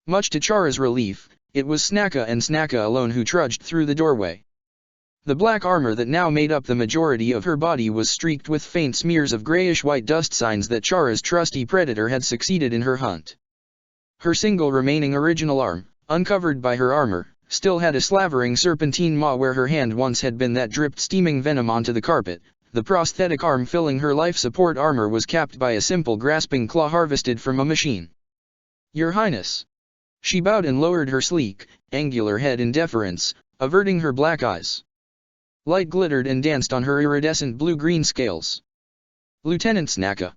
Much to Chara's relief, it was Snaka and Snaka alone who trudged through the doorway. The black armor that now made up the majority of her body was streaked with faint smears of grayish-white dust, signs that Chara's trusty predator had succeeded in her hunt. Her single remaining original arm, uncovered by her armor, still had a slavering serpentine maw where her hand once had been that dripped steaming venom onto the carpet. The prosthetic arm filling her life support armor was capped by a simple grasping claw harvested from a machine. "Your Highness." She bowed and lowered her sleek, angular head in deference, averting her black eyes. Light glittered and danced on her iridescent blue-green scales. "Lieutenant Snaka."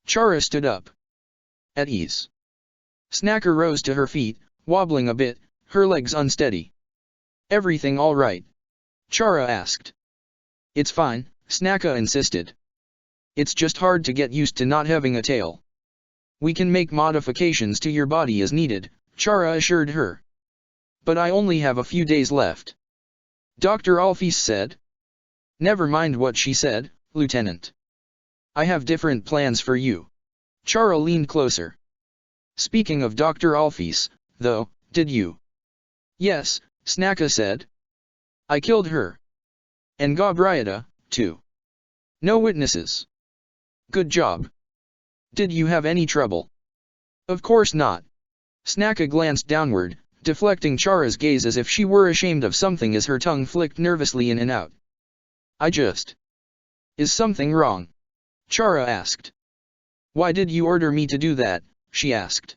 Chara stood up. At ease. Snaka rose to her feet, wobbling a bit, her legs unsteady. "Everything all right?" Chara asked. "It's fine," Snaka insisted. "It's just hard to get used to not having a tail." "We can make modifications to your body as needed," Chara assured her. "But I only have a few days left." Dr. Alphys said. "Never mind what she said, Lieutenant. I have different plans for you." Chara leaned closer. "Speaking of Dr. Alphys, though, did you?" "Yes," Snaka said. "I killed her. And Gabriada, too. No witnesses. Good job. Did you have any trouble?" "Of course not." Snaka glanced downward, deflecting Chara's gaze as if she were ashamed of something as her tongue flicked nervously in and out. "I just... Is something wrong?" Chara asked. "Why did you order me to do that?" she asked.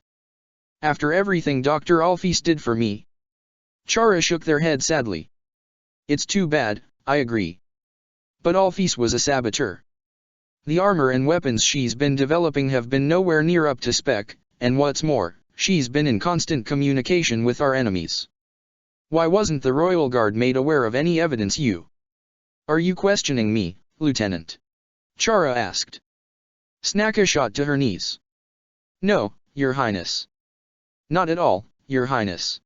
"After everything Dr. Alphys did for me?" Chara shook their head sadly. "It's too bad, I agree. But Alphys was a saboteur. The armor and weapons she's been developing have been nowhere near up to spec, and what's more, she's been in constant communication with our enemies. Why wasn't the Royal Guard made aware of any evidence you... Are you questioning me, Lieutenant?" Chara asked. Snaka shot to her knees. "No, Your Highness. Not at all, Your Highness.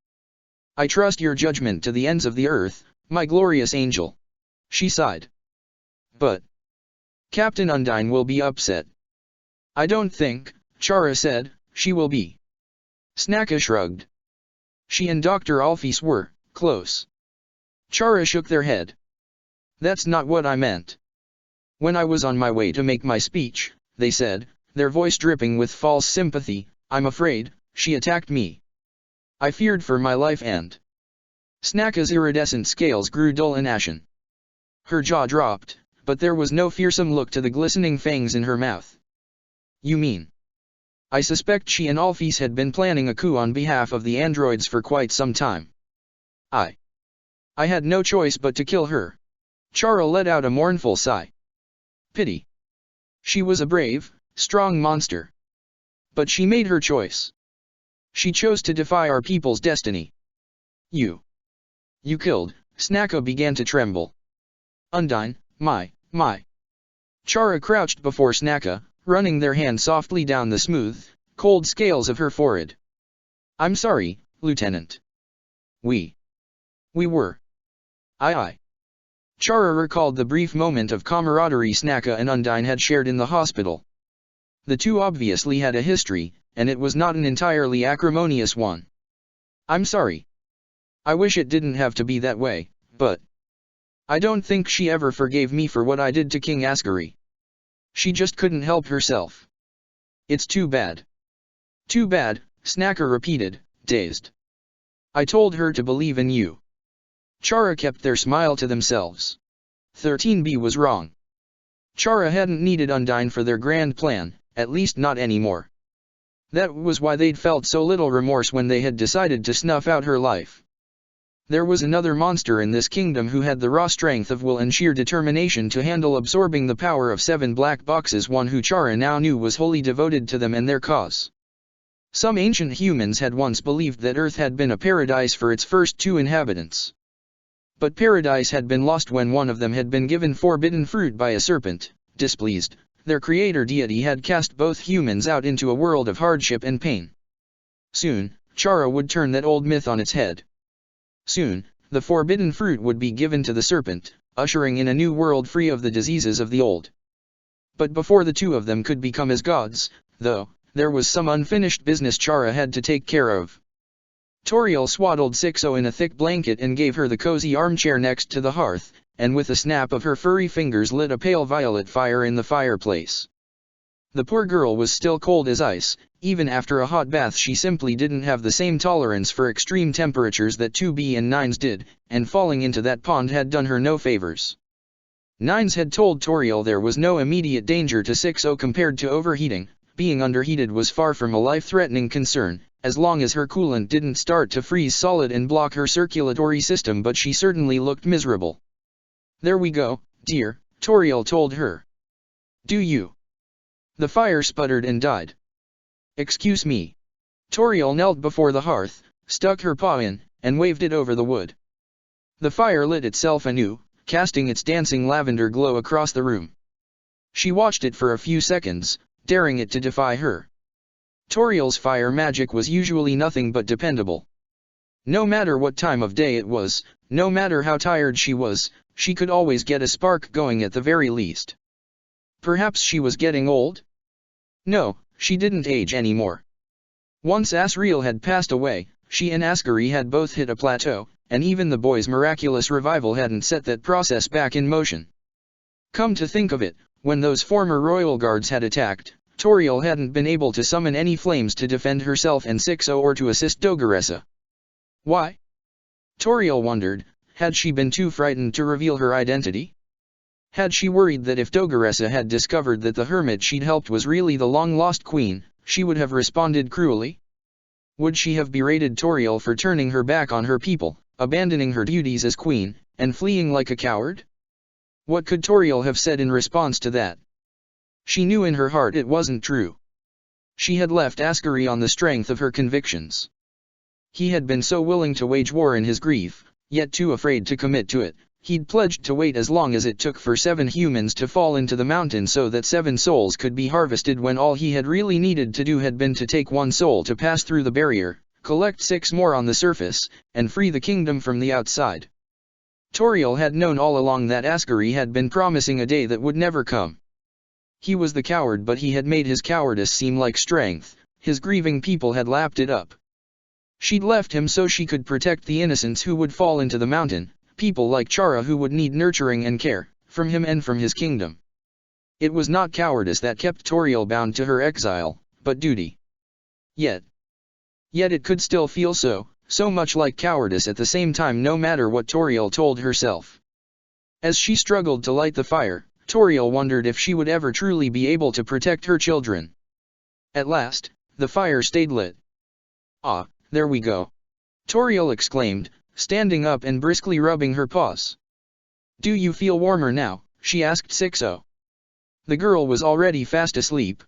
I trust your judgment to the ends of the earth, my glorious angel." She sighed. "But... Captain Undyne will be upset." "I don't think," Chara said, "she will be." Snaka shrugged. She and Dr. Alphys were close. Chara shook their head. "That's not what I meant. When I was on my way to make my speech," they said, their voice dripping with false sympathy, "I'm afraid, she attacked me. I feared for my life and..." Snaka's iridescent scales grew dull and ashen. Her jaw dropped, but there was no fearsome look to the glistening fangs in her mouth. "You mean... I suspect she and Alphys had been planning a coup on behalf of the androids for quite some time. I had no choice but to kill her." Chara let out a mournful sigh. "Pity. She was a brave, strong monster. But she made her choice. She chose to defy our people's destiny." You killed," Snaka began to tremble. "Undyne, my... Chara crouched before Snaka, running their hand softly down the smooth, cold scales of her forehead. "I'm sorry, Lieutenant. We were... I... Chara recalled the brief moment of camaraderie Snaka and Undyne had shared in the hospital. The two obviously had a history, and it was not an entirely acrimonious one. "I'm sorry. I wish it didn't have to be that way, but... I don't think she ever forgave me for what I did to King Ascari." She just couldn't help herself. It's too bad. Too bad, Snacker repeated, dazed. I told her to believe in you. Chara kept their smile to themselves. 13B was wrong. Chara hadn't needed Undyne for their grand plan, at least not anymore. That was why they'd felt so little remorse when they had decided to snuff out her life. There was another monster in this kingdom who had the raw strength of will and sheer determination to handle absorbing the power of 7 black boxes, one who Chara now knew was wholly devoted to them and their cause. Some ancient humans had once believed that Earth had been a paradise for its first 2 inhabitants. But paradise had been lost when one of them had been given forbidden fruit by a serpent. Displeased, their creator deity had cast both humans out into a world of hardship and pain. Soon, Chara would turn that old myth on its head. Soon, the forbidden fruit would be given to the serpent, ushering in a new world free of the diseases of the old. But before the 2 of them could become as gods, though, there was some unfinished business Chara had to take care of. Toriel swaddled Sixo in a thick blanket and gave her the cozy armchair next to the hearth, and with a snap of her furry fingers lit a pale violet fire in the fireplace. The poor girl was still cold as ice. Even after a hot bath she simply didn't have the same tolerance for extreme temperatures that 2B and Nines did, and falling into that pond had done her no favors. Nines had told Toriel there was no immediate danger to Sixo compared to overheating. Being underheated was far from a life-threatening concern, as long as her coolant didn't start to freeze solid and block her circulatory system, but she certainly looked miserable. There we go, dear, Toriel told her. Do you? The fire sputtered and died. Excuse me. Toriel knelt before the hearth, stuck her paw in, and waved it over the wood. The fire lit itself anew, casting its dancing lavender glow across the room. She watched it for a few seconds, daring it to defy her. Toriel's fire magic was usually nothing but dependable. No matter what time of day it was, no matter how tired she was, she could always get a spark going at the very least. Perhaps she was getting old? No, she didn't age anymore. Once Asriel had passed away, she and Ascari had both hit a plateau, and even the boy's miraculous revival hadn't set that process back in motion. Come to think of it, when those former royal guards had attacked, Toriel hadn't been able to summon any flames to defend herself and Sixo or to assist Dogaressa. Why? Toriel wondered. Had she been too frightened to reveal her identity? Had she worried that if Dogaressa had discovered that the hermit she'd helped was really the long-lost queen, she would have responded cruelly? Would she have berated Toriel for turning her back on her people, abandoning her duties as queen, and fleeing like a coward? What could Toriel have said in response to that? She knew in her heart it wasn't true. She had left Ascari on the strength of her convictions. He had been so willing to wage war in his grief, yet too afraid to commit to it. He'd pledged to wait as long as it took for 7 humans to fall into the mountain so that 7 souls could be harvested, when all he had really needed to do had been to take 1 soul to pass through the barrier, collect 6 more on the surface, and free the kingdom from the outside. Toriel had known all along that Ascari had been promising a day that would never come. He was the coward, but he had made his cowardice seem like strength. His grieving people had lapped it up. She'd left him so she could protect the innocents who would fall into the mountain, people like Chara who would need nurturing and care, from him and from his kingdom. It was not cowardice that kept Toriel bound to her exile, but duty. Yet it could still feel so much like cowardice at the same time, no matter what Toriel told herself. As she struggled to light the fire, Toriel wondered if she would ever truly be able to protect her children. At last, the fire stayed lit. Ah, there we go. Toriel exclaimed, standing up and briskly rubbing her paws. Do you feel warmer now? She asked Sixo. The girl was already fast asleep.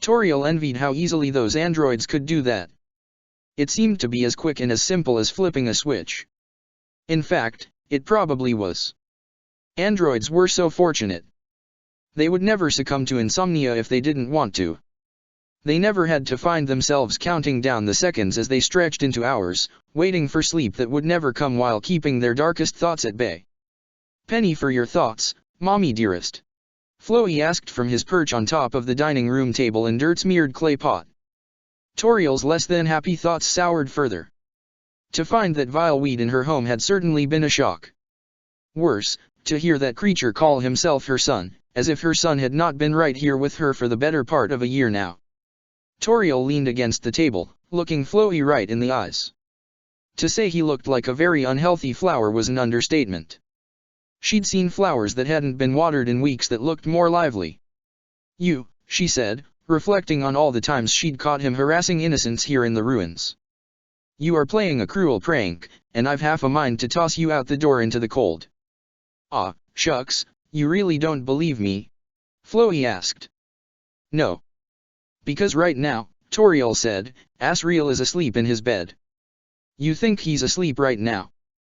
Toriel envied how easily those androids could do that. It seemed to be as quick and as simple as flipping a switch. In fact, it probably was. Androids were so fortunate. They would never succumb to insomnia if they didn't want to. They never had to find themselves counting down the seconds as they stretched into hours, waiting for sleep that would never come while keeping their darkest thoughts at bay. Penny for your thoughts, Mommy dearest. Flowey asked from his perch on top of the dining room table in dirt-smeared clay pot. Toriel's less than happy thoughts soured further. To find that vile weed in her home had certainly been a shock. Worse, to hear that creature call himself her son, as if her son had not been right here with her for the better part of a year now. Toriel leaned against the table, looking Floey right in the eyes. To say he looked like a very unhealthy flower was an understatement. She'd seen flowers that hadn't been watered in weeks that looked more lively. "You," she said, reflecting on all the times she'd caught him harassing innocents here in the ruins. "You are playing a cruel prank, and I've half a mind to toss you out the door into the cold." "Ah, shucks, you really don't believe me?" Floey asked. "No. Because right now," Toriel said, "Asriel is asleep in his bed." "You think he's asleep right now?"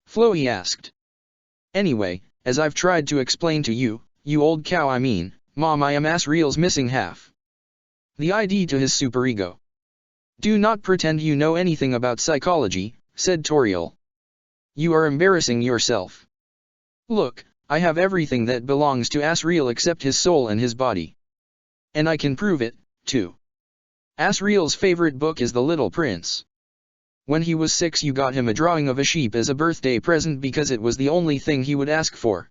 Floey asked. "Anyway, as I've tried to explain to you, you old cow, I mean, Mom, I am Asriel's missing half. The ID to his superego." "Do not pretend you know anything about psychology," said Toriel. "You are embarrassing yourself. Look, I have everything that belongs to Asriel except his soul and his body. And I can prove it, too. Asriel's favorite book is The Little Prince. When he was 6 you got him a drawing of a sheep as a birthday present because it was the only thing he would ask for.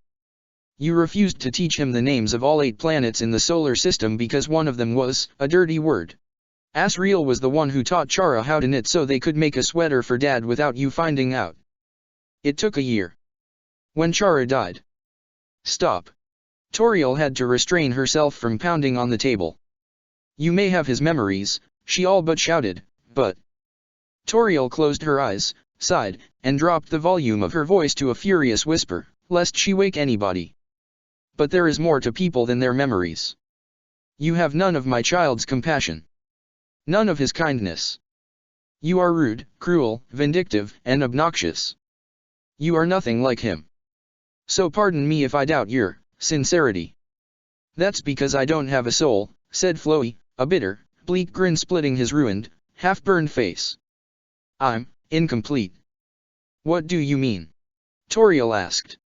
You refused to teach him the names of all 8 planets in the solar system because one of them was a dirty word. Asriel was the one who taught Chara how to knit so they could make a sweater for Dad without you finding out. It took a year. When Chara died." "Stop." Toriel had to restrain herself from pounding on the table. "You may have his memories," she all but shouted, "but—" Toriel closed her eyes, sighed, and dropped the volume of her voice to a furious whisper, lest she wake anybody. "But there is more to people than their memories. You have none of my child's compassion. None of his kindness. You are rude, cruel, vindictive, and obnoxious. You are nothing like him. So pardon me if I doubt your sincerity." "That's because I don't have a soul," said Floey, a bitter, bleak grin splitting his ruined, half-burned face. "I'm incomplete." "What do you mean?" Toriel asked.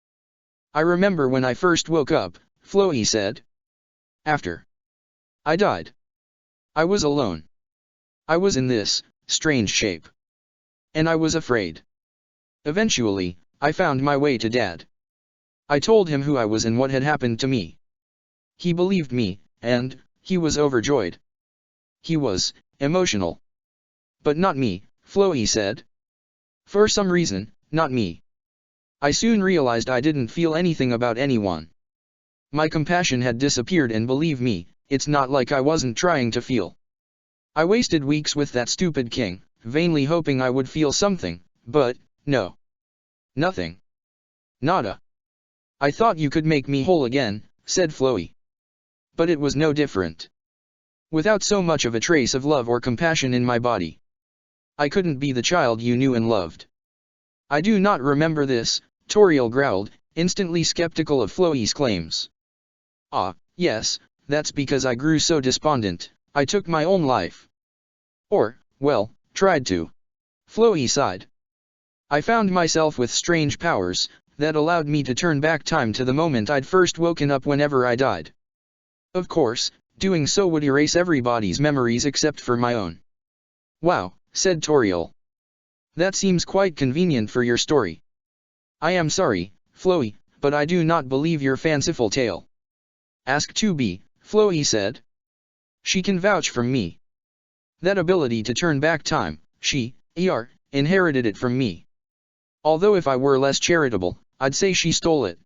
"I remember when I first woke up," Floey said. "After I died. I was alone. I was in this strange shape. And I was afraid. Eventually, I found my way to Dad. I told him who I was and what had happened to me. He believed me, and he was overjoyed. He was emotional. But not me," Floey said. "For some reason, not me. I soon realized I didn't feel anything about anyone. My compassion had disappeared, and believe me, it's not like I wasn't trying to feel. I wasted weeks with that stupid king, vainly hoping I would feel something, but, no. Nothing. Nada. I thought you could make me whole again," said Floey. "But it was no different. Without so much of a trace of love or compassion in my body. I couldn't be the child you knew and loved." "I do not remember this," Toriel growled, instantly skeptical of Floey's claims. "Ah, yes, that's because I grew so despondent, I took my own life. Or, well, tried to." Floey sighed. "I found myself with strange powers, that allowed me to turn back time to the moment I'd first woken up whenever I died. Of course, doing so would erase everybody's memories except for my own." "Wow," said Toriel. "That seems quite convenient for your story." "I am sorry, Floey, but I do not believe your fanciful tale." "Ask 2B, Floey said. "She can vouch for me. That ability to turn back time, she, inherited it from me. Although if I were less charitable, I'd say she stole it.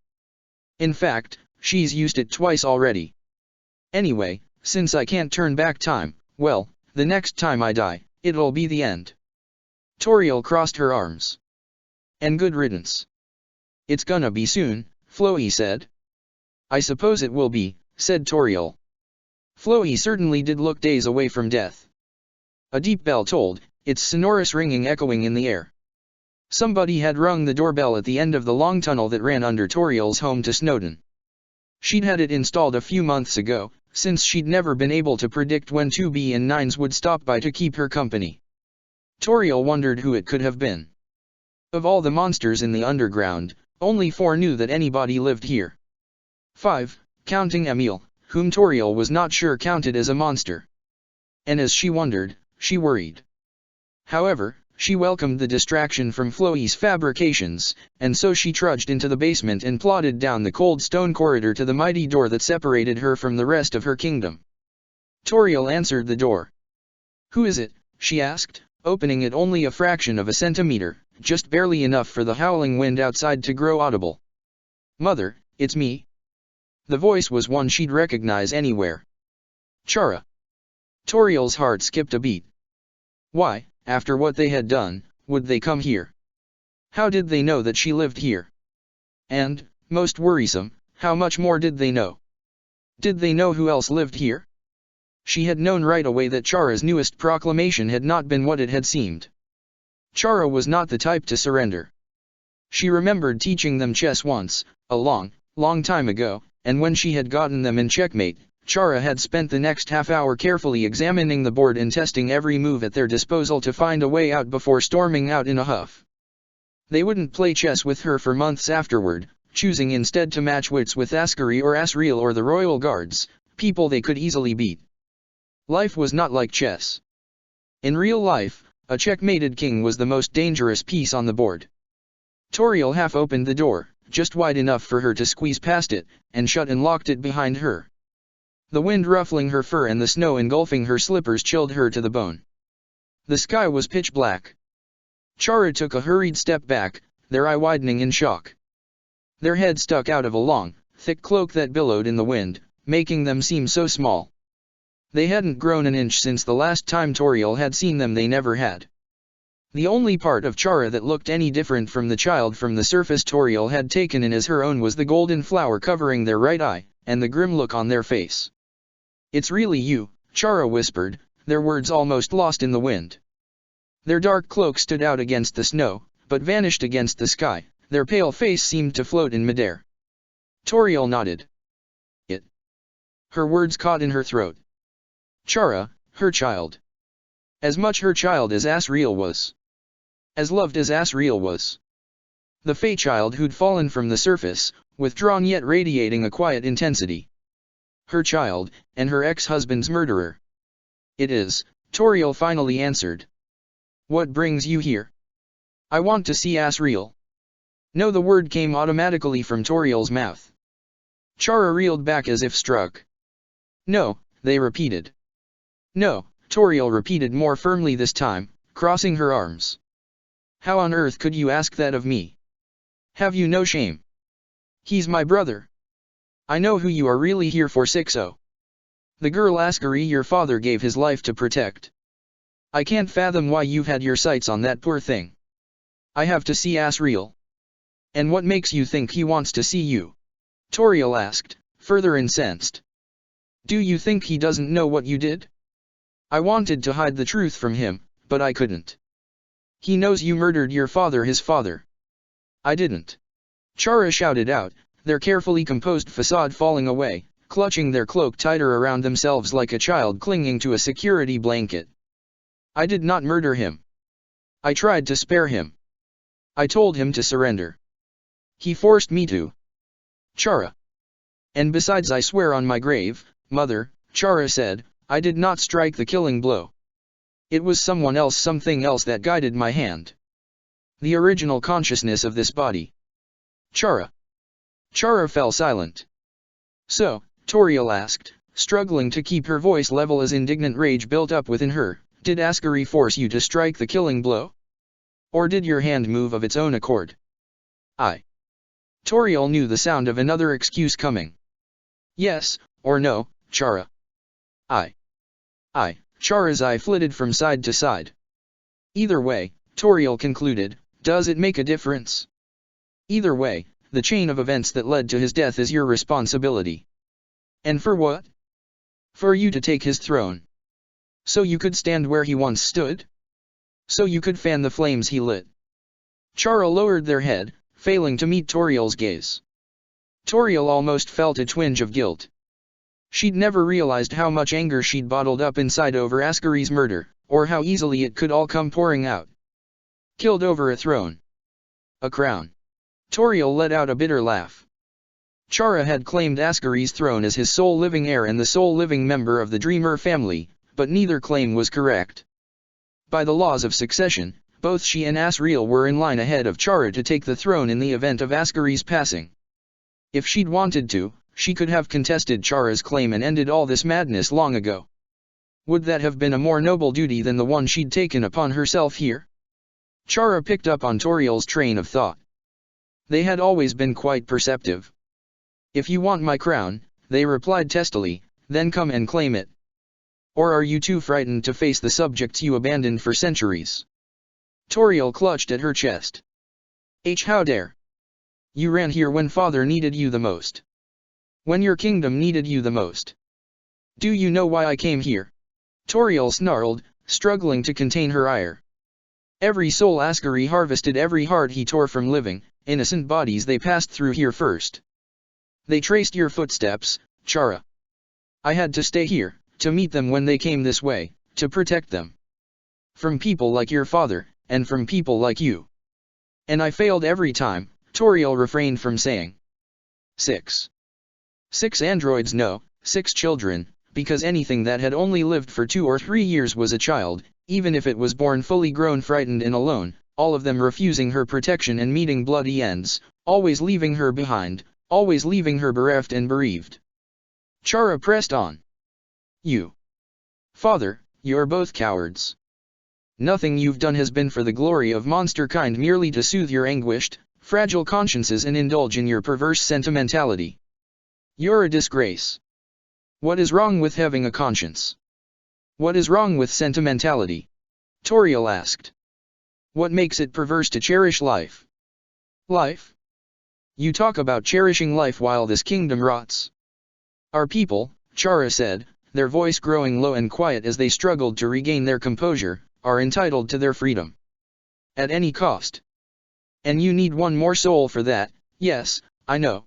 In fact, she's used it twice already. Anyway, since I can't turn back time, well, the next time I die, it'll be the end." Toriel crossed her arms. "And good riddance." "It's gonna be soon," Floey said. "I suppose it will be," said Toriel. Floey certainly did look days away from death. A deep bell tolled, its sonorous ringing echoing in the air. Somebody had rung the doorbell at the end of the long tunnel that ran under Toriel's home to Snowdon. She'd had it installed a few months ago, since she'd never been able to predict when 2B and 9s would stop by to keep her company. Toriel wondered who it could have been. Of all the monsters in the underground, only 4 knew that anybody lived here. 5, counting Emil, whom Toriel was not sure counted as a monster. And as she wondered, she worried. However, She welcomed the distraction from Floe's fabrications, and so she trudged into the basement and plodded down the cold stone corridor to the mighty door that separated her from the rest of her kingdom. Toriel answered the door. "Who is it?" she asked, opening it only a fraction of a centimeter, just barely enough for the howling wind outside to grow audible. "Mother, it's me." The voice was one she'd recognize anywhere. "Chara." Toriel's heart skipped a beat. Why, after what they had done, would they come here? How did they know that she lived here? And, most worrisome, how much more did they know? Did they know who else lived here? She had known right away that Chara's newest proclamation had not been what it had seemed. Chara was not the type to surrender. She remembered teaching them chess once, a long, long time ago, and when she had gotten them in checkmate, Chara had spent the next half hour carefully examining the board and testing every move at their disposal to find a way out before storming out in a huff. They wouldn't play chess with her for months afterward, choosing instead to match wits with Askari or Asriel or the royal guards, people they could easily beat. Life was not like chess. In real life, a checkmated king was the most dangerous piece on the board. Toriel half opened the door, just wide enough for her to squeeze past it, and shut and locked it behind her. The wind ruffling her fur and the snow engulfing her slippers chilled her to the bone. The sky was pitch black. Chara took a hurried step back, their eye widening in shock. Their head stuck out of a long, thick cloak that billowed in the wind, making them seem so small. They hadn't grown an inch since the last time Toriel had seen them. They never had. The only part of Chara that looked any different from the child from the surface Toriel had taken in as her own was the golden flower covering their right eye, and the grim look on their face. "It's really you," Chara whispered, their words almost lost in the wind. Their dark cloak stood out against the snow, but vanished against the sky. Their pale face seemed to float in midair. Toriel nodded. "It." Her words caught in her throat. Chara, her child. As much her child as Asriel was. As loved as Asriel was. The Fey child who'd fallen from the surface, withdrawn yet radiating a quiet intensity. Her child, and her ex-husband's murderer. "It is," Toriel finally answered. "What brings you here?" "I want to see Asriel." No, the word came automatically from Toriel's mouth. Chara reeled back as if struck. "No," they repeated. "No," Toriel repeated more firmly this time, crossing her arms. "How on earth could you ask that of me? Have you no shame? He's my brother. I know who you are really here for, Sixo. The girl Askari your father gave his life to protect. I can't fathom why you've had your sights on that poor thing. I have to see Asriel." "And what makes you think he wants to see you?" Toriel asked, further incensed. "Do you think he doesn't know what you did?" "I wanted to hide the truth from him, but I couldn't." "He knows you murdered your father, his father." "I didn't." Chara shouted out, their carefully composed facade falling away, clutching their cloak tighter around themselves like a child clinging to a security blanket. "I did not murder him. I tried to spare him. I told him to surrender. He forced me to." "Chara. And besides, I swear on my grave, mother," Chara said, "I did not strike the killing blow. It was someone else, something else that guided my hand. The original consciousness of this body." "Chara." Chara fell silent. "So," Toriel asked, struggling to keep her voice level as indignant rage built up within her, "did Askari force you to strike the killing blow? Or did your hand move of its own accord?" "I." Toriel knew the sound of another excuse coming. "Yes, or no, Chara." "I." Chara's eye flitted from side to side. "Either way," Toriel concluded, "does it make a difference? Either way, the chain of events that led to his death is your responsibility. And for what? For you to take his throne. So you could stand where he once stood? So you could fan the flames he lit." Chara lowered their head, failing to meet Toriel's gaze. Toriel almost felt a twinge of guilt. She'd never realized how much anger she'd bottled up inside over Askari's murder, or how easily it could all come pouring out. Killed over a throne. A crown. Toriel let out a bitter laugh. Chara had claimed Askari's throne as his sole living heir and the sole living member of the Dreamer family, but neither claim was correct. By the laws of succession, both she and Asriel were in line ahead of Chara to take the throne in the event of Ascari's passing. If she'd wanted to, she could have contested Chara's claim and ended all this madness long ago. Would that have been a more noble duty than the one she'd taken upon herself here? Chara picked up on Toriel's train of thought. They had always been quite perceptive. If you want my crown, they replied testily, then come and claim it. Or are you too frightened to face the subjects you abandoned for centuries? Toriel clutched at her chest. How dare! You ran here when father needed you the most. When your kingdom needed you the most. Do you know why I came here? Toriel snarled, struggling to contain her ire. Every soul Ascari harvested, every heart he tore from living, innocent bodies they passed through here first. They traced your footsteps, Chara. I had to stay here, to meet them when they came this way, to protect them. From people like your father, and from people like you. And I failed every time, Toriel refrained from saying. 6 androids, no, 6 children, because anything that had only lived for 2 or 3 years was a child, even if it was born fully grown, frightened and alone, all of them refusing her protection and meeting bloody ends, always leaving her behind, always leaving her bereft and bereaved. Chara pressed on. You. Father, you're both cowards. Nothing you've done has been for the glory of monster kind, merely to soothe your anguished, fragile consciences and indulge in your perverse sentimentality. You're a disgrace. What is wrong with having a conscience? What is wrong with sentimentality? Toriel asked. What makes it perverse to cherish life? Life? You talk about cherishing life while this kingdom rots. Our people, Chara said, their voice growing low and quiet as they struggled to regain their composure, are entitled to their freedom. At any cost. And you need one more soul for that, yes, I know.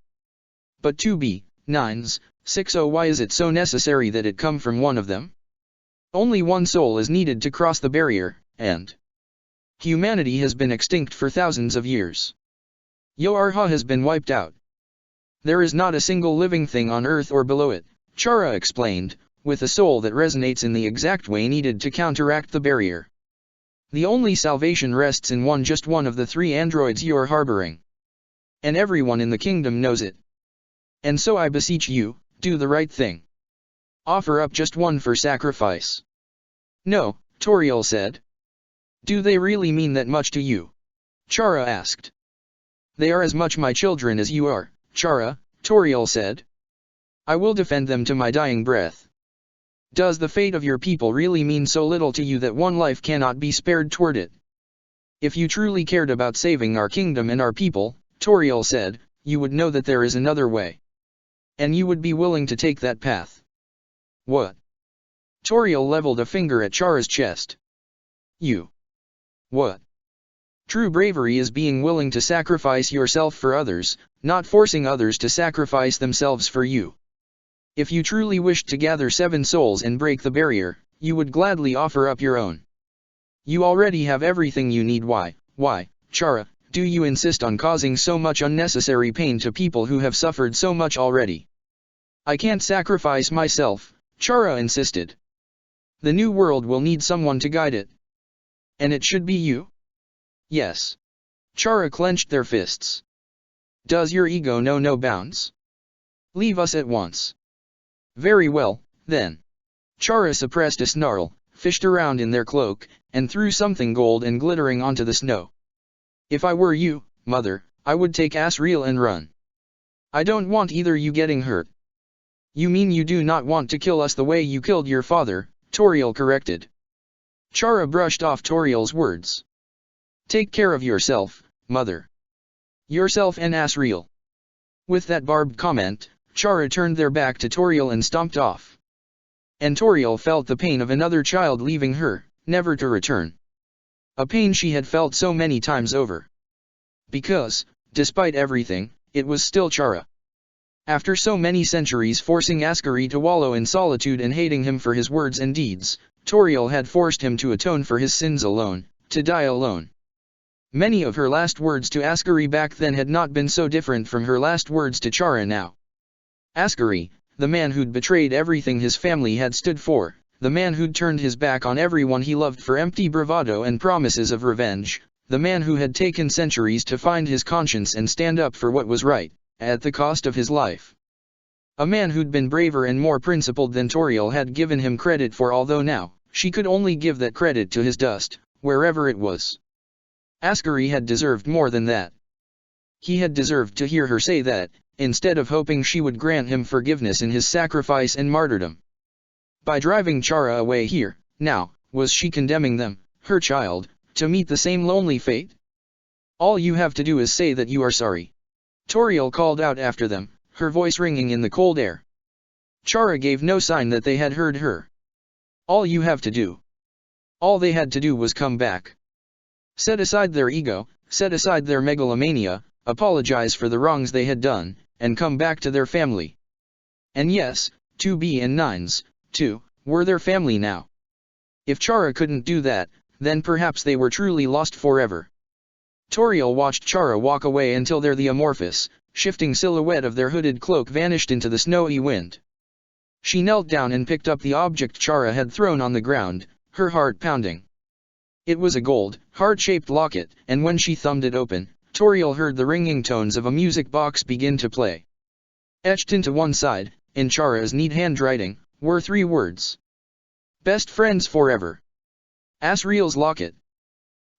But 2B9s, 6O, why is it so necessary that it come from one of them? Only one soul is needed to cross the barrier, and humanity has been extinct for thousands of years. Yoarha has been wiped out. There is not a single living thing on Earth or below it, Chara explained, with a soul that resonates in the exact way needed to counteract the barrier. The only salvation rests in just one of the 3 androids you're harboring. And everyone in the kingdom knows it. And so I beseech you, do the right thing. Offer up just one for sacrifice. No, Toriel said. Do they really mean that much to you? Chara asked. They are as much my children as you are, Chara, Toriel said. I will defend them to my dying breath. Does the fate of your people really mean so little to you that one life cannot be spared toward it? If you truly cared about saving our kingdom and our people, Toriel said, you would know that there is another way. And you would be willing to take that path. What? Toriel leveled a finger at Chara's chest. You. What? True bravery is being willing to sacrifice yourself for others, not forcing others to sacrifice themselves for you. If you truly wished to gather 7 souls and break the barrier, you would gladly offer up your own. You already have everything you need. Why, Chara, do you insist on causing so much unnecessary pain to people who have suffered so much already? I can't sacrifice myself, Chara insisted. The new world will need someone to guide it. And it should be you? Yes. Chara clenched their fists. Does your ego know no bounds? Leave us at once. Very well, then. Chara suppressed a snarl, fished around in their cloak, and threw something gold and glittering onto the snow. If I were you, mother, I would take Asriel and run. I don't want either you getting hurt. You mean you do not want to kill us the way you killed your father, Toriel corrected. Chara brushed off Toriel's words. Take care of yourself, mother. Yourself and Asriel. With that barbed comment, Chara turned their back to Toriel and stomped off. And Toriel felt the pain of another child leaving her, never to return. A pain she had felt so many times over. Because, despite everything, it was still Chara. After so many centuries forcing Ascari to wallow in solitude and hating him for his words and deeds, Toriel had forced him to atone for his sins alone, to die alone. Many of her last words to Ascari back then had not been so different from her last words to Chara now. Ascari, the man who'd betrayed everything his family had stood for, the man who'd turned his back on everyone he loved for empty bravado and promises of revenge, the man who had taken centuries to find his conscience and stand up for what was right, at the cost of his life. A man who'd been braver and more principled than Toriel had given him credit for, although now, she could only give that credit to his dust, wherever it was. Askari had deserved more than that. He had deserved to hear her say that, instead of hoping she would grant him forgiveness in his sacrifice and martyrdom. By driving Chara away here, now, was she condemning them, her child, to meet the same lonely fate? All you have to do is say that you are sorry. Toriel called out after them, her voice ringing in the cold air. Chara gave no sign that they had heard her. All you have to do. All they had to do was come back. Set aside their ego, set aside their megalomania, apologize for the wrongs they had done, and come back to their family. And yes, 2B and 9s, too, were their family now. If Chara couldn't do that, then perhaps they were truly lost forever. Toriel watched Chara walk away until the amorphous, shifting silhouette of their hooded cloak vanished into the snowy wind. She knelt down and picked up the object Chara had thrown on the ground, her heart pounding. It was a gold, heart-shaped locket, and when she thumbed it open, Toriel heard the ringing tones of a music box begin to play. Etched into one side, in Chara's neat handwriting, were 3 words. Best friends forever. Asriel's locket.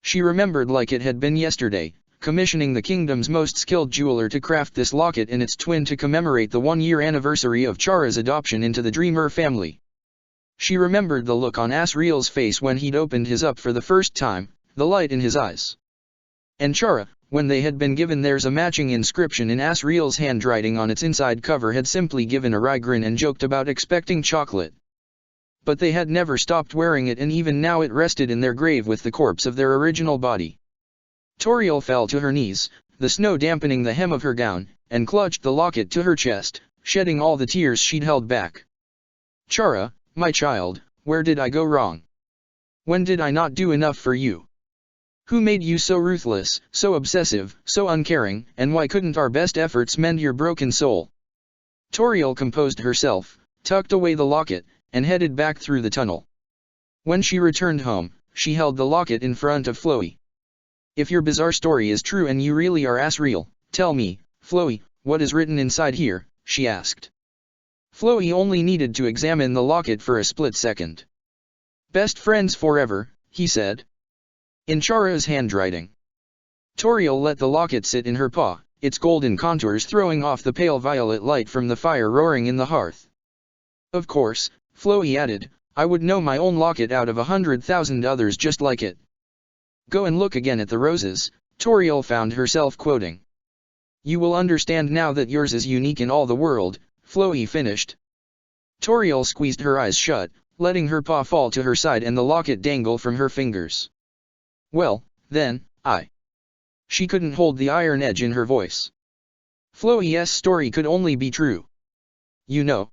She remembered like it had been yesterday, commissioning the kingdom's most skilled jeweler to craft this locket and its twin to commemorate the 1-year anniversary of Chara's adoption into the Dreamer family. She remembered the look on Asriel's face when he'd opened his up for the first time, the light in his eyes. And Chara, when they had been given theirs, a matching inscription in Asriel's handwriting on its inside cover, had simply given a wry grin and joked about expecting chocolate. But they had never stopped wearing it, and even now it rested in their grave with the corpse of their original body. Toriel fell to her knees, the snow dampening the hem of her gown, and clutched the locket to her chest, shedding all the tears she'd held back. Chara, my child, where did I go wrong? When did I not do enough for you? Who made you so ruthless, so obsessive, so uncaring, and why couldn't our best efforts mend your broken soul? Toriel composed herself, tucked away the locket, and headed back through the tunnel. When she returned home, she held the locket in front of Floe. If your bizarre story is true and you really are Asriel, tell me, Floe, what is written inside here, she asked. Floe only needed to examine the locket for a split second. Best friends forever, he said. In Chara's handwriting. Toriel let the locket sit in her paw, its golden contours throwing off the pale violet light from the fire roaring in the hearth. Of course, Floe added, I would know my own locket out of 100,000 others just like it. Go and look again at the roses, Toriel found herself quoting. You will understand now that yours is unique in all the world, Floe finished. Toriel squeezed her eyes shut, letting her paw fall to her side and the locket dangle from her fingers. Well, then, She couldn't hold the iron edge in her voice. Floe's story could only be true. You know.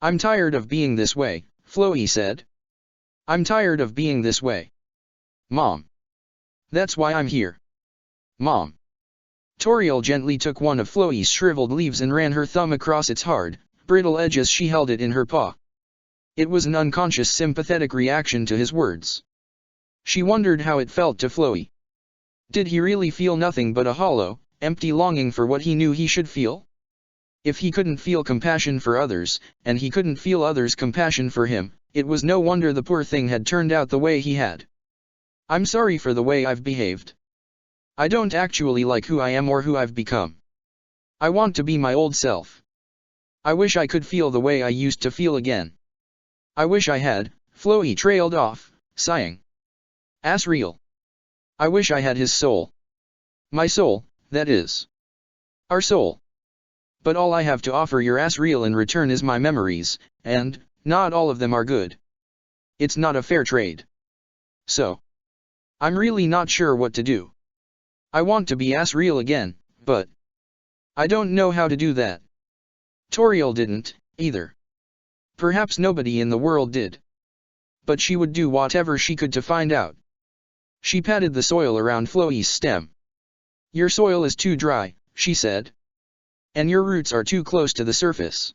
I'm tired of being this way, Floe said. I'm tired of being this way. Mom. That's why I'm here. Mom. Toriel gently took one of Floe's shriveled leaves and ran her thumb across its hard, brittle edge as she held it in her paw. It was an unconscious sympathetic reaction to his words. She wondered how it felt to Floe. Did he really feel nothing but a hollow, empty longing for what he knew he should feel? If he couldn't feel compassion for others, and he couldn't feel others' compassion for him, it was no wonder the poor thing had turned out the way he had. I'm sorry for the way I've behaved. I don't actually like who I am or who I've become. I want to be my old self. I wish I could feel the way I used to feel again. I wish I had, Floe trailed off, sighing. Asriel. I wish I had his soul. My soul, that is. Our soul. But all I have to offer your Asriel in return is my memories, and, not all of them are good. It's not a fair trade. So. I'm really not sure what to do. I want to be Asriel again, but I don't know how to do that. Toriel didn't, either. Perhaps nobody in the world did. But she would do whatever she could to find out. She patted the soil around Floe's stem. Your soil is too dry, she said. And your roots are too close to the surface.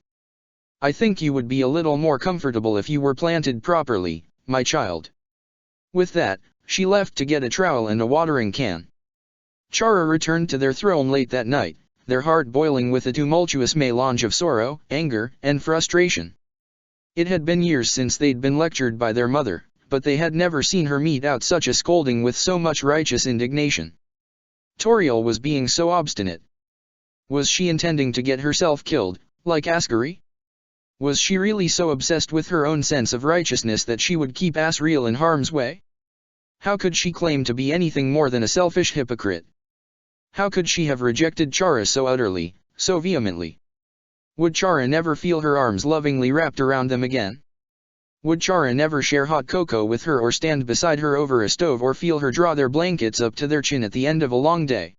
I think you would be a little more comfortable if you were planted properly, my child. With that, she left to get a trowel and a watering can. Chara returned to their throne late that night, their heart boiling with a tumultuous melange of sorrow, anger, and frustration. It had been years since they'd been lectured by their mother, but they had never seen her mete out such a scolding with so much righteous indignation. Toriel was being so obstinate. Was she intending to get herself killed, like Ascari? Was she really so obsessed with her own sense of righteousness that she would keep Asriel in harm's way? How could she claim to be anything more than a selfish hypocrite? How could she have rejected Chara so utterly, so vehemently? Would Chara never feel her arms lovingly wrapped around them again? Would Chara never share hot cocoa with her or stand beside her over a stove or feel her draw their blankets up to their chin at the end of a long day?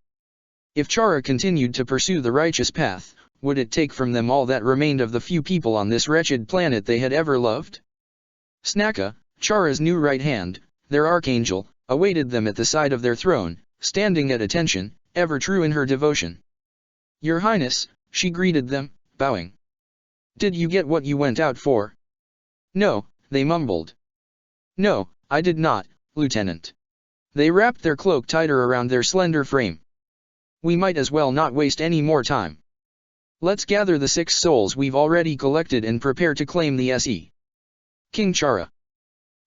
If Chara continued to pursue the righteous path, would it take from them all that remained of the few people on this wretched planet they had ever loved? Snaka, Chara's new right hand, their archangel, awaited them at the side of their throne, standing at attention, ever true in her devotion. Your Highness, she greeted them, bowing. Did you get what you went out for? No, they mumbled. No, I did not, Lieutenant. They wrapped their cloak tighter around their slender frame. We might as well not waste any more time. Let's gather the 6 souls we've already collected and prepare to claim the SE. King Chara.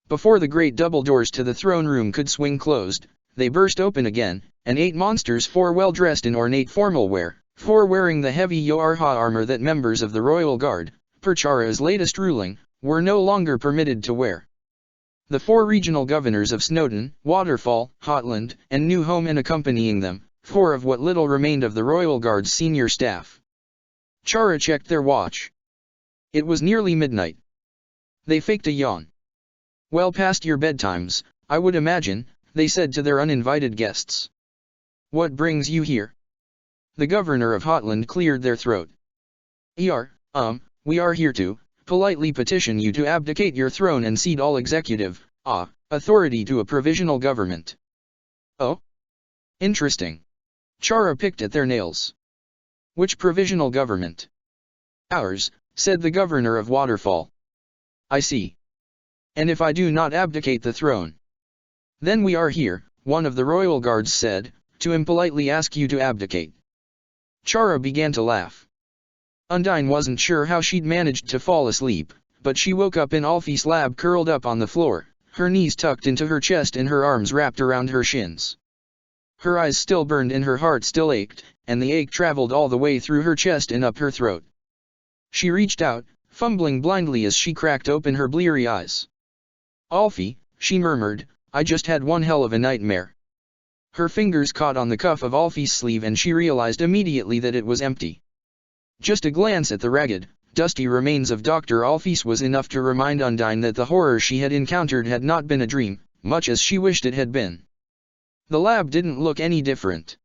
Before the great double doors to the throne room could swing closed, they burst open again, and 8 monsters, 4 well dressed in ornate formal wear, 4 wearing the heavy Yoarha armor that members of the Royal Guard, per Chara's latest ruling, were no longer permitted to wear. The 4 regional governors of Snowdin, Waterfall, Hotland, and New Home, and accompanying them, 4 of what little remained of the Royal Guard's senior staff. Chara checked their watch. It was nearly midnight. They faked a yawn. Well past your bedtimes, I would imagine, they said to their uninvited guests. What brings you here? The governor of Hotland cleared their throat. We are here to politely petition you to abdicate your throne and cede all executive authority to a provisional government. Oh? Interesting. Chara picked at their nails. Which provisional government? Ours, said the governor of Waterfall. I see. And if I do not abdicate the throne? Then we are here, one of the royal guards said, to impolitely ask you to abdicate. Chara began to laugh. Undine wasn't sure how she'd managed to fall asleep, but she woke up in Alfie's lab curled up on the floor, her knees tucked into her chest and her arms wrapped around her shins. Her eyes still burned and her heart still ached, and the ache traveled all the way through her chest and up her throat. She reached out, fumbling blindly as she cracked open her bleary eyes. Alfie, she murmured, I just had one hell of a nightmare. Her fingers caught on the cuff of Alfie's sleeve and she realized immediately that it was empty. Just a glance at the ragged, dusty remains of Dr. Alphys was enough to remind Undine that the horror she had encountered had not been a dream, much as she wished it had been. The lab didn't look any different.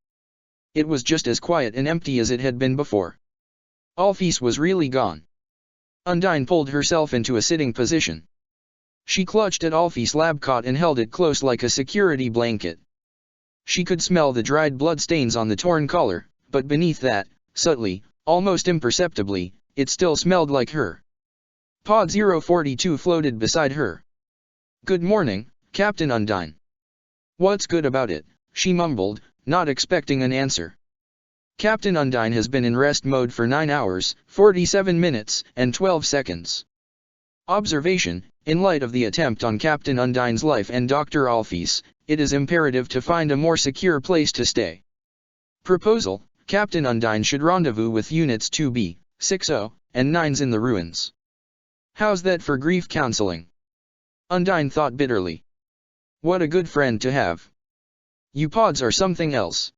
It was just as quiet and empty as it had been before. Alphys was really gone. Undine pulled herself into a sitting position. She clutched at Alphys' lab cot and held it close like a security blanket. She could smell the dried blood stains on the torn collar, but beneath that, subtly, almost imperceptibly, it still smelled like her. Pod 042 floated beside her. Good morning, Captain Undine. What's good about it? She mumbled, not expecting an answer. Captain Undine has been in rest mode for 9 hours, 47 minutes, and 12 seconds. Observation: in light of the attempt on Captain Undine's life and Dr. Alphys, it is imperative to find a more secure place to stay. Proposal: Captain Undine should rendezvous with Units 2B, 60, and 9s in the ruins. How's that for grief counseling? Undine thought bitterly. What a good friend to have. You pods are something else.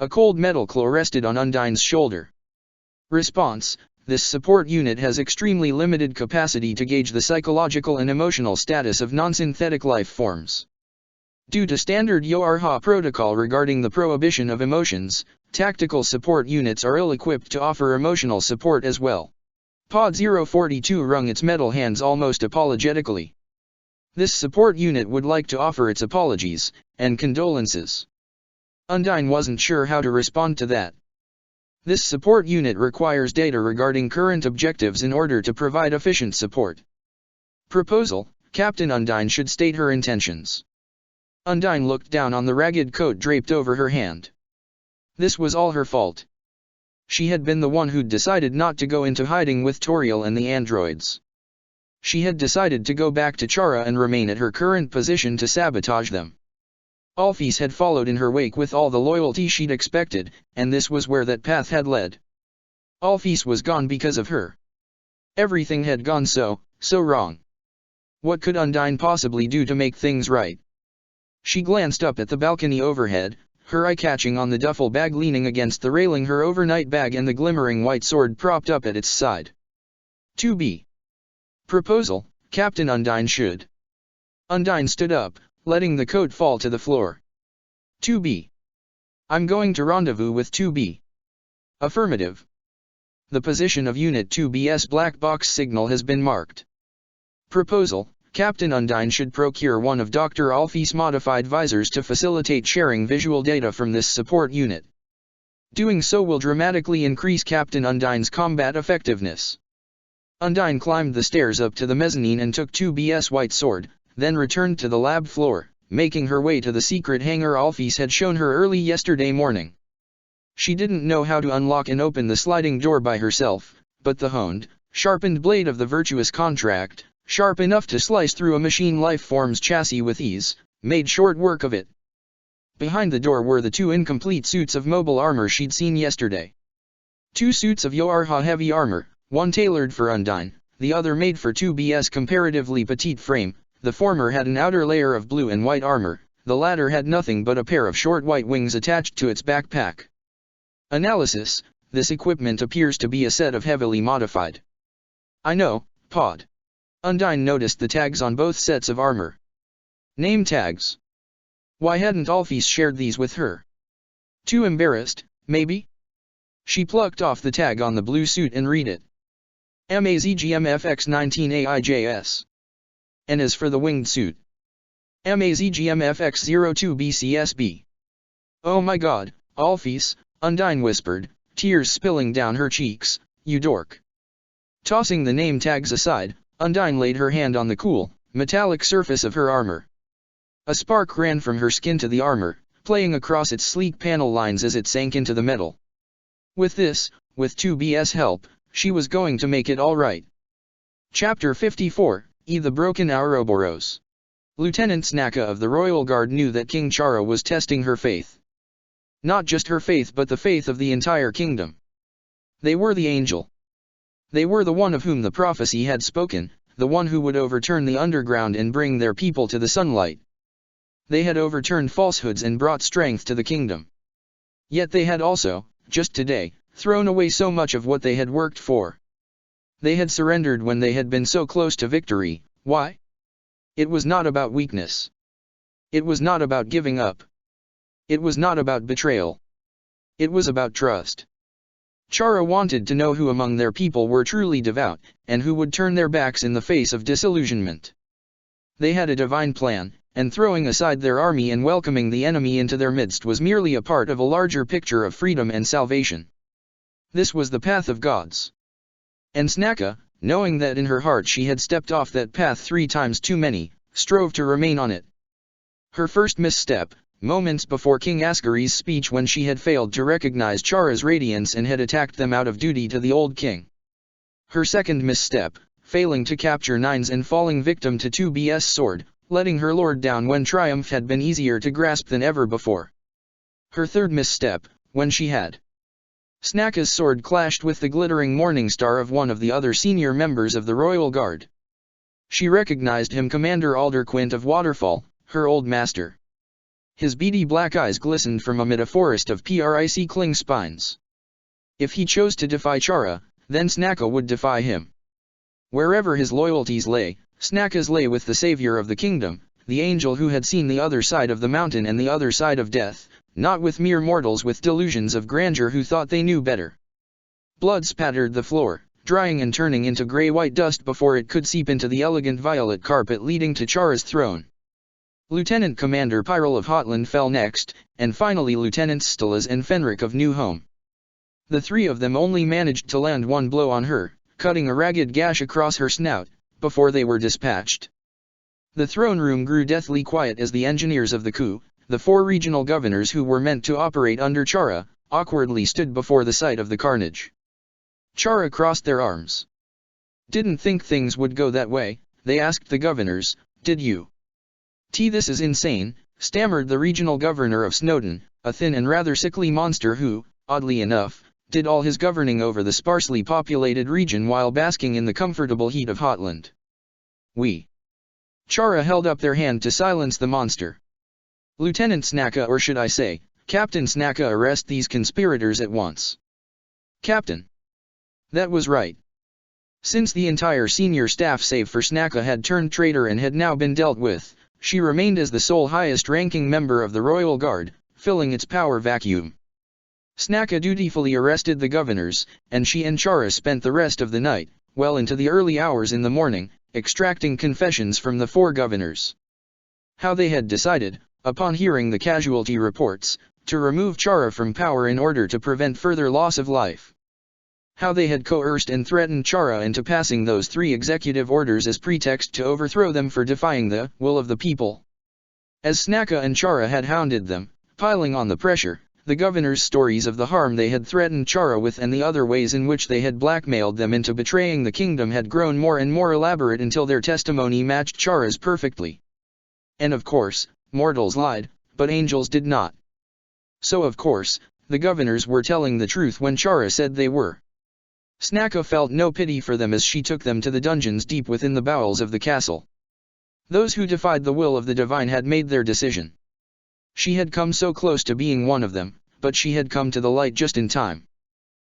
A cold metal claw rested on Undine's shoulder. Response: this support unit has extremely limited capacity to gauge the psychological and emotional status of non-synthetic life forms. Due to standard Yoarha protocol regarding the prohibition of emotions, tactical support units are ill-equipped to offer emotional support as well. Pod 042 wrung its metal hands almost apologetically. This support unit would like to offer its apologies and condolences. Undine wasn't sure how to respond to that. This support unit requires data regarding current objectives in order to provide efficient support. Proposal: Captain Undyne should state her intentions. Undyne looked down on the ragged coat draped over her hand. This was all her fault. She had been the one who'd decided not to go into hiding with Toriel and the androids. She had decided to go back to Chara and remain at her current position to sabotage them. Alphys had followed in her wake with all the loyalty she'd expected, and this was where that path had led. Alphys was gone because of her. Everything had gone so wrong. What could Undyne possibly do to make things right? She glanced up at the balcony overhead, her eye catching on the duffel bag leaning against the railing, her overnight bag and the glimmering white sword propped up at its side. 2b. Proposal: Captain Undyne should. Undyne stood up, letting the coat fall to the floor. 2b. I'm going to rendezvous with 2b. Affirmative. The position of Unit 2B's black box signal has been marked. Proposal: Captain Undyne should procure one of Dr. Alphys' modified visors to facilitate sharing visual data from this support unit. Doing so will dramatically increase Captain Undyne's combat effectiveness. Undyne climbed the stairs up to the mezzanine and took 2B's white sword, then returned to the lab floor, making her way to the secret hangar Alphys had shown her early yesterday morning. She didn't know how to unlock and open the sliding door by herself, but the honed, sharpened blade of the Virtuous Contract, sharp enough to slice through a machine life form's chassis with ease, made short work of it. Behind the door were the two incomplete suits of mobile armor she'd seen yesterday. 2 suits of Yoarha heavy armor, one tailored for Undyne, the other made for 2B's comparatively petite frame. The former had an outer layer of blue and white armor, the latter had nothing but a pair of short white wings attached to its backpack. Analysis: this equipment appears to be a set of heavily modified. I know, Pod. Undyne noticed the tags on both sets of armor. Name tags. Why hadn't Alphys shared these with her? Too embarrassed, maybe? She plucked off the tag on the blue suit and read it. MAZGMFX19AIJS. And as for the winged suit, MAZGMFX02BCSB. Oh my god, Alphys, Undyne whispered, tears spilling down her cheeks, you dork. Tossing the name tags aside, Undyne laid her hand on the cool, metallic surface of her armor. A spark ran from her skin to the armor, playing across its sleek panel lines as it sank into the metal. With 2B's help, she was going to make it all right. Chapter 54. The Broken Ouroboros. Lieutenant Snaka of the Royal Guard knew that King Chara was testing her faith. Not just her faith but the faith of the entire kingdom. They were the angel. They were the one of whom the prophecy had spoken, the one who would overturn the underground and bring their people to the sunlight. They had overturned falsehoods and brought strength to the kingdom. Yet they had also, just today, thrown away so much of what they had worked for. They had surrendered when they had been so close to victory. Why? It was not about weakness. It was not about giving up. It was not about betrayal. It was about trust. Chara wanted to know who among their people were truly devout, and who would turn their backs in the face of disillusionment. They had a divine plan, and throwing aside their army and welcoming the enemy into their midst was merely a part of a larger picture of freedom and salvation. This was the path of gods. And Snaka, knowing that in her heart she had stepped off that path 3 times too many, strove to remain on it. Her first misstep, moments before King Ascari's speech when she had failed to recognize Chara's radiance and had attacked them out of duty to the old king. Her second misstep, failing to capture Nines and falling victim to 2B's sword, letting her lord down when triumph had been easier to grasp than ever before. Her third misstep, when she had. Snaka's sword clashed with the glittering morning star of one of the other senior members of the Royal Guard. She recognized him, Commander Alderquint of Waterfall, her old master. His beady black eyes glistened from amid a forest of prickling spines. If he chose to defy Chara, then Snaka would defy him. Wherever his loyalties lay, Snaka's lay with the savior of the kingdom, the angel who had seen the other side of the mountain and the other side of death, not with mere mortals with delusions of grandeur who thought they knew better. Blood spattered the floor, drying and turning into grey-white dust before it could seep into the elegant violet carpet leading to Chara's throne. Lieutenant Commander Pyrrell of Hotland fell next, and finally Lieutenants Stelas and Fenric of New Home. The three of them only managed to land one blow on her, cutting a ragged gash across her snout, before they were dispatched. The throne room grew deathly quiet as the engineers of the coup, the four regional governors who were meant to operate under Chara, awkwardly stood before the sight of the carnage. Chara crossed their arms. "Didn't think things would go that way," they asked the governors, "did you?" "This is insane," stammered the regional governor of Snowdon, a thin and rather sickly monster who, oddly enough, did all his governing over the sparsely populated region while basking in the comfortable heat of Hotland. "We." Chara held up their hand to silence the monster. "Lieutenant Snacka, or should I say, Captain Snacka, arrest these conspirators at once." "Captain." That was right. Since the entire senior staff save for Snacka had turned traitor and had now been dealt with, she remained as the sole highest-ranking member of the Royal Guard, filling its power vacuum. Snacka dutifully arrested the governors, and she and Chara spent the rest of the night, well into the early hours in the morning, extracting confessions from the four governors. How they had decided, upon hearing the casualty reports, to remove Chara from power in order to prevent further loss of life. How they had coerced and threatened Chara into passing those 3 executive orders as pretext to overthrow them for defying the will of the people. As Snacka and Chara had hounded them, piling on the pressure, the governors' stories of the harm they had threatened Chara with and the other ways in which they had blackmailed them into betraying the kingdom had grown more and more elaborate until their testimony matched Chara's perfectly. And of course, mortals lied, but angels did not. So of course, the governors were telling the truth when Chara said they were. Snacka felt no pity for them as she took them to the dungeons deep within the bowels of the castle. Those who defied the will of the divine had made their decision. She had come so close to being one of them, but she had come to the light just in time.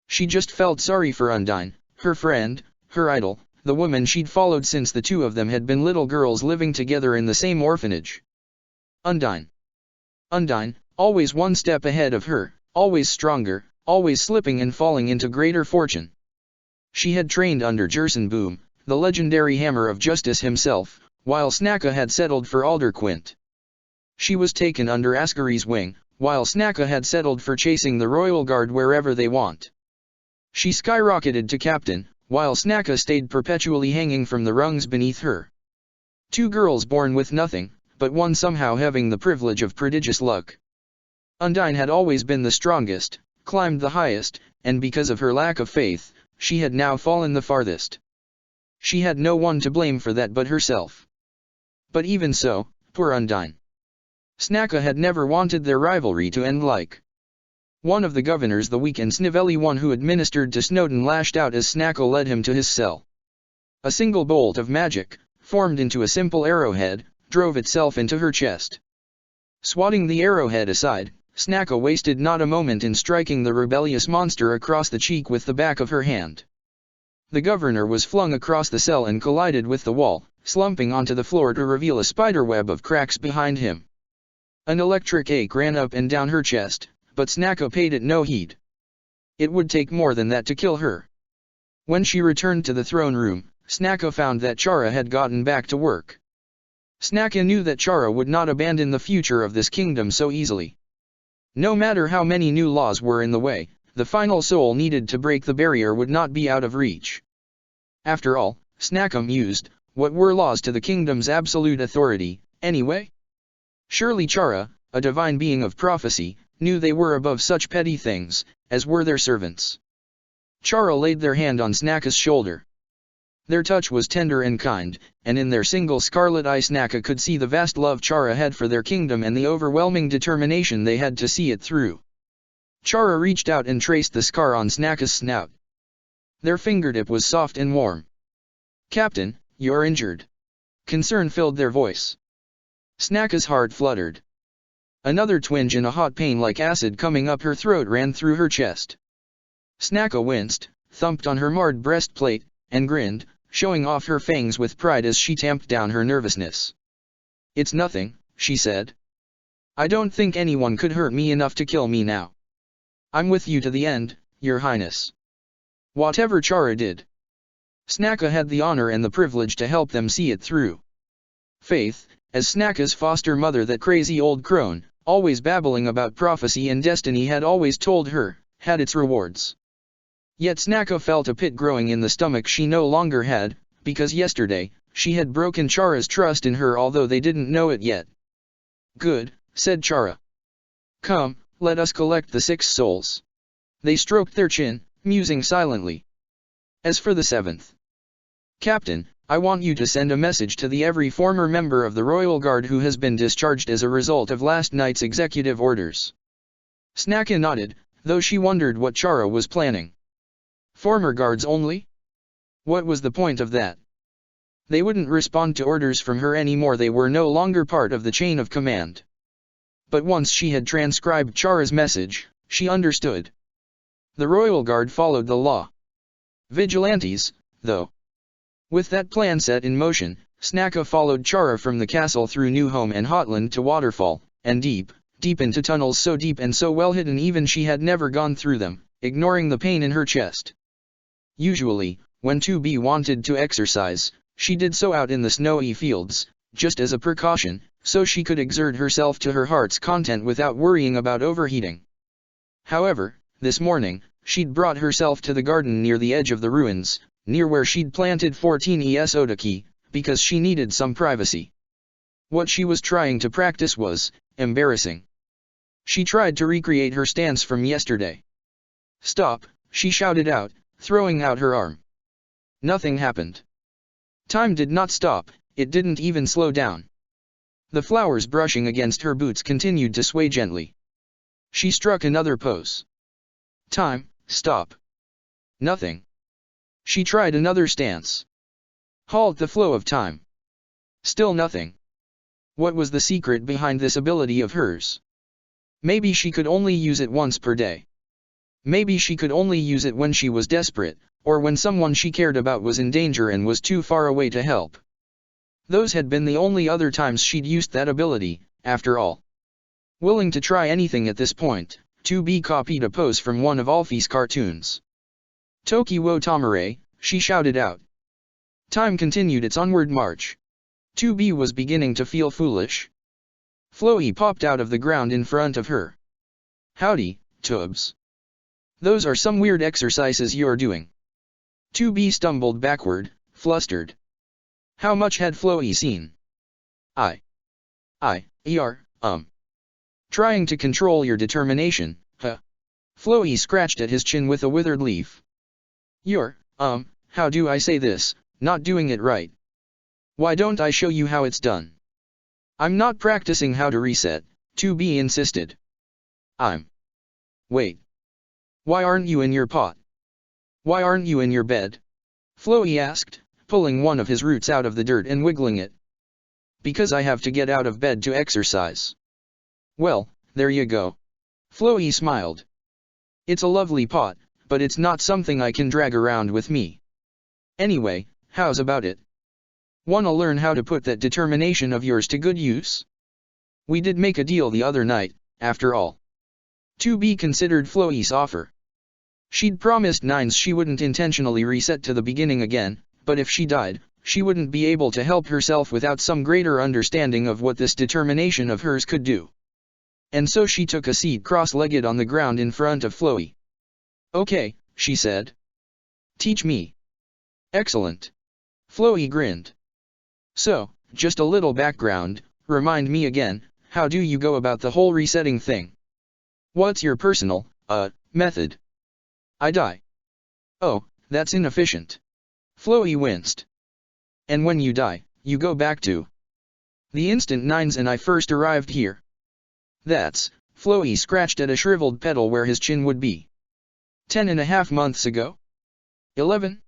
She just felt sorry for Undine, her friend, her idol, the woman she'd followed since the two of them had been little girls living together in the same orphanage. Undine. Undine, always one step ahead of her, always stronger, always slipping and falling into greater fortune. She had trained under Jerson Boom, the legendary Hammer of Justice himself, while Snacka had settled for Alderquint. She was taken under Ascary's wing, while Snacka had settled for chasing the Royal Guard wherever they want. She skyrocketed to captain, while Snacka stayed perpetually hanging from the rungs beneath her. 2 girls born with nothing, but one somehow having the privilege of prodigious luck. Undine had always been the strongest, climbed the highest, and because of her lack of faith, she had now fallen the farthest. She had no one to blame for that but herself. But even so, poor Undine. Snacka had never wanted their rivalry to end like. One of the governors, the weak and snivelly one who administered to Snowdon, lashed out as Snacka led him to his cell. A single bolt of magic, formed into a simple arrowhead, drove itself into her chest. Swatting the arrowhead aside, Snacka wasted not a moment in striking the rebellious monster across the cheek with the back of her hand. The governor was flung across the cell and collided with the wall, slumping onto the floor to reveal a spiderweb of cracks behind him. An electric ache ran up and down her chest, but Snacka paid it no heed. It would take more than that to kill her. When she returned to the throne room, Snacka found that Chara had gotten back to work. Snacka knew that Chara would not abandon the future of this kingdom so easily. No matter how many new laws were in the way, the final soul needed to break the barrier would not be out of reach. After all, Snacka mused, what were laws to the kingdom's absolute authority, anyway? Surely Chara, a divine being of prophecy, knew they were above such petty things, as were their servants. Chara laid their hand on Snacka's shoulder. Their touch was tender and kind, and in their single scarlet eye Snacka could see the vast love Chara had for their kingdom and the overwhelming determination they had to see it through. Chara reached out and traced the scar on Snacka's snout. Their fingertip was soft and warm. "Captain, you're injured." Concern filled their voice. Snacka's heart fluttered. Another twinge and a hot pain like acid coming up her throat ran through her chest. Snacka winced, thumped on her marred breastplate, and grinned, showing off her fangs with pride as she tamped down her nervousness. "It's nothing," she said. "I don't think anyone could hurt me enough to kill me now. I'm with you to the end, Your Highness." Whatever Chara did, Snacka had the honor and the privilege to help them see it through. Faith, as Snacka's foster mother, that crazy old crone, always babbling about prophecy and destiny, had always told her, had its rewards. Yet Snaka felt a pit growing in the stomach she no longer had, because yesterday, she had broken Chara's trust in her although they didn't know it yet. "Good," said Chara. "Come, let us collect the 6 souls." They stroked their chin, musing silently. As for the 7th. "Captain, I want you to send a message to every former member of the Royal Guard who has been discharged as a result of last night's executive orders." Snaka nodded, though she wondered what Chara was planning. Former guards only? What was the point of that? They wouldn't respond to orders from her anymore, they were no longer part of the chain of command. But once she had transcribed Chara's message, she understood. The Royal Guard followed the law. Vigilantes, though. With that plan set in motion, Snaka followed Chara from the castle through Newhome and Hotland to Waterfall, and deep into tunnels so deep and so well hidden even she had never gone through them, ignoring the pain in her chest. Usually, when 2B wanted to exercise, she did so out in the snowy fields, just as a precaution, so she could exert herself to her heart's content without worrying about overheating. However, this morning, she'd brought herself to the garden near the edge of the ruins, near where she'd planted 14 Esotaki, because she needed some privacy. What she was trying to practice was embarrassing. She tried to recreate her stance from yesterday. "Stop," she shouted out, throwing out her arm. Nothing happened. Time did not stop, it didn't even slow down. The flowers brushing against her boots continued to sway gently. She struck another pose. Time, stop. Nothing. She tried another stance. Halt the flow of time. Still nothing. What was the secret behind this ability of hers? Maybe she could only use it once per day. Maybe she could only use it when she was desperate, or when someone she cared about was in danger and was too far away to help. Those had been the only other times she'd used that ability, after all. Willing to try anything at this point, 2B copied a pose from one of Alfie's cartoons. "Toki wo tamare," she shouted out. Time continued its onward march. 2B was beginning to feel foolish. Floey popped out of the ground in front of her. "Howdy, Tubes. Those are some weird exercises you're doing." 2B stumbled backward, flustered. How much had Floey seen? Trying to control your determination, huh? Floey scratched at his chin with a withered leaf. "You're, how do I say this, not doing it right. Why don't I show you how it's done?" "I'm not practicing how to reset," 2B insisted. Wait. Why aren't you in your pot? Why aren't you in your bed?" Floey asked, pulling one of his roots out of the dirt and wiggling it. "Because I have to get out of bed to exercise." "Well, there you go." Floey smiled. "It's a lovely pot, but it's not something I can drag around with me. Anyway, how's about it? Wanna learn how to put that determination of yours to good use? We did make a deal the other night, after all." 2B considered Floey's offer. She'd promised Nines she wouldn't intentionally reset to the beginning again, but if she died, she wouldn't be able to help herself without some greater understanding of what this determination of hers could do. And so she took a seat cross-legged on the ground in front of Floey. "Okay," she said. "Teach me." "Excellent." Floey grinned. "So, just a little background, remind me again, how do you go about the whole resetting thing? What's your personal, method?" "I die." "Oh, that's inefficient." Floey winced. "And when you die, you go back to the instant Nines and I first arrived here." "That's," Floey scratched at a shriveled petal where his chin would be. 10.5 months ago? 11?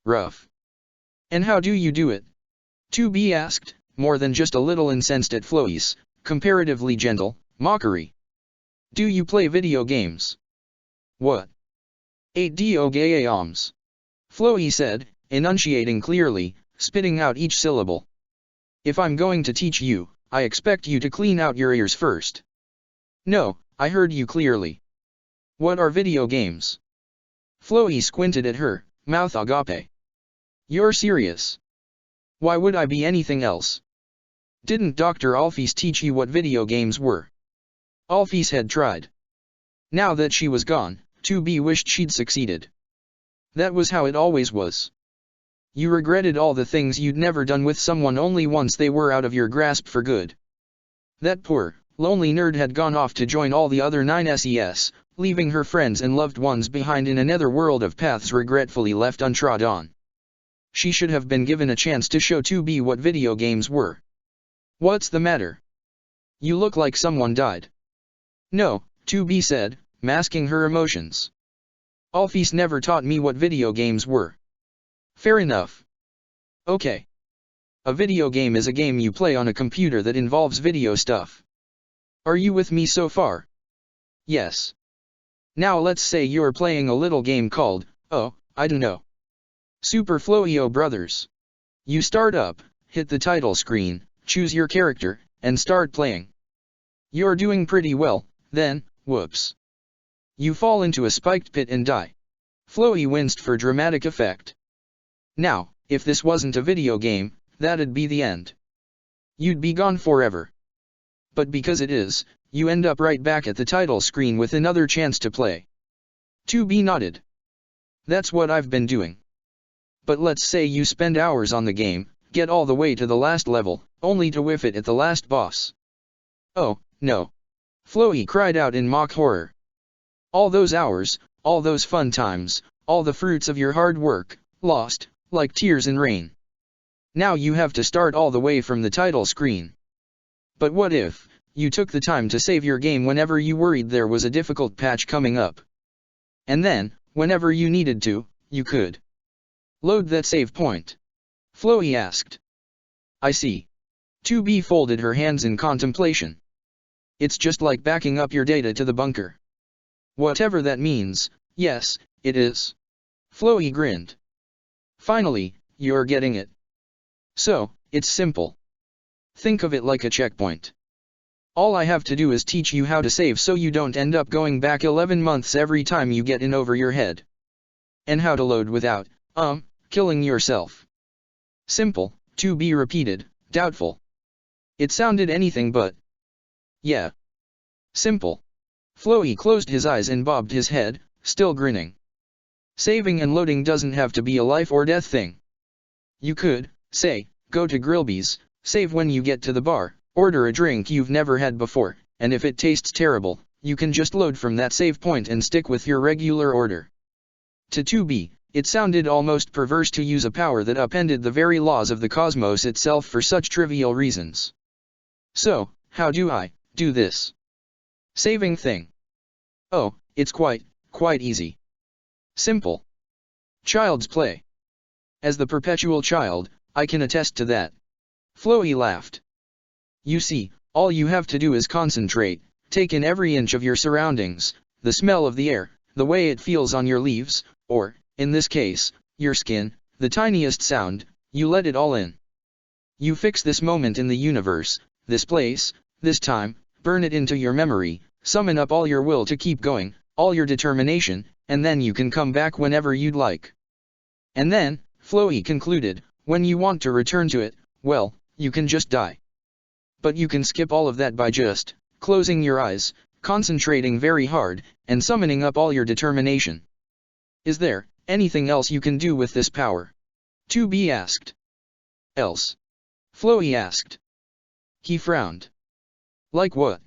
Rough. And how do you do it?" 2B asked, more than just a little incensed at Floey's comparatively gentle mockery. "Do you play video games?" "What?" 8 games. Floey said, enunciating clearly, spitting out each syllable. "If I'm going to teach you, I expect you to clean out your ears first." "No, I heard you clearly. What are video games?" Floey squinted at her, mouth agape. "You're serious?" "Why would I be anything else? Didn't Dr. Alphys teach you what video games were?" Alphys had tried. Now that she was gone, 2B wished she'd succeeded. That was how it always was. You regretted all the things you'd never done with someone only once they were out of your grasp for good. That poor, lonely nerd had gone off to join all the other 9 SES, leaving her friends and loved ones behind in another world of paths regretfully left untrod on. She should have been given a chance to show 2B what video games were. What's the matter? You look like someone died. No, 2B said, masking her emotions. Alphys never taught me what video games were. Fair enough. Okay. A video game is a game you play on a computer that involves video stuff. Are you with me so far? Yes. Now let's say you're playing a little game called, oh, I don't know, Super Floio Brothers. You start up, hit the title screen, choose your character, and start playing. You're doing pretty well, then, whoops. You fall into a spiked pit and die. Floey winced for dramatic effect. Now, if this wasn't a video game, that'd be the end. You'd be gone forever. But because it is, you end up right back at the title screen with another chance to play. 2B nodded. That's what I've been doing. But let's say you spend hours on the game, get all the way to the last level, only to whiff it at the last boss. Oh, no. Floey cried out in mock horror. All those hours, all those fun times, all the fruits of your hard work, lost, like tears in rain. Now you have to start all the way from the title screen. But what if you took the time to save your game whenever you worried there was a difficult patch coming up? And then, whenever you needed to, you could load that save point. Floey asked. I see. 2B folded her hands in contemplation. It's just like backing up your data to the bunker. Whatever that means, yes, it is. Floey grinned. Finally, you're getting it. So, it's simple. Think of it like a checkpoint. All I have to do is teach you how to save so you don't end up going back 11 months every time you get in over your head. And how to load without, killing yourself. Simple, 2B repeated, doubtful. It sounded anything but. Yeah. Simple. Floey closed his eyes and bobbed his head, still grinning. Saving and loading doesn't have to be a life or death thing. You could, say, go to Grillby's, save when you get to the bar, order a drink you've never had before, and if it tastes terrible, you can just load from that save point and stick with your regular order. To 2B, it sounded almost perverse to use a power that upended the very laws of the cosmos itself for such trivial reasons. So, how do I do this saving thing? Oh, it's quite easy. Simple. Child's play. As the perpetual child, I can attest to that. Floey laughed. You see, all you have to do is concentrate, take in every inch of your surroundings, the smell of the air, the way it feels on your leaves, or, in this case, your skin, the tiniest sound, you let it all in. You fix this moment in the universe, this place, this time, burn it into your memory, summon up all your will to keep going, all your determination, and then you can come back whenever you'd like. And then, Floey concluded, when you want to return to it, well, you can just die. But you can skip all of that by just closing your eyes, concentrating very hard, and summoning up all your determination. Is there anything else you can do with this power? 2B asked. Else? Floey asked. He frowned. Like what?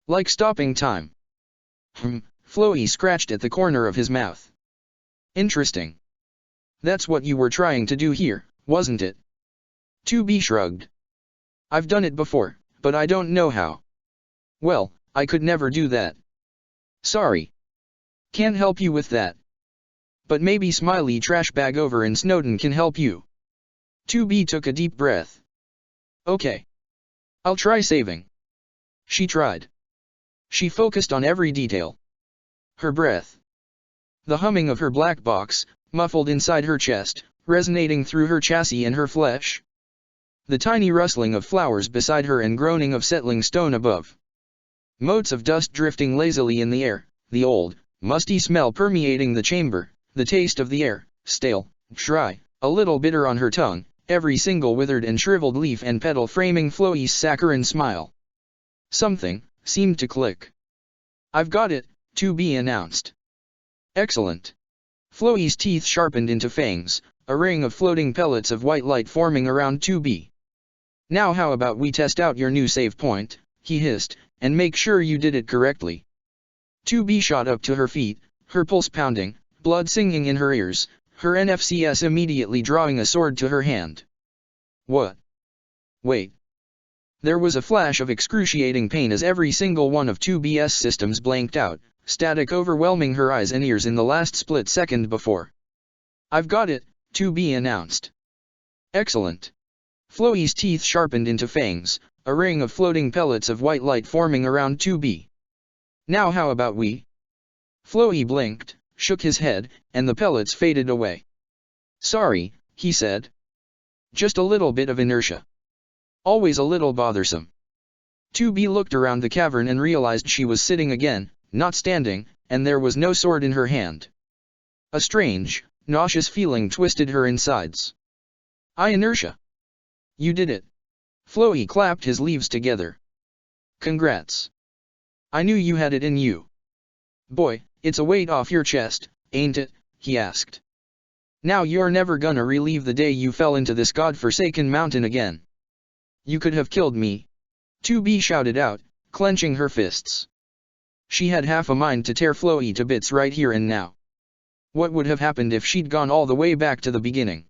Like stopping time. Floey scratched at the corner of his mouth. Interesting. That's what you were trying to do here, wasn't it? 2B shrugged. I've done it before, but I don't know how. Well, I could never do that. Sorry. Can't help you with that. But maybe Smiley Trashbag over in Snowdon can help you. 2B took a deep breath. Okay. I'll try saving. She tried. She focused on every detail. Her breath. The humming of her black box, muffled inside her chest, resonating through her chassis and her flesh. The tiny rustling of flowers beside her and groaning of settling stone above. Motes of dust drifting lazily in the air, the old, musty smell permeating the chamber, the taste of the air, stale, dry, a little bitter on her tongue, every single withered and shriveled leaf and petal framing Floey's saccharine smile. Something seemed to click. I've got it, 2B announced. Excellent. Flowey's teeth sharpened into fangs, a ring of floating pellets of white light forming around 2B. Now how about we test out your new save point, he hissed, and make sure you did it correctly. 2B shot up to her feet, her pulse pounding, blood singing in her ears, her NFCS immediately drawing a sword to her hand. What? Wait. There was a flash of excruciating pain as every single one of 2B's systems blanked out, static overwhelming her eyes and ears in the last split second before. I've got it, 2B announced. Excellent. Flowey's teeth sharpened into fangs, a ring of floating pellets of white light forming around 2B. Now how about we? Flowey blinked, shook his head, and the pellets faded away. Sorry, he said. Just a little bit of inertia. Always a little bothersome. 2B looked around the cavern and realized she was sitting again, not standing, and there was no sword in her hand. A strange, nauseous feeling twisted her insides. Inertia. You did it. Flowey clapped his leaves together. Congrats. I knew you had it in you. Boy, it's a weight off your chest, ain't it? He asked. Now you're never gonna relive the day you fell into this godforsaken mountain again. You could have killed me. 2B shouted out, clenching her fists. She had half a mind to tear Flowey to bits right here and now. What would have happened if she'd gone all the way back to the beginning?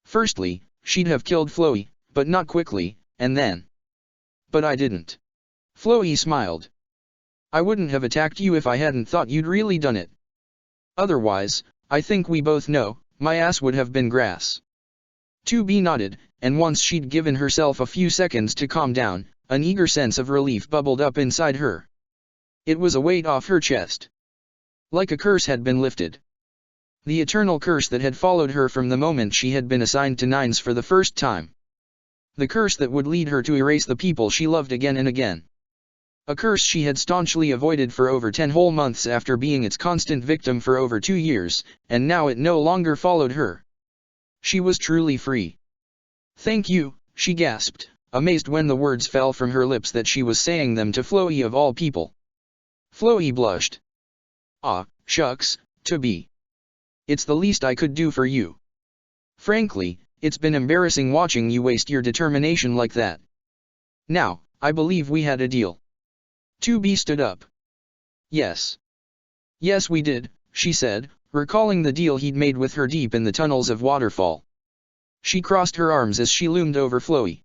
Firstly, she'd have killed Flowey, but not quickly, and then. But I didn't. Flowey smiled. I wouldn't have attacked you if I hadn't thought you'd really done it. Otherwise, I think we both know, my ass would have been grass. 2B nodded, and once she'd given herself a few seconds to calm down, an eager sense of relief bubbled up inside her. It was a weight off her chest. Like a curse had been lifted. The eternal curse that had followed her from the moment she had been assigned to Nines for the first time. The curse that would lead her to erase the people she loved again and again. A curse she had staunchly avoided for over 10 whole months after being its constant victim for over 2 years, and now it no longer followed her. She was truly free. Thank you, she gasped, amazed when the words fell from her lips that she was saying them to Flowey of all people. Flowey blushed. Ah, shucks, 2B. It's the least I could do for you. Frankly, it's been embarrassing watching you waste your determination like that. Now, I believe we had a deal. 2B stood up. Yes. Yes we did, she said, recalling the deal he'd made with her deep in the tunnels of Waterfall. She crossed her arms as she loomed over Flowey.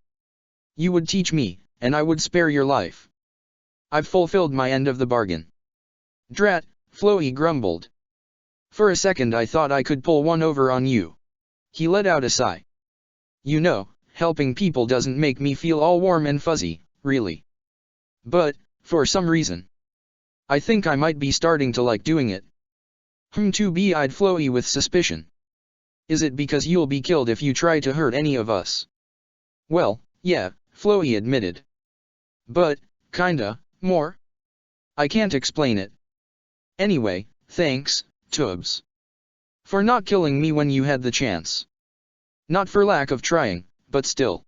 You would teach me, and I would spare your life. I've fulfilled my end of the bargain. Drat, Flowey grumbled. For a second I thought I could pull one over on you. He let out a sigh. You know, helping people doesn't make me feel all warm and fuzzy, really. But, for some reason, I think I might be starting to like doing it. 2B eyed Flowey with suspicion. Is it because you'll be killed if you try to hurt any of us? Well, yeah, Flowey admitted. But, kinda, more. I can't explain it. Anyway, thanks, Tubbs. For not killing me when you had the chance. Not for lack of trying, but still.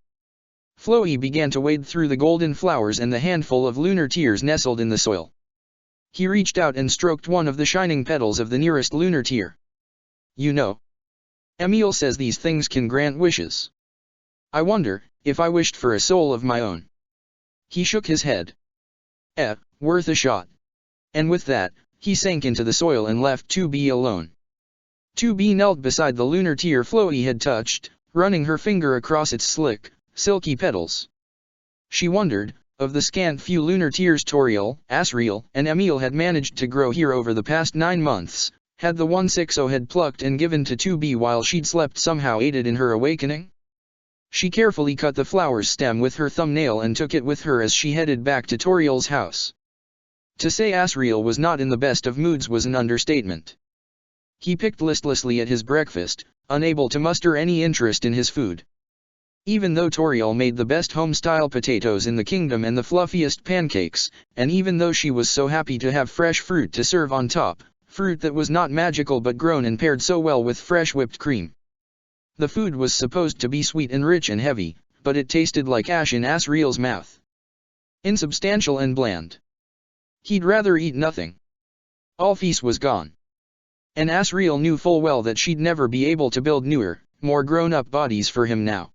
Flowey began to wade through the golden flowers and the handful of lunar tears nestled in the soil. He reached out and stroked one of the shining petals of the nearest lunar tear. You know, Emil says these things can grant wishes. I wonder, if I wished for a soul of my own. He shook his head. Worth a shot. And with that, he sank into the soil and left 2B alone. 2B knelt beside the lunar tear Flowey had touched, running her finger across its slick, silky petals. She wondered, of the scant few lunar tears Toriel, Asriel, and Emil had managed to grow here over the past 9 months, had the one Sixo had plucked and given to 2B while she'd slept somehow aided in her awakening? She carefully cut the flower's stem with her thumbnail and took it with her as she headed back to Toriel's house. To say Asriel was not in the best of moods was an understatement. He picked listlessly at his breakfast, unable to muster any interest in his food. Even though Toriel made the best home-style potatoes in the kingdom and the fluffiest pancakes, and even though she was so happy to have fresh fruit to serve on top, fruit that was not magical but grown and paired so well with fresh whipped cream. The food was supposed to be sweet and rich and heavy, but it tasted like ash in Asriel's mouth. Insubstantial and bland. He'd rather eat nothing. Alphys was gone. And Asriel knew full well that she'd never be able to build newer, more grown-up bodies for him now.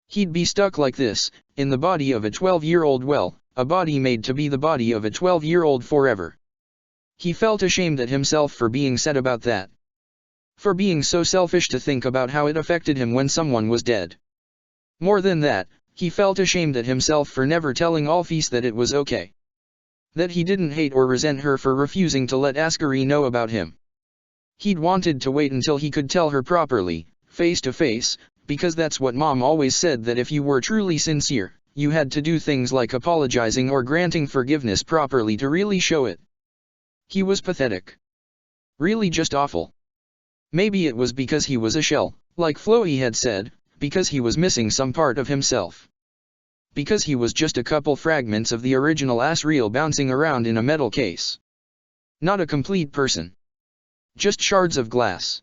He'd be stuck like this, in the body of a 12-year-old, well, a body made to be the body of a 12-year-old forever. He felt ashamed at himself for being sad about that. For being so selfish to think about how it affected him when someone was dead. More than that, he felt ashamed at himself for never telling Alphys that it was okay. That he didn't hate or resent her for refusing to let Ascari know about him. He'd wanted to wait until he could tell her properly, face to face, because that's what Mom always said, that if you were truly sincere, you had to do things like apologizing or granting forgiveness properly to really show it. He was pathetic. Really just awful. Maybe it was because he was a shell, like Floe had said, because he was missing some part of himself. Because he was just a couple fragments of the original Asriel bouncing around in a metal case. Not a complete person. Just shards of glass.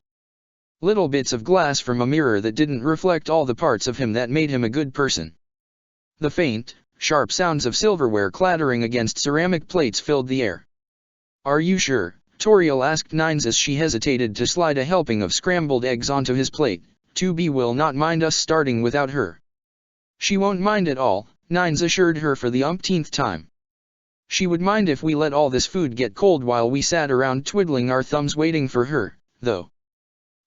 Little bits of glass from a mirror that didn't reflect all the parts of him that made him a good person. The faint, sharp sounds of silverware clattering against ceramic plates filled the air. "Are you sure?" Toriel asked Nines as she hesitated to slide a helping of scrambled eggs onto his plate. 2B will not mind us starting without her. She won't mind at all, Nines assured her for the umpteenth time. She would mind if we let all this food get cold while we sat around twiddling our thumbs waiting for her, though.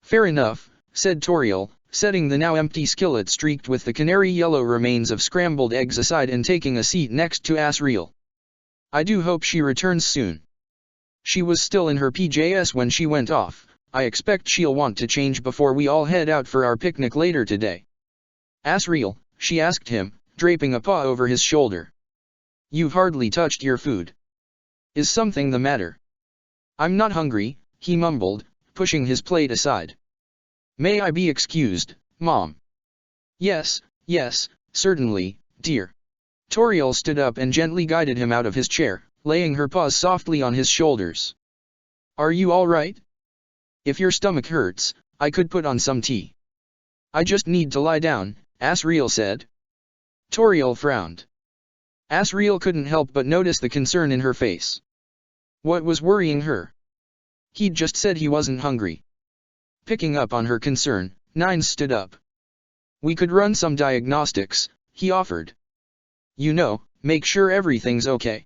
Fair enough, said Toriel, setting the now empty skillet streaked with the canary yellow remains of scrambled eggs aside and taking a seat next to Asriel. I do hope she returns soon. She was still in her PJs when she went off. I expect she'll want to change before we all head out for our picnic later today. Asriel, she asked him, draping a paw over his shoulder. You've hardly touched your food. Is something the matter? I'm not hungry, he mumbled, pushing his plate aside. May I be excused, Mom? Yes, certainly, dear. Toriel stood up and gently guided him out of his chair, laying her paws softly on his shoulders. Are you all right? If your stomach hurts, I could put on some tea. I just need to lie down, Asriel said. Toriel frowned. Asriel couldn't help but notice the concern in her face. What was worrying her? He'd just said he wasn't hungry. Picking up on her concern, Nines stood up. We could run some diagnostics, he offered. You know, make sure everything's okay.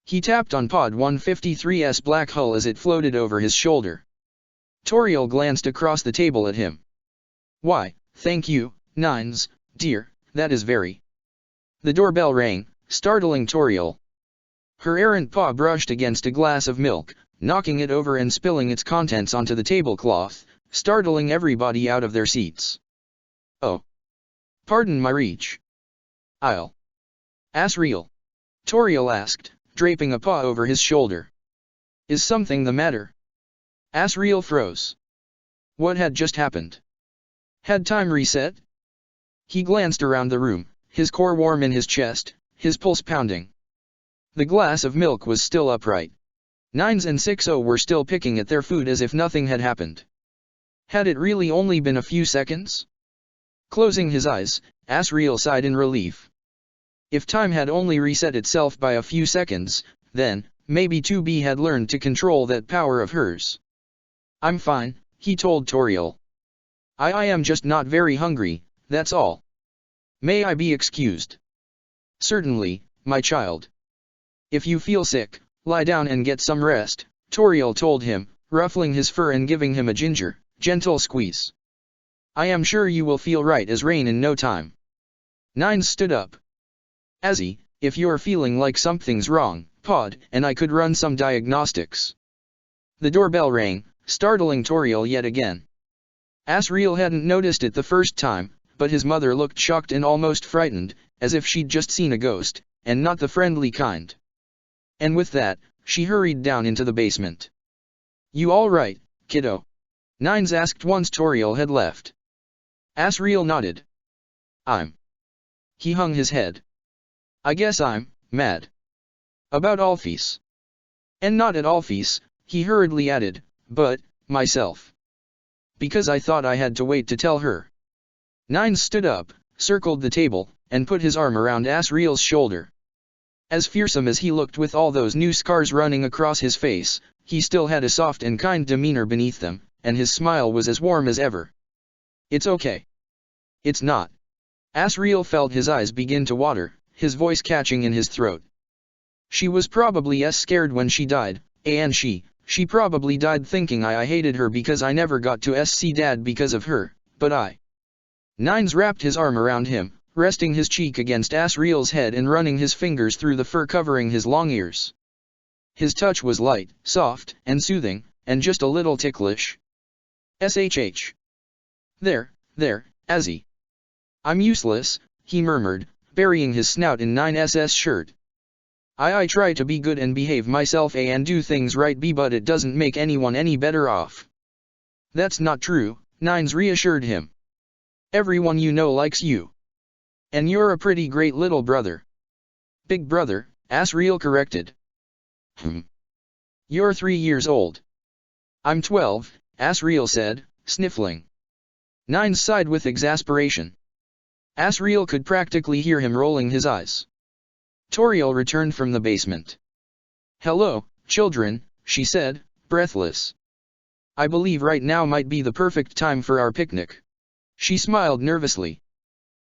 He tapped on Pod 153's black hull as it floated over his shoulder. Toriel glanced across the table at him. Why, thank you, Nines, dear, that is very. The doorbell rang, startling Toriel. Her errant paw brushed against a glass of milk, knocking it over and spilling its contents onto the tablecloth, startling everybody out of their seats. Oh. Pardon my reach. I'll. Asriel. Toriel asked, draping a paw over his shoulder. Is something the matter? Asriel froze. What had just happened? Had time reset? He glanced around the room, his core warm in his chest, his pulse pounding. The glass of milk was still upright. Nines and 60 were still picking at their food as if nothing had happened. Had it really only been a few seconds? Closing his eyes, Asriel sighed in relief. If time had only reset itself by a few seconds, then, maybe 2B had learned to control that power of hers. I'm fine, he told Toriel. I am just not very hungry, that's all. May I be excused? Certainly, my child. If you feel sick, lie down and get some rest, Toriel told him, ruffling his fur and giving him a gentle squeeze. I am sure you will feel right as rain in no time. Nines stood up. Azzy, if you're feeling like something's wrong, Pod and I could run some diagnostics. The doorbell rang, startling Toriel yet again. Asriel hadn't noticed it the first time, but his mother looked shocked and almost frightened, as if she'd just seen a ghost, and not the friendly kind. And with that, she hurried down into the basement. You all right, kiddo? Nines asked once Toriel had left. Asriel nodded. He hung his head. I guess I'm mad. About Alphys. And not at Alphys, he hurriedly added, but myself. Because I thought I had to wait to tell her. Nines stood up, circled the table, and put his arm around Asriel's shoulder. As fearsome as he looked with all those new scars running across his face, he still had a soft and kind demeanor beneath them, and his smile was as warm as ever. "It's okay." "It's not." Asriel felt his eyes begin to water, his voice catching in his throat. "She was probably scared when she died, and she probably died thinking I hated her because I never got to see Dad because of her, but I." Nines wrapped his arm around him, resting his cheek against Asriel's head and running his fingers through the fur covering his long ears. His touch was light, soft, and soothing, and just a little ticklish. "Shh. There, Azzy. I'm useless," he murmured, burying his snout in 9's shirt. I try to be good and behave myself and do things right but it doesn't make anyone any better off." "That's not true," Nines reassured him. "Everyone you know likes you. And you're a pretty great little brother." "Big brother," Asriel corrected. "You're 3 years old." "I'm 12, Asriel said, sniffling. Nines sighed with exasperation. Asriel could practically hear him rolling his eyes. Toriel returned from the basement. "Hello, children," she said, breathless. "I believe right now might be the perfect time for our picnic." She smiled nervously.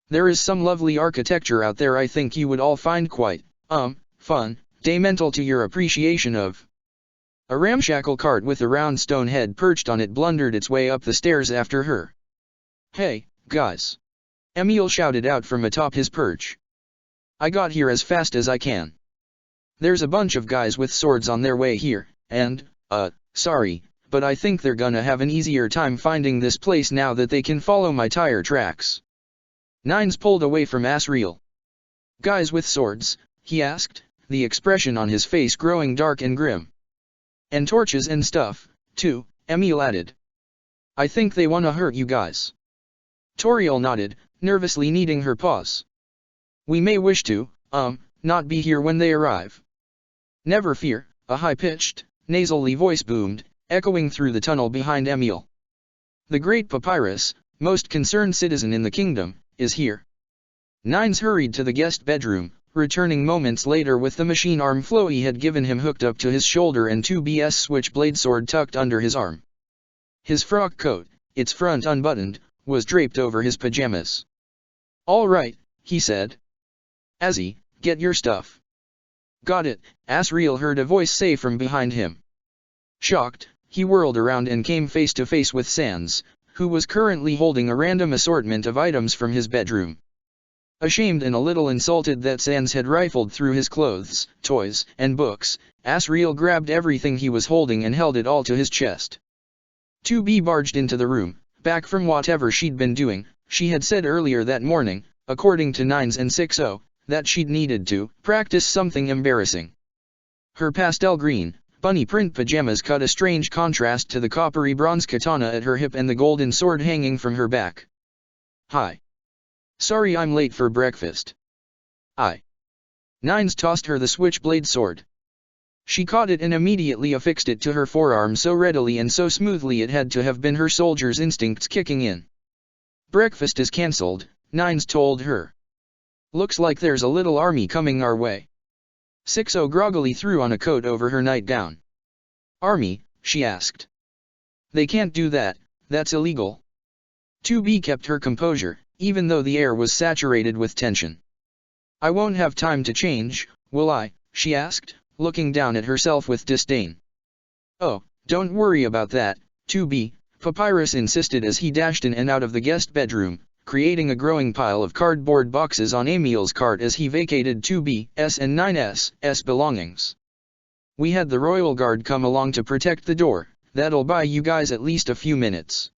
"There is some lovely architecture out there I think you would all find quite, fun, detrimental to your appreciation of." A ramshackle cart with a round stone head perched on it blundered its way up the stairs after her. "Hey, guys!" Emil shouted out from atop his perch. "I got here as fast as I can. There's a bunch of guys with swords on their way here, and, sorry, but I think they're gonna have an easier time finding this place now that they can follow my tire tracks." Nines pulled away from Asriel. "Guys with swords?" he asked, the expression on his face growing dark and grim. "And torches and stuff, too," Emil added. "I think they wanna hurt you guys." Toriel nodded, nervously kneading her paws. "We may wish to, not be here when they arrive." "Never fear," a high-pitched, nasally voice boomed, echoing through the tunnel behind Emil. "The great Papyrus, most concerned citizen in the kingdom, is here." Nines hurried to the guest bedroom, returning moments later with the machine arm Floey had given him hooked up to his shoulder and 2B's switchblade sword tucked under his arm. His frock coat, its front unbuttoned, was draped over his pajamas. "All right," he said. "Azzy, get your stuff." "Got it," Asriel heard a voice say from behind him. Shocked, he whirled around and came face to face with Sans, who was currently holding a random assortment of items from his bedroom. Ashamed and a little insulted that Sans had rifled through his clothes, toys, and books, Asriel grabbed everything he was holding and held it all to his chest. 2B barged into the room, back from whatever she'd been doing. She had said earlier that morning, according to Nines and 60, that she'd needed to practice something embarrassing. Her pastel green, bunny print pajamas cut a strange contrast to the coppery bronze katana at her hip and the golden sword hanging from her back. "Hi. Sorry I'm late for breakfast." Nines tossed her the switchblade sword. She caught it and immediately affixed it to her forearm so readily and so smoothly it had to have been her soldier's instincts kicking in. "Breakfast is cancelled," Nines told her. "Looks like there's a little army coming our way." 60 groggily threw on a coat over her nightgown. "Army?" she asked. "They can't do that, that's illegal." 2B kept her composure, even though the air was saturated with tension. "I won't have time to change, will I?" she asked, looking down at herself with disdain. "Oh, don't worry about that, 2B, Papyrus insisted as he dashed in and out of the guest bedroom, creating a growing pile of cardboard boxes on Emil's cart as he vacated 2B's and 9S's belongings. "We had the royal guard come along to protect the door, that'll buy you guys at least a few minutes."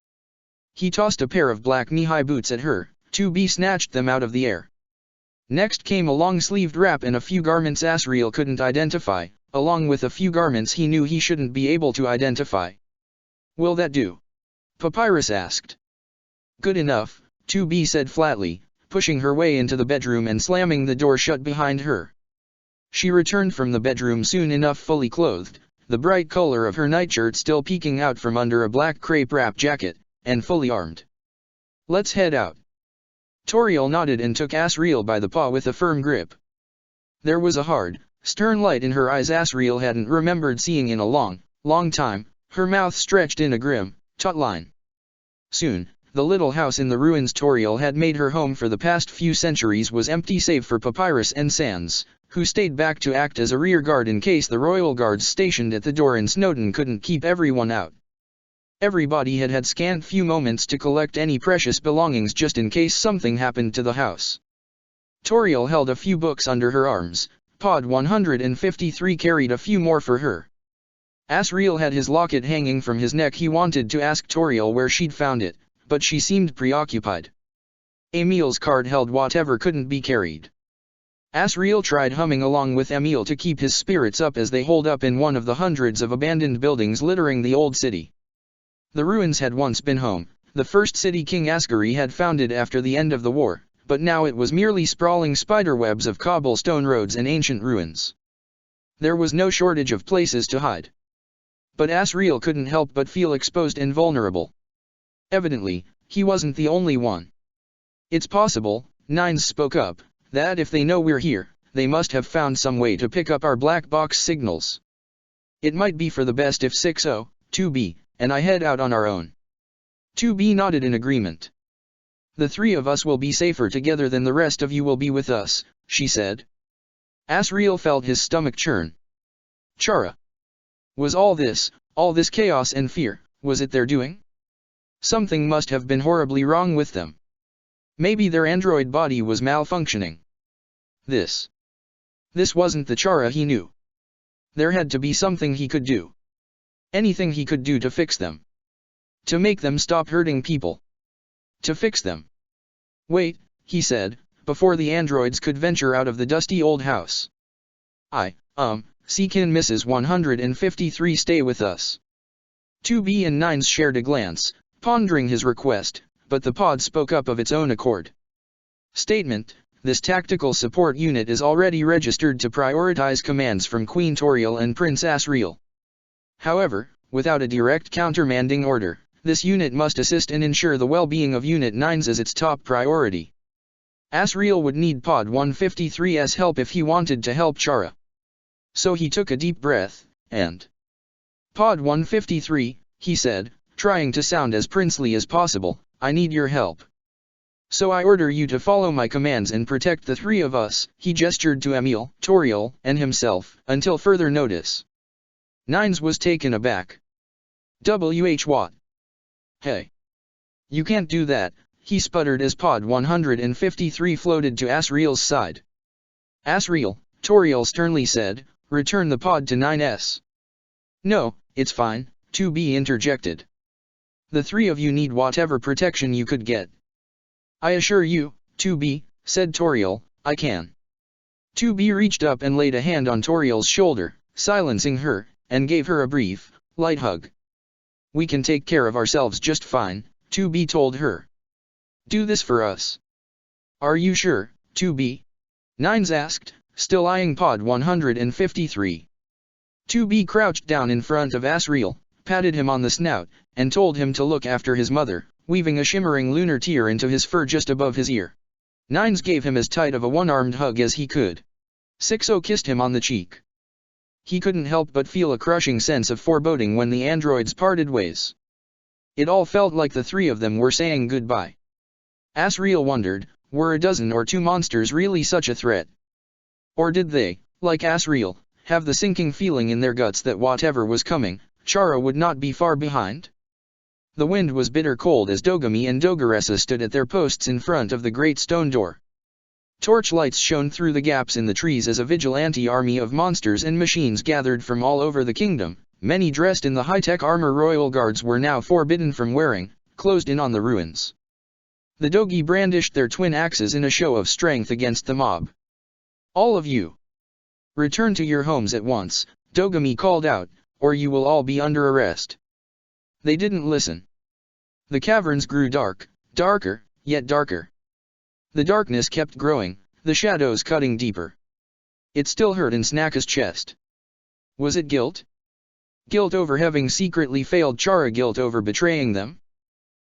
He tossed a pair of black knee-high boots at her, 2B snatched them out of the air. Next came a long-sleeved wrap and a few garments Asriel couldn't identify, along with a few garments he knew he shouldn't be able to identify. "Will that do?" Papyrus asked. "Good enough," 2B said flatly, pushing her way into the bedroom and slamming the door shut behind her. She returned from the bedroom soon enough fully clothed, the bright color of her nightshirt still peeking out from under a black crepe wrap jacket, and fully armed. "Let's head out." Toriel nodded and took Asriel by the paw with a firm grip. There was a hard, stern light in her eyes Asriel hadn't remembered seeing in a long, long time, her mouth stretched in a grim, taut line. Soon, the little house in the ruins Toriel had made her home for the past few centuries was empty save for Papyrus and Sans, who stayed back to act as a rear guard in case the royal guards stationed at the door in Snowdon couldn't keep everyone out. Everybody had had scant few moments to collect any precious belongings just in case something happened to the house. Toriel held a few books under her arms, Pod 153 carried a few more for her. Asriel had his locket hanging from his neck. He wanted to ask Toriel where she'd found it, but she seemed preoccupied. Emil's card held whatever couldn't be carried. Asriel tried humming along with Emil to keep his spirits up as they holed up in one of the hundreds of abandoned buildings littering the old city. The ruins had once been home, the first city King Asgari had founded after the end of the war, but now it was merely sprawling spiderwebs of cobblestone roads and ancient ruins. There was no shortage of places to hide. But Asriel couldn't help but feel exposed and vulnerable. Evidently, he wasn't the only one. It's possible, Nines spoke up, that if they know we're here, they must have found some way to pick up our black box signals. It might be for the best if 602B, and I head out on our own. 2B nodded in agreement. The three of us will be safer together than the rest of you will be with us, she said. Asriel felt his stomach churn. Chara. Was all this chaos and fear, was it their doing? Something must have been horribly wrong with them. Maybe their android body was malfunctioning. This wasn't the Chara he knew. There had to be something he could do. Anything he could do to fix them. To make them stop hurting people. To fix them. Wait, he said, before the androids could venture out of the dusty old house. Can Mrs. 153 stay with us? 2B and Nines shared a glance, pondering his request, but the pod spoke up of its own accord. Statement: this tactical support unit is already registered to prioritize commands from Queen Toriel and Prince Asriel. However, without a direct countermanding order, this unit must assist and ensure the well-being of Unit 9s as its top priority. Asriel would need Pod 153's help if he wanted to help Chara. So he took a deep breath, and Pod 153, he said, trying to sound as princely as possible, I need your help. So I order you to follow my commands and protect the three of us, he gestured to Emil, Toriel, and himself, until further notice. Nines was taken aback. What? Hey. You can't do that, he sputtered as Pod 153 floated to Asriel's side. Asriel, Toriel sternly said, return the pod to 9S. No, it's fine, 2B interjected. The three of you need whatever protection you could get. I assure you, 2B, said Toriel, I can. 2B reached up and laid a hand on Toriel's shoulder, silencing her, and gave her a brief, light hug. We can take care of ourselves just fine, 2B told her. Do this for us. Are you sure, 2B? Nines asked, still eyeing Pod 153. 2B crouched down in front of Asriel, patted him on the snout, and told him to look after his mother, weaving a shimmering lunar tear into his fur just above his ear. Nines gave him as tight of a one-armed hug as he could. 60 kissed him on the cheek. He couldn't help but feel a crushing sense of foreboding when the androids parted ways. It all felt like the three of them were saying goodbye. Asriel wondered, were a dozen or two monsters really such a threat? Or did they, like Asriel, have the sinking feeling in their guts that whatever was coming, Chara would not be far behind? The wind was bitter cold as Dogami and Dogaressa stood at their posts in front of the great stone door. Torchlights shone through the gaps in the trees as a vigilante army of monsters and machines gathered from all over the kingdom, many dressed in the high-tech armor royal guards were now forbidden from wearing, closed in on the ruins. The Dogi brandished their twin axes in a show of strength against the mob. All of you! Return to your homes at once, Dogami called out, or you will all be under arrest. They didn't listen. The caverns grew dark, darker, yet darker. The darkness kept growing, the shadows cutting deeper. It still hurt in Snaka's chest. Was it guilt? Guilt over having secretly failed Chara, guilt over betraying them?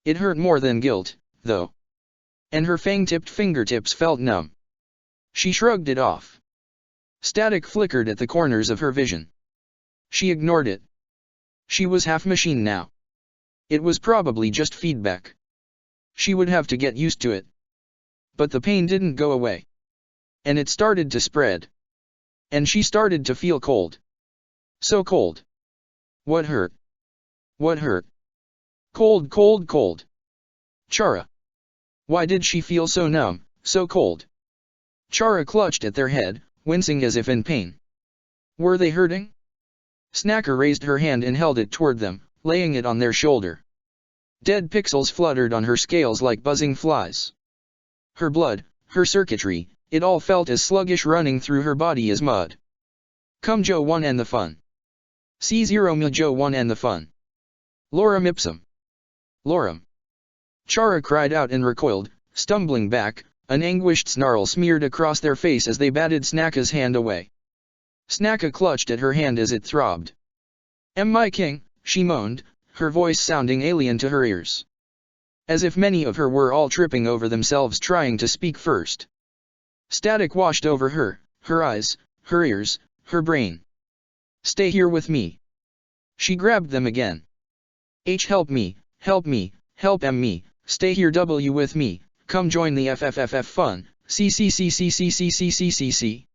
It hurt more than guilt, though. And her fang-tipped fingertips felt numb. She shrugged it off. Static flickered at the corners of her vision. She ignored it. She was half machine now. It was probably just feedback. She would have to get used to it. But the pain didn't go away. And it started to spread. And she started to feel cold. So cold. What hurt? What hurt? Cold, cold, cold. Chara. Why did she feel so numb, so cold? Chara clutched at their head, wincing as if in pain. Were they hurting? Snacker raised her hand and held it toward them, laying it on their shoulder. Dead pixels fluttered on her scales like buzzing flies. Her blood, her circuitry, it all felt as sluggish running through her body as mud. Come Joe 1 and the fun. C0 mil Joe 1 and the fun. Lorem ipsum. Lorem. Chara cried out and recoiled, stumbling back, an anguished snarl smeared across their face as they batted Snacka's hand away. Snacka clutched at her hand as it throbbed. My king, she moaned, her voice sounding alien to her ears. As if many of her were all tripping over themselves trying to speak first. Static washed over her, her eyes, her ears, her brain. Stay here with me. She grabbed them again. Help me, help me, help me, stay here with me, come join the FFFF fun, CCCCCCCCCC.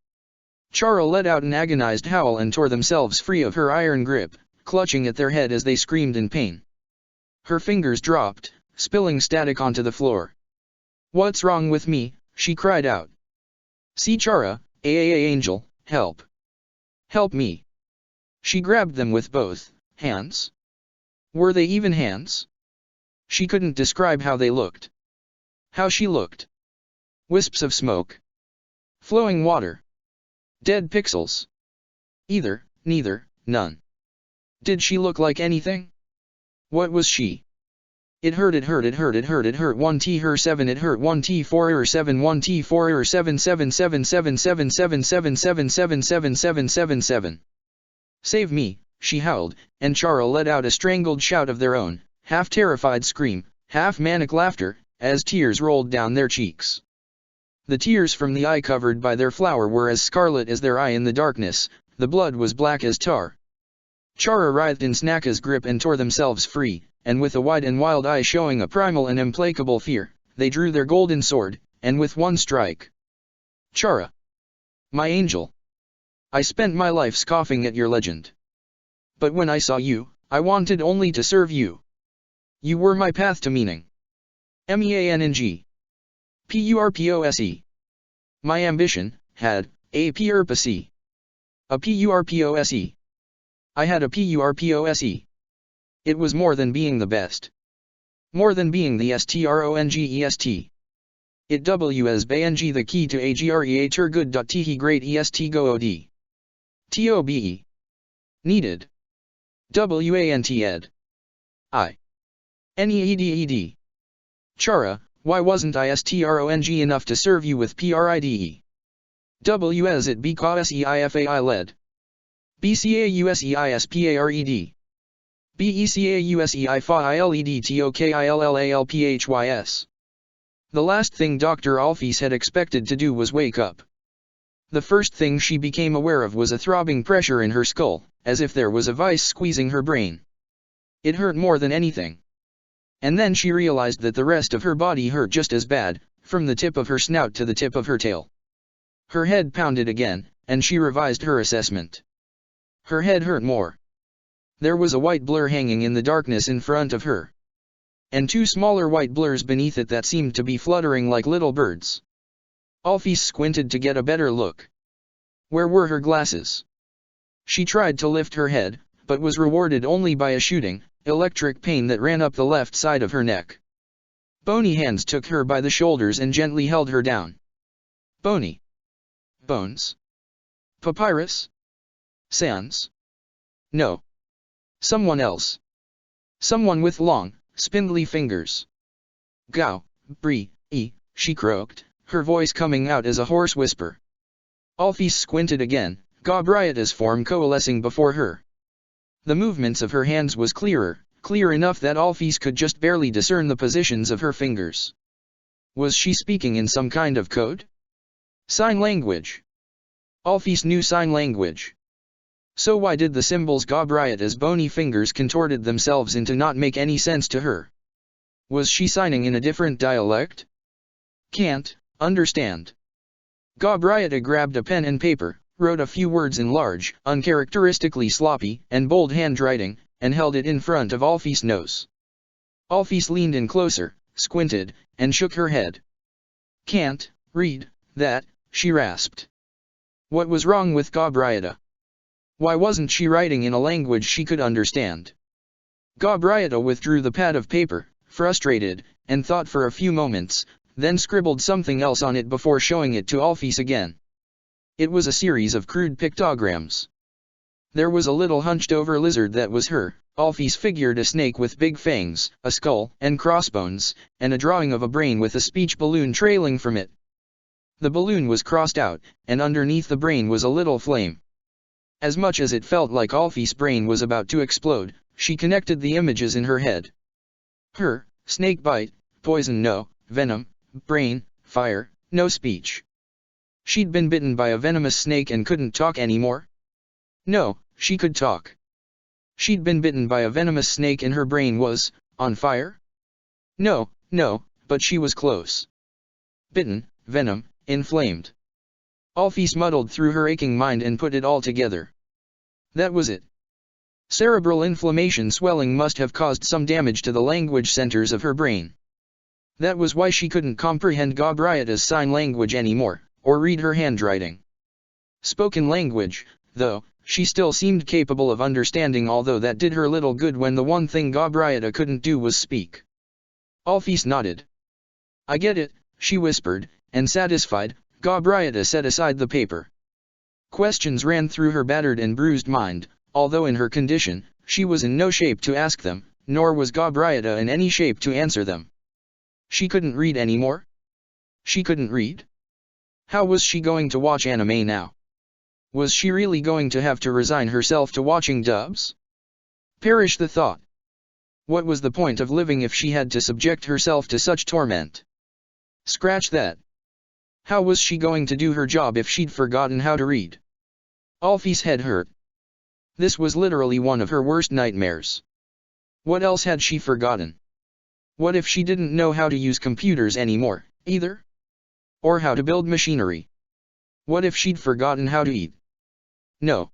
Chara let out an agonized howl and tore themselves free of her iron grip, clutching at their head as they screamed in pain. Her fingers dropped, spilling static onto the floor. What's wrong with me? She cried out. See Chara, angel, help. Help me. She grabbed them with both hands. Were they even hands? She couldn't describe how they looked. How she looked. Wisps of smoke. Flowing water. Dead pixels. Either, neither, none. Did she look like anything? What was she? It hurt 1T her 7 it hurt 1T 4 er 7 1T 4 er 7 7 7 7 7 7 7 7 7 7 7 7 7. Save me, she howled, and Chara let out a strangled shout of their own, half terrified scream, half manic laughter, as tears rolled down their cheeks. The tears from the eye covered by their flower were as scarlet as their eye in the darkness, the blood was black as tar. Chara writhed in Snacka's grip and tore themselves free, and with a wide and wild eye showing a primal and implacable fear, they drew their golden sword, and with one strike. Chara. My angel. I spent my life scoffing at your legend. But when I saw you, I wanted only to serve you. You were my path to meaning. MEANNG. PURPOSE. My ambition had a purpose. A PURPOSE. I had a PURPOSE. It was more than being the best. More than being the STRONGEST. It was BNG the key to AGREA turgood.th great EST GOOD. TOBE. Needed. WANT ed. I. NEEDED. Chara, why wasn't I strong enough to serve you with PRIDE? Was it because EIFAI led? BCAUSEISPARED. BECAUSEIFAILEDTOKILLALPHYS. The last thing Dr. Alphys had expected to do was wake up. The first thing she became aware of was a throbbing pressure in her skull, as if there was a vice squeezing her brain. It hurt more than anything. And then she realized that the rest of her body hurt just as bad, from the tip of her snout to the tip of her tail. Her head pounded again, and she revised her assessment. Her head hurt more. There was a white blur hanging in the darkness in front of her. And two smaller white blurs beneath it that seemed to be fluttering like little birds. Alphys squinted to get a better look. Where were her glasses? She tried to lift her head, but was rewarded only by a shooting, electric pain that ran up the left side of her neck. Bony hands took her by the shoulders and gently held her down. Bony. Bones? Papyrus? Sans? No. Someone else. Someone with long, spindly fingers. Gao, Bree, she croaked, her voice coming out as a hoarse whisper. Alphys squinted again, Gabriata's form coalescing before her. The movements of her hands was clear enough that Alphys could just barely discern the positions of her fingers. Was she speaking in some kind of code? Sign language. Alphys knew sign language. So why did the symbols Gabrieta's bony fingers contorted themselves into not make any sense to her? Was she signing in a different dialect? Can't understand. Gabrieta grabbed a pen and paper, wrote a few words in large, uncharacteristically sloppy, and bold handwriting, and held it in front of Alphys' nose. Alphys leaned in closer, squinted, and shook her head. Can't read that, she rasped. What was wrong with Gabrieta? Why wasn't she writing in a language she could understand? Gabrieta withdrew the pad of paper, frustrated, and thought for a few moments, then scribbled something else on it before showing it to Alphys again. It was a series of crude pictograms. There was a little hunched-over lizard that was her. Alphys figured a snake with big fangs, a skull, and crossbones, and a drawing of a brain with a speech balloon trailing from it. The balloon was crossed out, and underneath the brain was a little flame. As much as it felt like Alphys' brain was about to explode, she connected the images in her head. Her, snake bite, poison no, venom, brain, fire, no speech. She'd been bitten by a venomous snake and couldn't talk anymore? No, she could talk. She'd been bitten by a venomous snake and her brain was on fire? No, but she was close. Bitten, venom, inflamed. Alphys muddled through her aching mind and put it all together. That was it. Cerebral inflammation swelling must have caused some damage to the language centers of her brain. That was why she couldn't comprehend Gabrieta's sign language anymore, or read her handwriting. Spoken language, though, she still seemed capable of understanding, although that did her little good when the one thing Gabrieta couldn't do was speak. Alphys nodded. I get it, she whispered, and satisfied, Gabrieta set aside the paper. Questions ran through her battered and bruised mind, although in her condition, she was in no shape to ask them, nor was Gabrieta in any shape to answer them. She couldn't read anymore? She couldn't read? How was she going to watch anime now? Was she really going to have to resign herself to watching dubs? Perish the thought. What was the point of living if she had to subject herself to such torment? Scratch that. How was she going to do her job if she'd forgotten how to read? Alphys' head hurt. This was literally one of her worst nightmares. What else had she forgotten? What if she didn't know how to use computers anymore, either? Or how to build machinery? What if she'd forgotten how to eat? No.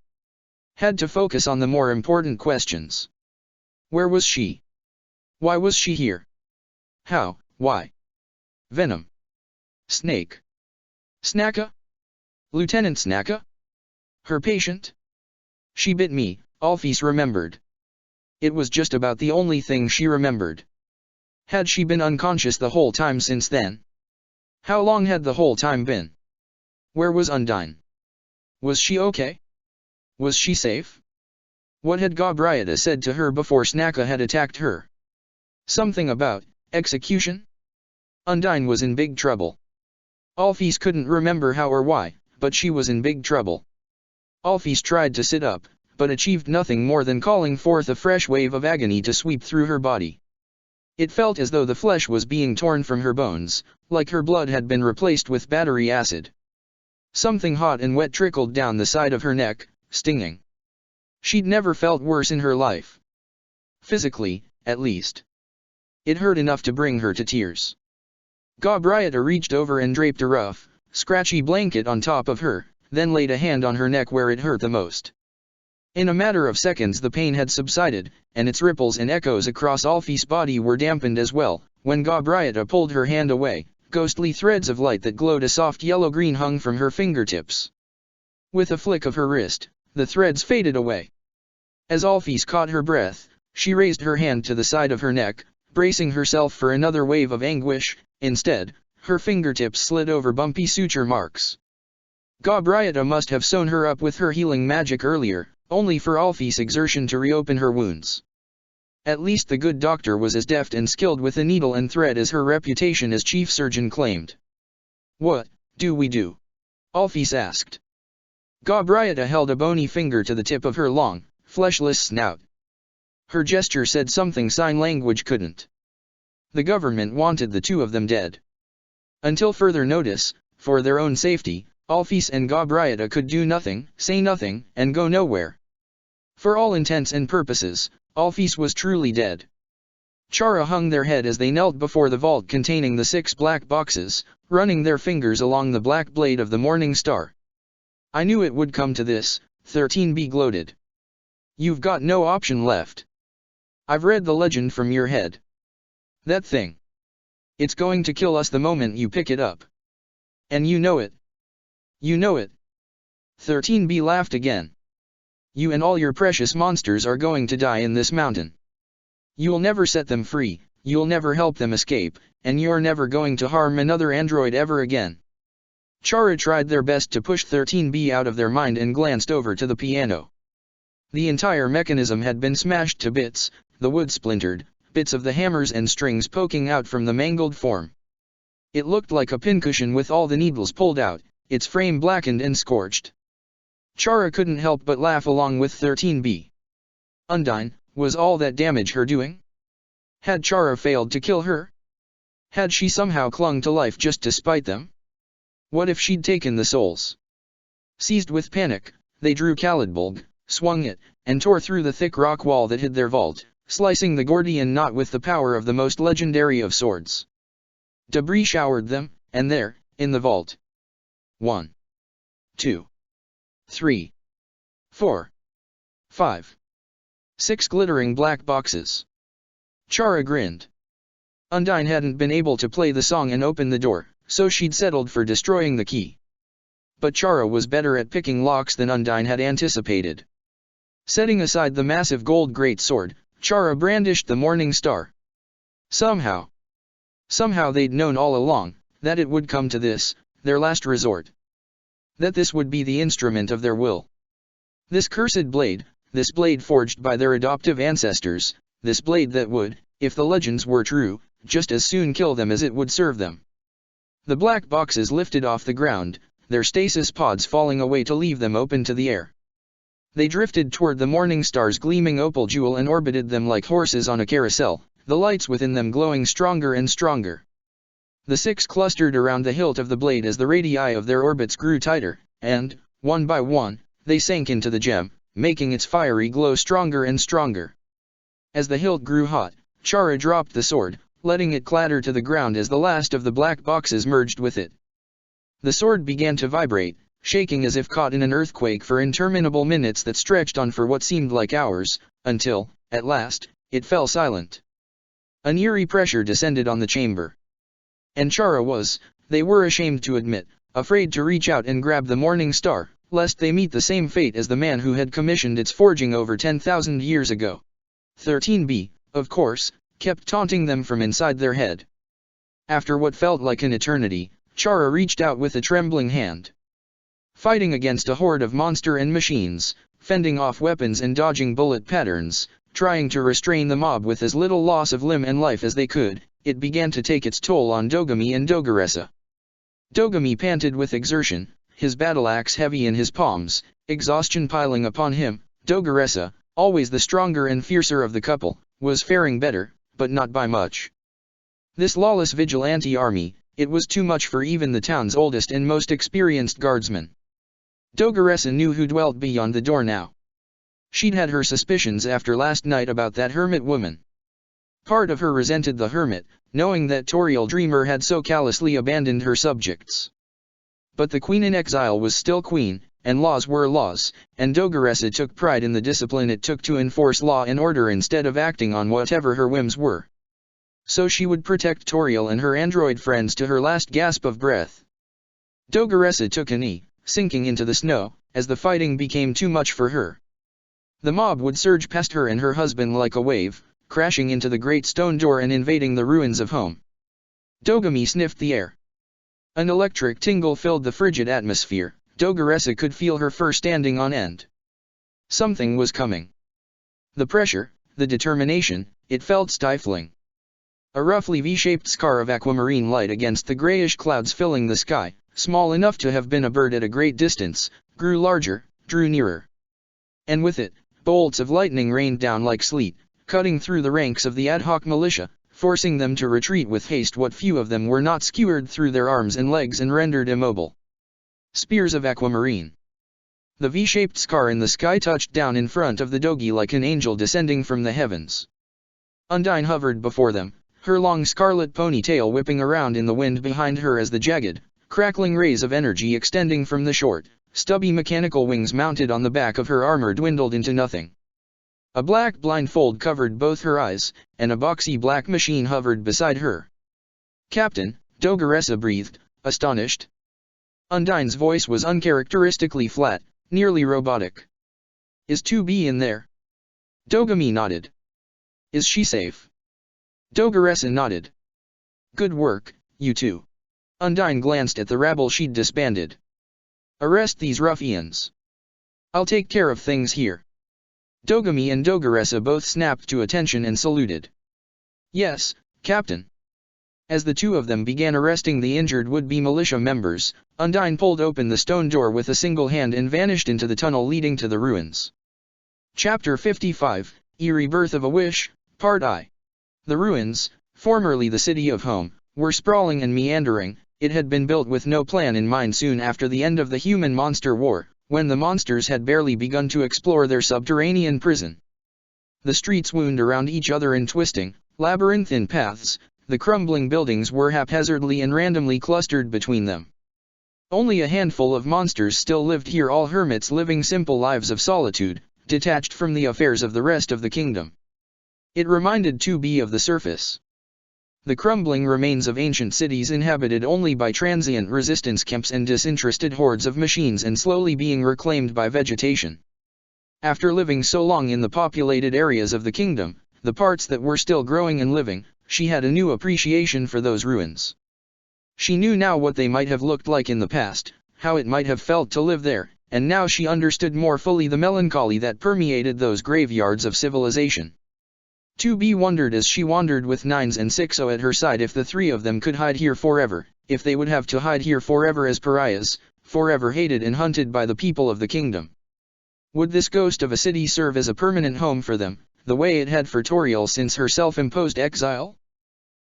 Had to focus on the more important questions. Where was she? Why was she here? How, why? Venom. Snake. Snacka? Lieutenant Snacka? Her patient? She bit me, Alphys remembered. It was just about the only thing she remembered. Had she been unconscious the whole time since then? How long had the whole time been? Where was Undine? Was she okay? Was she safe? What had Gabrieta said to her before Snacka had attacked her? Something about execution? Undine was in big trouble. Alphys couldn't remember how or why, but she was in big trouble. Alphys tried to sit up, but achieved nothing more than calling forth a fresh wave of agony to sweep through her body. It felt as though the flesh was being torn from her bones, like her blood had been replaced with battery acid. Something hot and wet trickled down the side of her neck, stinging. She'd never felt worse in her life. Physically, at least. It hurt enough to bring her to tears. Gabrieta reached over and draped a rough, scratchy blanket on top of her, then laid a hand on her neck where it hurt the most. In a matter of seconds the pain had subsided, and its ripples and echoes across Alphys' body were dampened as well. When Gabrieta pulled her hand away, ghostly threads of light that glowed a soft yellow-green hung from her fingertips. With a flick of her wrist, the threads faded away. As Alphys caught her breath, she raised her hand to the side of her neck, bracing herself for another wave of anguish. Instead, her fingertips slid over bumpy suture marks. Gabrieta must have sewn her up with her healing magic earlier, only for Alphys' exertion to reopen her wounds. At least the good doctor was as deft and skilled with a needle and thread as her reputation as chief surgeon claimed. What do we do? Alphys asked. Gabrieta held a bony finger to the tip of her long, fleshless snout. Her gesture said something sign language couldn't. The government wanted the two of them dead. Until further notice, for their own safety, Alphys and Gabrieta could do nothing, say nothing, and go nowhere. For all intents and purposes, Alphys was truly dead. Chara hung their head as they knelt before the vault containing the 6 black boxes, running their fingers along the black blade of the morning star. I knew it would come to this, 13B gloated. You've got no option left. I've read the legend from your head. That thing. It's going to kill us the moment you pick it up. And you know it. You know it. 13B laughed again. You and all your precious monsters are going to die in this mountain. You'll never set them free, you'll never help them escape, and you're never going to harm another android ever again. Chara tried their best to push 13B out of their mind and glanced over to the piano. The entire mechanism had been smashed to bits, the wood splintered, bits of the hammers and strings poking out from the mangled form. It looked like a pincushion with all the needles pulled out, its frame blackened and scorched. Chara couldn't help but laugh along with 13B. Undyne, was all that damage her doing? Had Chara failed to kill her? Had she somehow clung to life just to spite them? What if she'd taken the souls? Seized with panic, they drew Calidbolg, swung it, and tore through the thick rock wall that hid their vault, slicing the Gordian knot with the power of the most legendary of swords. Debris showered them, and there, in the vault. 1, 2, 3, 4, 5, 6 glittering black boxes. Chara grinned. Undyne hadn't been able to play the song and open the door, so she'd settled for destroying the key. But Chara was better at picking locks than Undyne had anticipated. Setting aside the massive gold greatsword, Chara brandished the morning star. Somehow they'd known all along, that it would come to this, their last resort. That this would be the instrument of their will. This cursed blade, this blade forged by their adoptive ancestors, this blade that would, if the legends were true, just as soon kill them as it would serve them. The black boxes lifted off the ground, their stasis pods falling away to leave them open to the air. They drifted toward the morning star's gleaming opal jewel and orbited them like horses on a carousel, the lights within them glowing stronger and stronger. The 6 clustered around the hilt of the blade as the radii of their orbits grew tighter, and, one by one, they sank into the gem, making its fiery glow stronger and stronger. As the hilt grew hot, Chara dropped the sword, letting it clatter to the ground as the last of the black boxes merged with it. The sword began to vibrate, shaking as if caught in an earthquake for interminable minutes that stretched on for what seemed like hours, until, at last, it fell silent. An eerie pressure descended on the chamber. And Chara was, they were ashamed to admit, afraid to reach out and grab the morning star, lest they meet the same fate as the man who had commissioned its forging over 10,000 years ago. 13B, of course, kept taunting them from inside their head. After what felt like an eternity, Chara reached out with a trembling hand. Fighting against a horde of monster and machines, fending off weapons and dodging bullet patterns, trying to restrain the mob with as little loss of limb and life as they could, it began to take its toll on Dogami and Dogaressa. Dogami panted with exertion, his battle-axe heavy in his palms, exhaustion piling upon him. Dogaressa, always the stronger and fiercer of the couple, was faring better, but not by much. This lawless vigilante army, it was too much for even the town's oldest and most experienced guardsman. Dogaressa knew who dwelt beyond the door now. She'd had her suspicions after last night about that hermit woman. Part of her resented the hermit, knowing that Toriel Dreamer had so callously abandoned her subjects. But the queen in exile was still queen, and laws were laws, and Dogaressa took pride in the discipline it took to enforce law and order instead of acting on whatever her whims were. So she would protect Toriel and her android friends to her last gasp of breath. Dogaressa took a knee, sinking into the snow, as the fighting became too much for her. The mob would surge past her and her husband like a wave, crashing into the great stone door and invading the ruins of home. Dogami sniffed the air. An electric tingle filled the frigid atmosphere. Dogaressa could feel her fur standing on end. Something was coming. The pressure, the determination, it felt stifling. A roughly V-shaped scar of aquamarine light against the grayish clouds filling the sky, small enough to have been a bird at a great distance, grew larger, drew nearer. And with it, bolts of lightning rained down like sleet, cutting through the ranks of the ad hoc militia, forcing them to retreat with haste. What few of them were not skewered through their arms and legs and rendered immobile. Spears of aquamarine. The V-shaped scar in the sky touched down in front of the Dogi like an angel descending from the heavens. Undyne hovered before them, her long scarlet ponytail whipping around in the wind behind her as the jagged, crackling rays of energy extending from the short, stubby mechanical wings mounted on the back of her armor dwindled into nothing. A black blindfold covered both her eyes, and a boxy black machine hovered beside her. "Captain," Dogaressa breathed, astonished. Undyne's voice was uncharacteristically flat, nearly robotic. "Is 2B in there?" Dogami nodded. "Is she safe?" Dogaressa nodded. "Good work, you two." Undyne glanced at the rabble she'd disbanded. "Arrest these ruffians. I'll take care of things here." Dogami and Dogaressa both snapped to attention and saluted. "Yes, Captain." As the two of them began arresting the injured would-be militia members, Undyne pulled open the stone door with a single hand and vanished into the tunnel leading to the ruins. Chapter 55, Eerie Birth of a Wish, Part I. The ruins, formerly the city of Home, were sprawling and meandering. It had been built with no plan in mind soon after the end of the human-monster war, when the monsters had barely begun to explore their subterranean prison. The streets wound around each other in twisting, labyrinthine paths. The crumbling buildings were haphazardly and randomly clustered between them. Only a handful of monsters still lived here, all hermits living simple lives of solitude, detached from the affairs of the rest of the kingdom. It reminded 2B of the surface. The crumbling remains of ancient cities inhabited only by transient resistance camps and disinterested hordes of machines and slowly being reclaimed by vegetation. After living so long in the populated areas of the kingdom, the parts that were still growing and living, she had a new appreciation for those ruins. She knew now what they might have looked like in the past, how it might have felt to live there, and now she understood more fully the melancholy that permeated those graveyards of civilization. 2B wondered as she wandered with Nines and 60 at her side if the three of them could hide here forever, if they would have to hide here forever as pariahs, forever hated and hunted by the people of the kingdom. Would this ghost of a city serve as a permanent home for them, the way it had for Toriel since her self-imposed exile?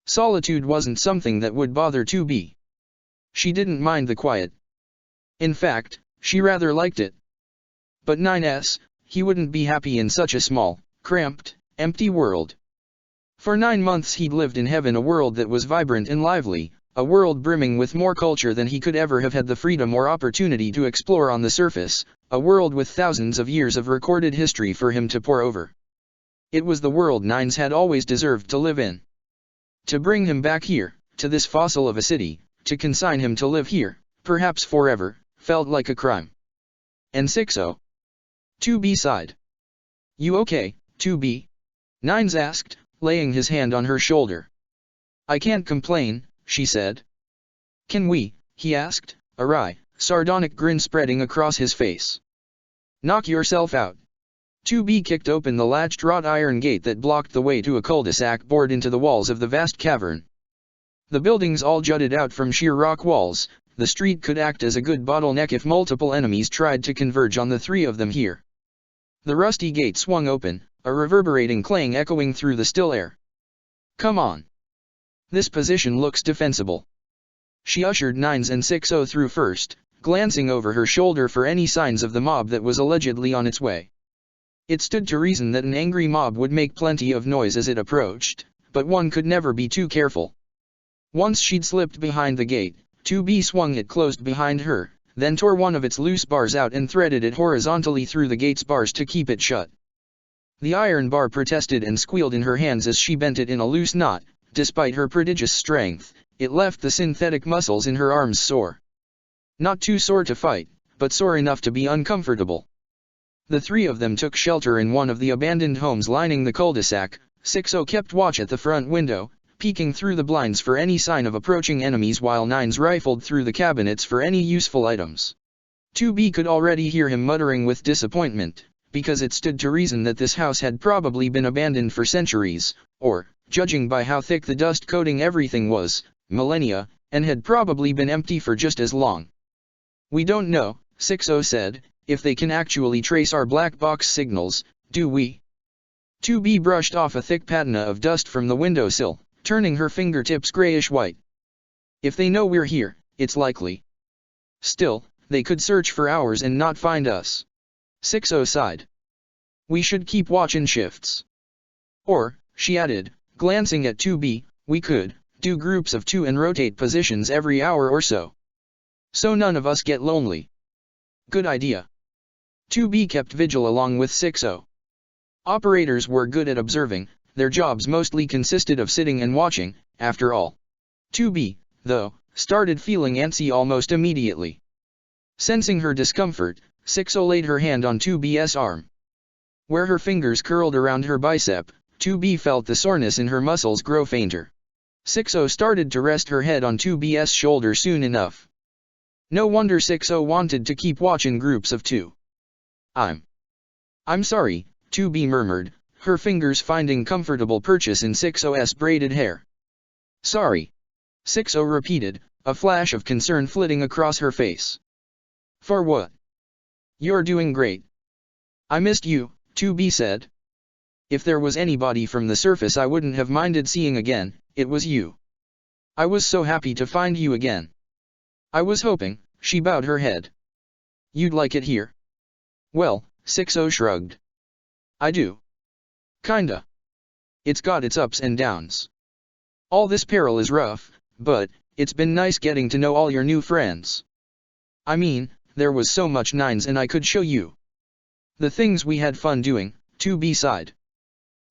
Solitude wasn't something that would bother 2B. She didn't mind the quiet. In fact, she rather liked it. But 9S, he wouldn't be happy in such a small, cramped, empty world. For 9 months he'd lived in heaven, a world that was vibrant and lively, a world brimming with more culture than he could ever have had the freedom or opportunity to explore on the surface, a world with thousands of years of recorded history for him to pore over. It was the world Nines had always deserved to live in. To bring him back here, to this fossil of a city, to consign him to live here, perhaps forever, felt like a crime. And 60. 2B sighed. "You okay, 2B?" Nines asked, laying his hand on her shoulder. "I can't complain," she said. "Can we?" he asked, a wry, sardonic grin spreading across his face. "Knock yourself out." 2B kicked open the latched wrought iron gate that blocked the way to a cul-de-sac bored into the walls of the vast cavern. The buildings all jutted out from sheer rock walls. The street could act as a good bottleneck if multiple enemies tried to converge on the three of them here. The rusty gate swung open, a reverberating clang echoing through the still air. "Come on. This position looks defensible." She ushered Nines and 60 through first, glancing over her shoulder for any signs of the mob that was allegedly on its way. It stood to reason that an angry mob would make plenty of noise as it approached, but one could never be too careful. Once she'd slipped behind the gate, 2B swung it closed behind her, then tore one of its loose bars out and threaded it horizontally through the gate's bars to keep it shut. The iron bar protested and squealed in her hands as she bent it in a loose knot. Despite her prodigious strength, it left the synthetic muscles in her arms sore. Not too sore to fight, but sore enough to be uncomfortable. The three of them took shelter in one of the abandoned homes lining the cul-de-sac. 60 kept watch at the front window, peeking through the blinds for any sign of approaching enemies while Nines rifled through the cabinets for any useful items. 2B could already hear him muttering with disappointment, because it stood to reason that this house had probably been abandoned for centuries, or, judging by how thick the dust coating everything was, millennia, and had probably been empty for just as long. "We don't know," 60 said, "if they can actually trace our black box signals, do we?" 2B brushed off a thick patina of dust from the windowsill, turning her fingertips grayish-white. "If they know we're here, it's likely. Still, they could search for hours and not find us. 60 sighed. We should keep watch in shifts. Or, she added, glancing at 2B, we could do groups of 2 and rotate positions every hour or so. So none of us get lonely. Good idea. 2B kept vigil along with 60. Operators were good at observing, their jobs mostly consisted of sitting and watching, after all. 2B, though, started feeling antsy almost immediately. Sensing her discomfort, 60 laid her hand on 2B's arm. Where her fingers curled around her bicep, 2B felt the soreness in her muscles grow fainter. 60 started to rest her head on 2B's shoulder soon enough. No wonder 60 wanted to keep watch in groups of 2. I'm sorry, 2B murmured, her fingers finding comfortable purchase in 60's braided hair. Sorry. 60 repeated, a flash of concern flitting across her face. For what? You're doing great. I missed you, 2B said. If there was anybody from the surface I wouldn't have minded seeing again, it was you. I was so happy to find you again. I was hoping, she bowed her head. You'd like it here? Well, 60 shrugged. I do. Kinda. It's got its ups and downs. All this peril is rough, but it's been nice getting to know all your new friends. I mean, there was so much Nines and I could show you. The things we had fun doing, 2B sighed.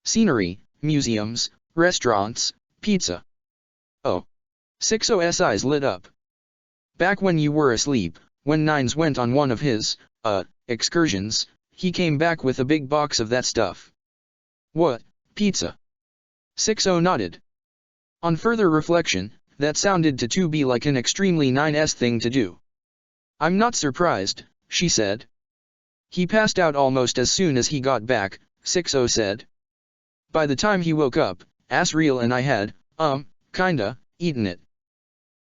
Scenery, museums, restaurants, pizza. Oh. 60's eyes lit up. Back when you were asleep, when Nines went on one of his, excursions, he came back with a big box of that stuff. What, pizza? 60 nodded. On further reflection, that sounded to 2B like an extremely Nines thing to do. I'm not surprised, she said. He passed out almost as soon as he got back, 60 said. By the time he woke up, Asriel and I had, kinda, eaten it.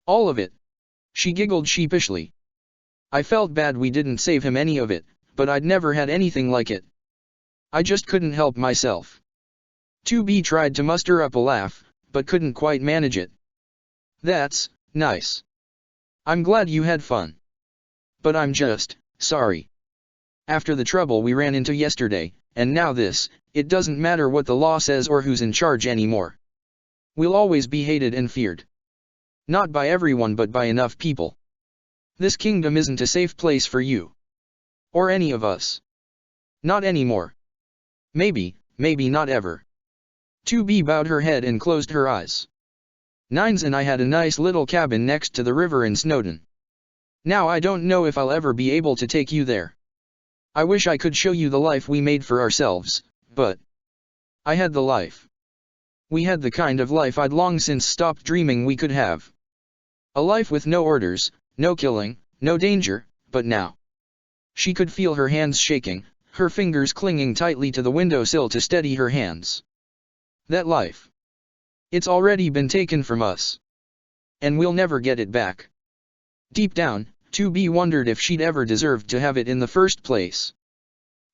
All of it. She giggled sheepishly. I felt bad we didn't save him any of it, but I'd never had anything like it. I just couldn't help myself. 2B tried to muster up a laugh, but couldn't quite manage it. That's nice. I'm glad you had fun. But I'm just sorry. After the trouble we ran into yesterday, and now this, it doesn't matter what the law says or who's in charge anymore. We'll always be hated and feared. Not by everyone but by enough people. This kingdom isn't a safe place for you. Or any of us. Not anymore. Maybe not ever. 2B bowed her head and closed her eyes. Nines and I had a nice little cabin next to the river in Snowdon. Now I don't know if I'll ever be able to take you there. I wish I could show you the life we made for ourselves, but I had the life. We had the kind of life I'd long since stopped dreaming we could have. A life with no orders, no killing, no danger, but now. She could feel her hands shaking, her fingers clinging tightly to the windowsill to steady her hands. That life. It's already been taken from us. And we'll never get it back. Deep down, 2B wondered if she'd ever deserved to have it in the first place.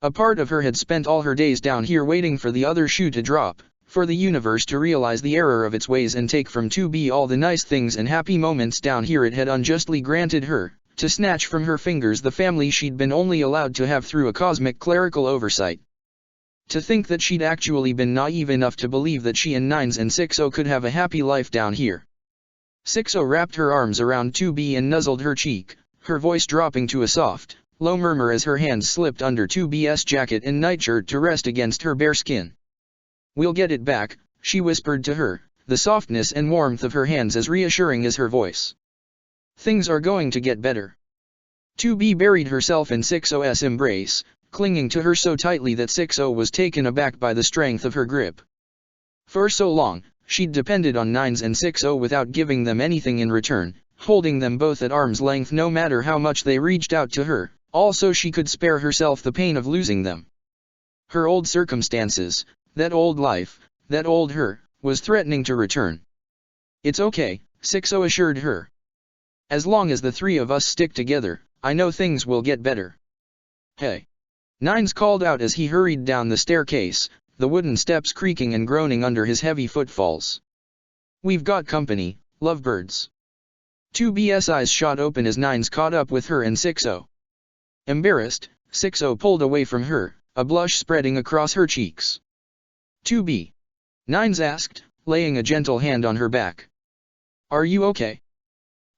A part of her had spent all her days down here waiting for the other shoe to drop, for the universe to realize the error of its ways and take from 2B all the nice things and happy moments down here it had unjustly granted her, to snatch from her fingers the family she'd been only allowed to have through a cosmic clerical oversight. To think that she'd actually been naive enough to believe that she and Nines and 60 could have a happy life down here. 60 wrapped her arms around 2B and nuzzled her cheek, her voice dropping to a soft, low murmur as her hands slipped under 2B's jacket and nightshirt to rest against her bare skin. We'll get it back, she whispered to her, the softness and warmth of her hands as reassuring as her voice. Things are going to get better. 2B buried herself in 60's embrace, clinging to her so tightly that 60 was taken aback by the strength of her grip. For so long, she'd depended on Nines and 60 without giving them anything in return, holding them both at arm's length no matter how much they reached out to her, also she could spare herself the pain of losing them. Her old circumstances, that old life, that old her, was threatening to return. It's okay, 60 assured her. As long as the three of us stick together, I know things will get better. Hey! Nines called out as he hurried down the staircase, the wooden steps creaking and groaning under his heavy footfalls. We've got company, lovebirds. 2B's eyes shot open as Nines caught up with her and 6-0. Embarrassed, 6-0 pulled away from her, a blush spreading across her cheeks. 2B. Nines asked, laying a gentle hand on her back. Are you okay?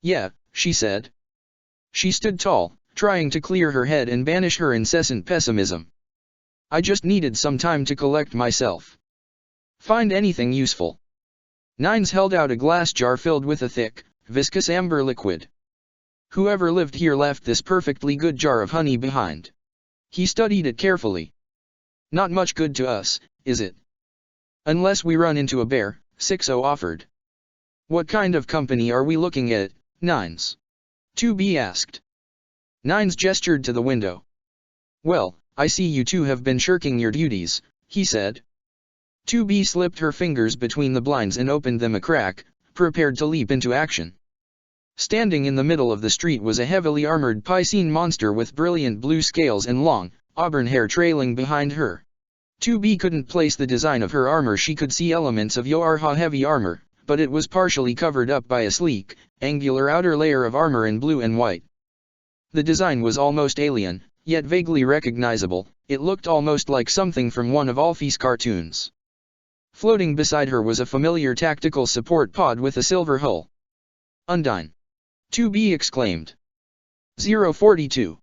Yeah, she said. She stood tall, trying to clear her head and banish her incessant pessimism. I just needed some time to collect myself. Find anything useful. Nines held out a glass jar filled with a thick, viscous amber liquid. Whoever lived here left this perfectly good jar of honey behind. He studied it carefully. Not much good to us, is it? Unless we run into a bear, 6-0 offered. What kind of company are we looking at, Nines? 2B asked. Nines gestured to the window. Well, I see you two have been shirking your duties, he said. 2B slipped her fingers between the blinds and opened them a crack, prepared to leap into action. Standing in the middle of the street was a heavily armored Piscine monster with brilliant blue scales and long, auburn hair trailing behind her. 2B couldn't place the design of her armor. She could see elements of Yoarha heavy armor, but it was partially covered up by a sleek, angular outer layer of armor in blue and white. The design was almost alien, yet vaguely recognizable. It looked almost like something from one of Alfie's cartoons. Floating beside her was a familiar tactical support pod with a silver hull. Undyne! 2B exclaimed. 042.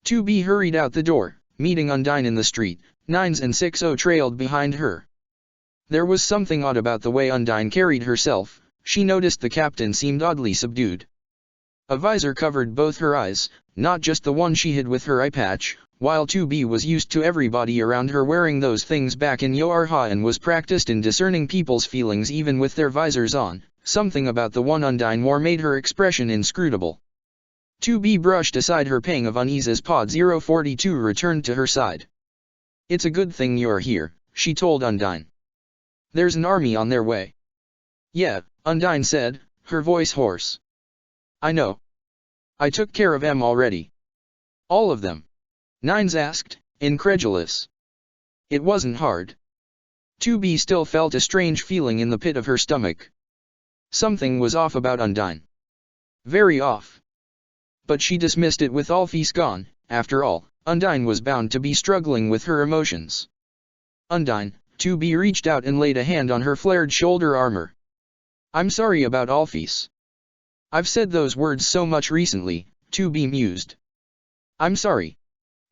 2B hurried out the door, meeting Undyne in the street. Nines and 6-0 trailed behind her. There was something odd about the way Undyne carried herself. She noticed the captain seemed oddly subdued. A visor covered both her eyes, not just the one she hid with her eye patch, while 2B was used to everybody around her wearing those things back in Yoarha and was practiced in discerning people's feelings even with their visors on. Something about the one Undyne wore made her expression inscrutable. 2B brushed aside her pang of unease as Pod 042 returned to her side. It's a good thing you're here, she told Undyne. There's an army on their way. Yeah, Undyne said, her voice hoarse. I know. I took care of them already. All of them? Nines asked, incredulous. It wasn't hard. 2B still felt a strange feeling in the pit of her stomach. Something was off about Undyne. Very off. But she dismissed it with Alfie's gone. After all, Undyne was bound to be struggling with her emotions. Undyne, 2B reached out and laid a hand on her flared shoulder armor. I'm sorry about Alphys. I've said those words so much recently, 2B mused. I'm sorry.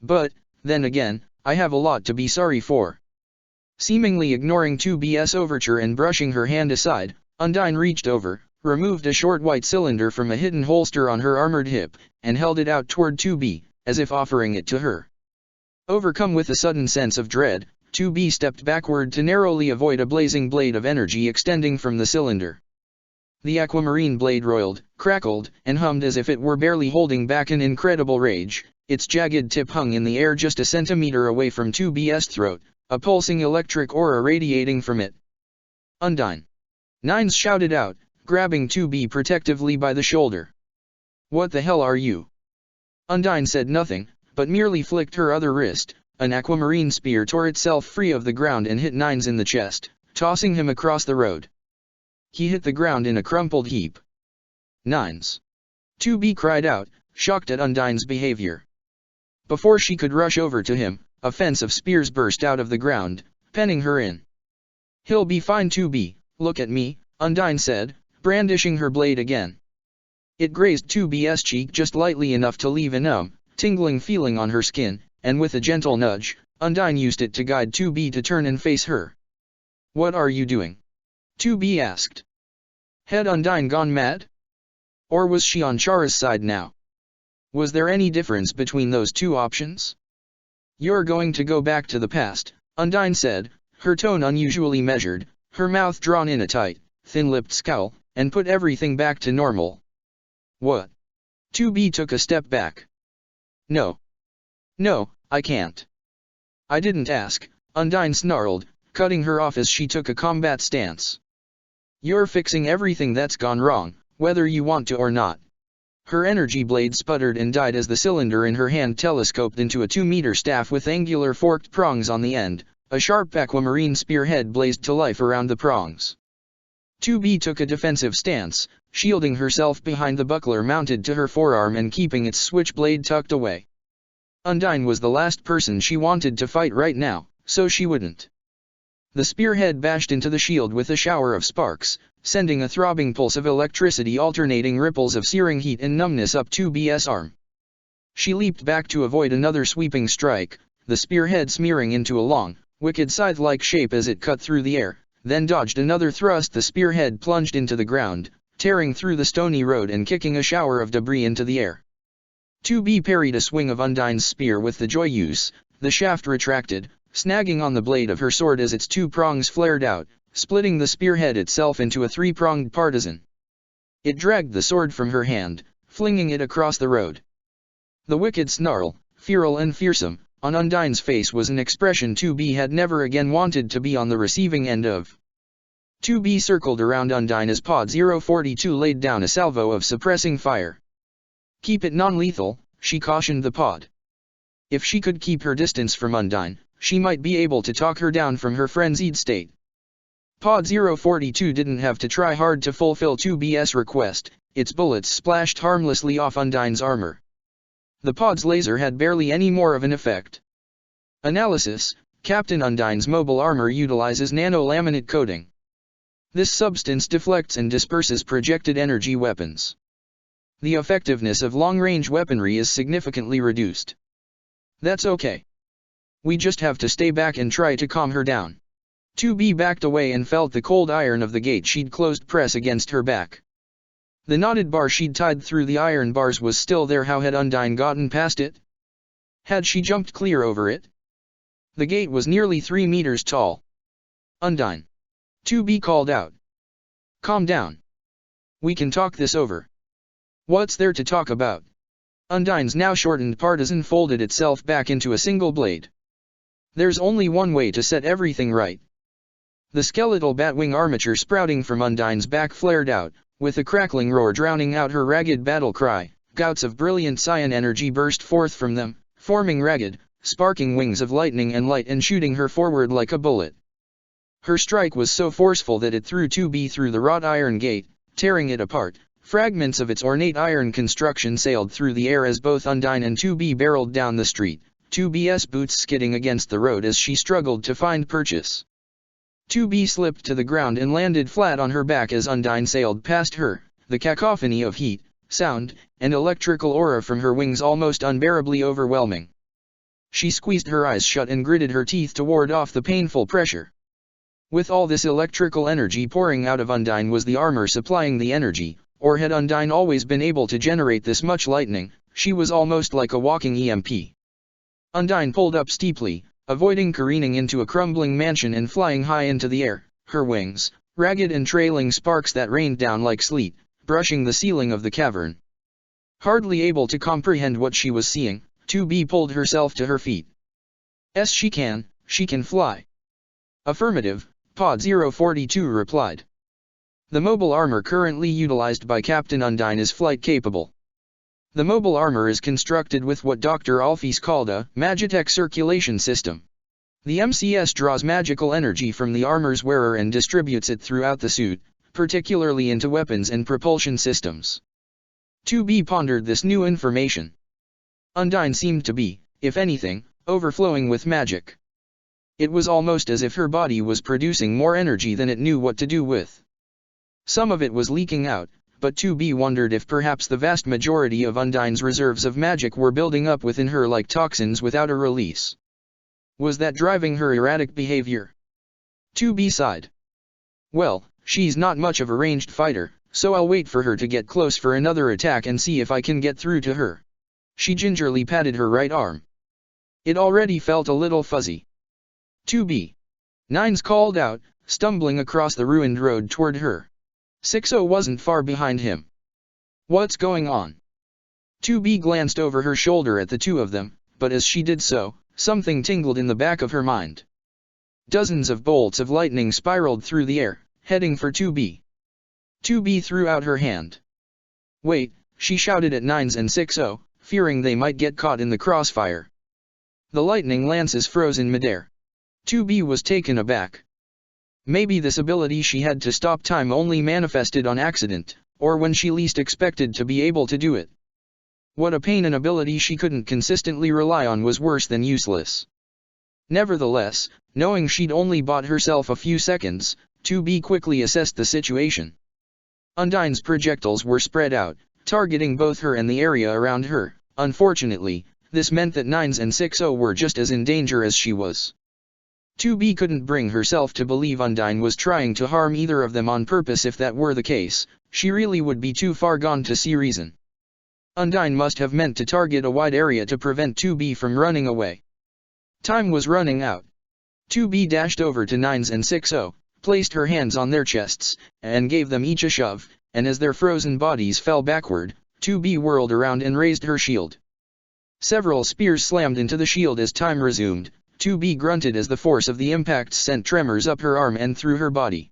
But, then again, I have a lot to be sorry for. Seemingly ignoring 2B's overture and brushing her hand aside, Undyne reached over, removed a short white cylinder from a hidden holster on her armored hip, and held it out toward 2B, as if offering it to her. Overcome with a sudden sense of dread, 2B stepped backward to narrowly avoid a blazing blade of energy extending from the cylinder. The aquamarine blade roiled, crackled, and hummed as if it were barely holding back an incredible rage. Its jagged tip hung in the air just a centimeter away from 2B's throat, a pulsing electric aura radiating from it. Undyne! Nines shouted out, grabbing 2B protectively by the shoulder. What the hell are you? Undyne said nothing, but merely flicked her other wrist. An aquamarine spear tore itself free of the ground and hit Nines in the chest, tossing him across the road. He hit the ground in a crumpled heap. Nines! 2B cried out, shocked at Undyne's behavior. Before she could rush over to him, a fence of spears burst out of the ground, penning her in. He'll be fine 2B, look at me, Undyne said, brandishing her blade again. It grazed 2B's cheek just lightly enough to leave a numb, tingling feeling on her skin, and with a gentle nudge, Undyne used it to guide 2B to turn and face her. What are you doing? 2B asked. Had Undyne gone mad? Or was she on Chara's side now? Was there any difference between those two options? You're going to go back to the past, Undyne said, her tone unusually measured, her mouth drawn in a tight, thin-lipped scowl, and put everything back to normal. What? 2B took a step back. No. No, I can't. I didn't ask, Undyne snarled, cutting her off as she took a combat stance. You're fixing everything that's gone wrong, whether you want to or not. Her energy blade sputtered and died as the cylinder in her hand telescoped into a 2-meter staff with angular forked prongs on the end. A sharp aquamarine spearhead blazed to life around the prongs. 2B took a defensive stance, shielding herself behind the buckler mounted to her forearm and keeping its switchblade tucked away. Undyne was the last person she wanted to fight right now, so she wouldn't. The spearhead bashed into the shield with a shower of sparks, sending a throbbing pulse of electricity alternating ripples of searing heat and numbness up 2B's arm. She leaped back to avoid another sweeping strike, the spearhead smearing into a long, wicked scythe-like shape as it cut through the air, then dodged another thrust. The spearhead plunged into the ground, tearing through the stony road and kicking a shower of debris into the air. 2B parried a swing of Undyne's spear with the Joyeuse, the shaft retracted, snagging on the blade of her sword as its two prongs flared out, splitting the spearhead itself into a three-pronged partisan. It dragged the sword from her hand, flinging it across the road. The wicked snarl, feral and fearsome, on Undyne's face was an expression 2B had never again wanted to be on the receiving end of. 2B circled around Undyne as Pod 042 laid down a salvo of suppressing fire. "Keep it non-lethal," she cautioned the pod. If she could keep her distance from Undyne, she might be able to talk her down from her frenzied state. Pod 042 didn't have to try hard to fulfill 2B's request, its bullets splashed harmlessly off Undyne's armor. The pod's laser had barely any more of an effect. Analysis: Captain Undyne's mobile armor utilizes nano-laminate coating. This substance deflects and disperses projected energy weapons. The effectiveness of long-range weaponry is significantly reduced. That's okay. We just have to stay back and try to calm her down. 2B backed away and felt the cold iron of the gate she'd closed press against her back. The knotted bar she'd tied through the iron bars was still there. How had Undyne gotten past it? Had she jumped clear over it? The gate was nearly 3 meters tall. "Undyne," 2B called out. "Calm down. We can talk this over." "What's there to talk about?" Undyne's now shortened partisan folded itself back into a single blade. "There's only one way to set everything right." The skeletal batwing armature sprouting from Undyne's back flared out, with a crackling roar drowning out her ragged battle cry. Gouts of brilliant cyan energy burst forth from them, forming ragged, sparking wings of lightning and light and shooting her forward like a bullet. Her strike was so forceful that it threw 2B through the wrought iron gate, tearing it apart. Fragments of its ornate iron construction sailed through the air as both Undyne and 2B barreled down the street, 2B's boots skidding against the road as she struggled to find purchase. 2B slipped to the ground and landed flat on her back as Undyne sailed past her, the cacophony of heat, sound, and electrical aura from her wings almost unbearably overwhelming. She squeezed her eyes shut and gritted her teeth to ward off the painful pressure. With all this electrical energy pouring out of Undyne, was the armor supplying the energy, or had Undyne always been able to generate this much lightning? She was almost like a walking EMP. Undyne pulled up steeply, avoiding careening into a crumbling mansion and flying high into the air, her wings, ragged and trailing sparks that rained down like sleet, brushing the ceiling of the cavern. Hardly able to comprehend what she was seeing, 2B pulled herself to her feet. She can fly." "Affirmative," Pod 042 replied. "The mobile armor currently utilized by Captain Undyne is flight-capable. The mobile armor is constructed with what Dr. Alphys called a Magitech circulation system. The MCS draws magical energy from the armor's wearer and distributes it throughout the suit, particularly into weapons and propulsion systems." 2B pondered this new information. Undyne seemed to be, if anything, overflowing with magic. It was almost as if her body was producing more energy than it knew what to do with. Some of it was leaking out, but 2B wondered if perhaps the vast majority of Undyne's reserves of magic were building up within her like toxins without a release. Was that driving her erratic behavior? 2B sighed. "Well, she's not much of a ranged fighter, so I'll wait for her to get close for another attack and see if I can get through to her." She gingerly patted her right arm. It already felt a little fuzzy. 2B. Nines called out, stumbling across the ruined road toward her. 60 wasn't far behind him. "What's going on?" 2B glanced over her shoulder at the two of them, but as she did so, something tingled in the back of her mind. Dozens of bolts of lightning spiraled through the air, heading for 2B. 2B threw out her hand. "Wait," she shouted at Nines and 60, fearing they might get caught in the crossfire. The lightning lances froze in midair. 2B was taken aback. Maybe this ability she had to stop time only manifested on accident, or when she least expected to be able to do it. What a pain an ability she couldn't consistently rely on was worse than useless. Nevertheless, knowing she'd only bought herself a few seconds, 2B quickly assessed the situation. Undyne's projectiles were spread out, targeting both her and the area around her. Unfortunately, this meant that 9s and 6-0 were just as in danger as she was. 2B couldn't bring herself to believe Undyne was trying to harm either of them on purpose. If that were the case, she really would be too far gone to see reason. Undyne must have meant to target a wide area to prevent 2B from running away. Time was running out. 2B dashed over to 9s and 6-0, placed her hands on their chests, and gave them each a shove, and as their frozen bodies fell backward, 2B whirled around and raised her shield. Several spears slammed into the shield as time resumed. 2B grunted as the force of the impacts sent tremors up her arm and through her body.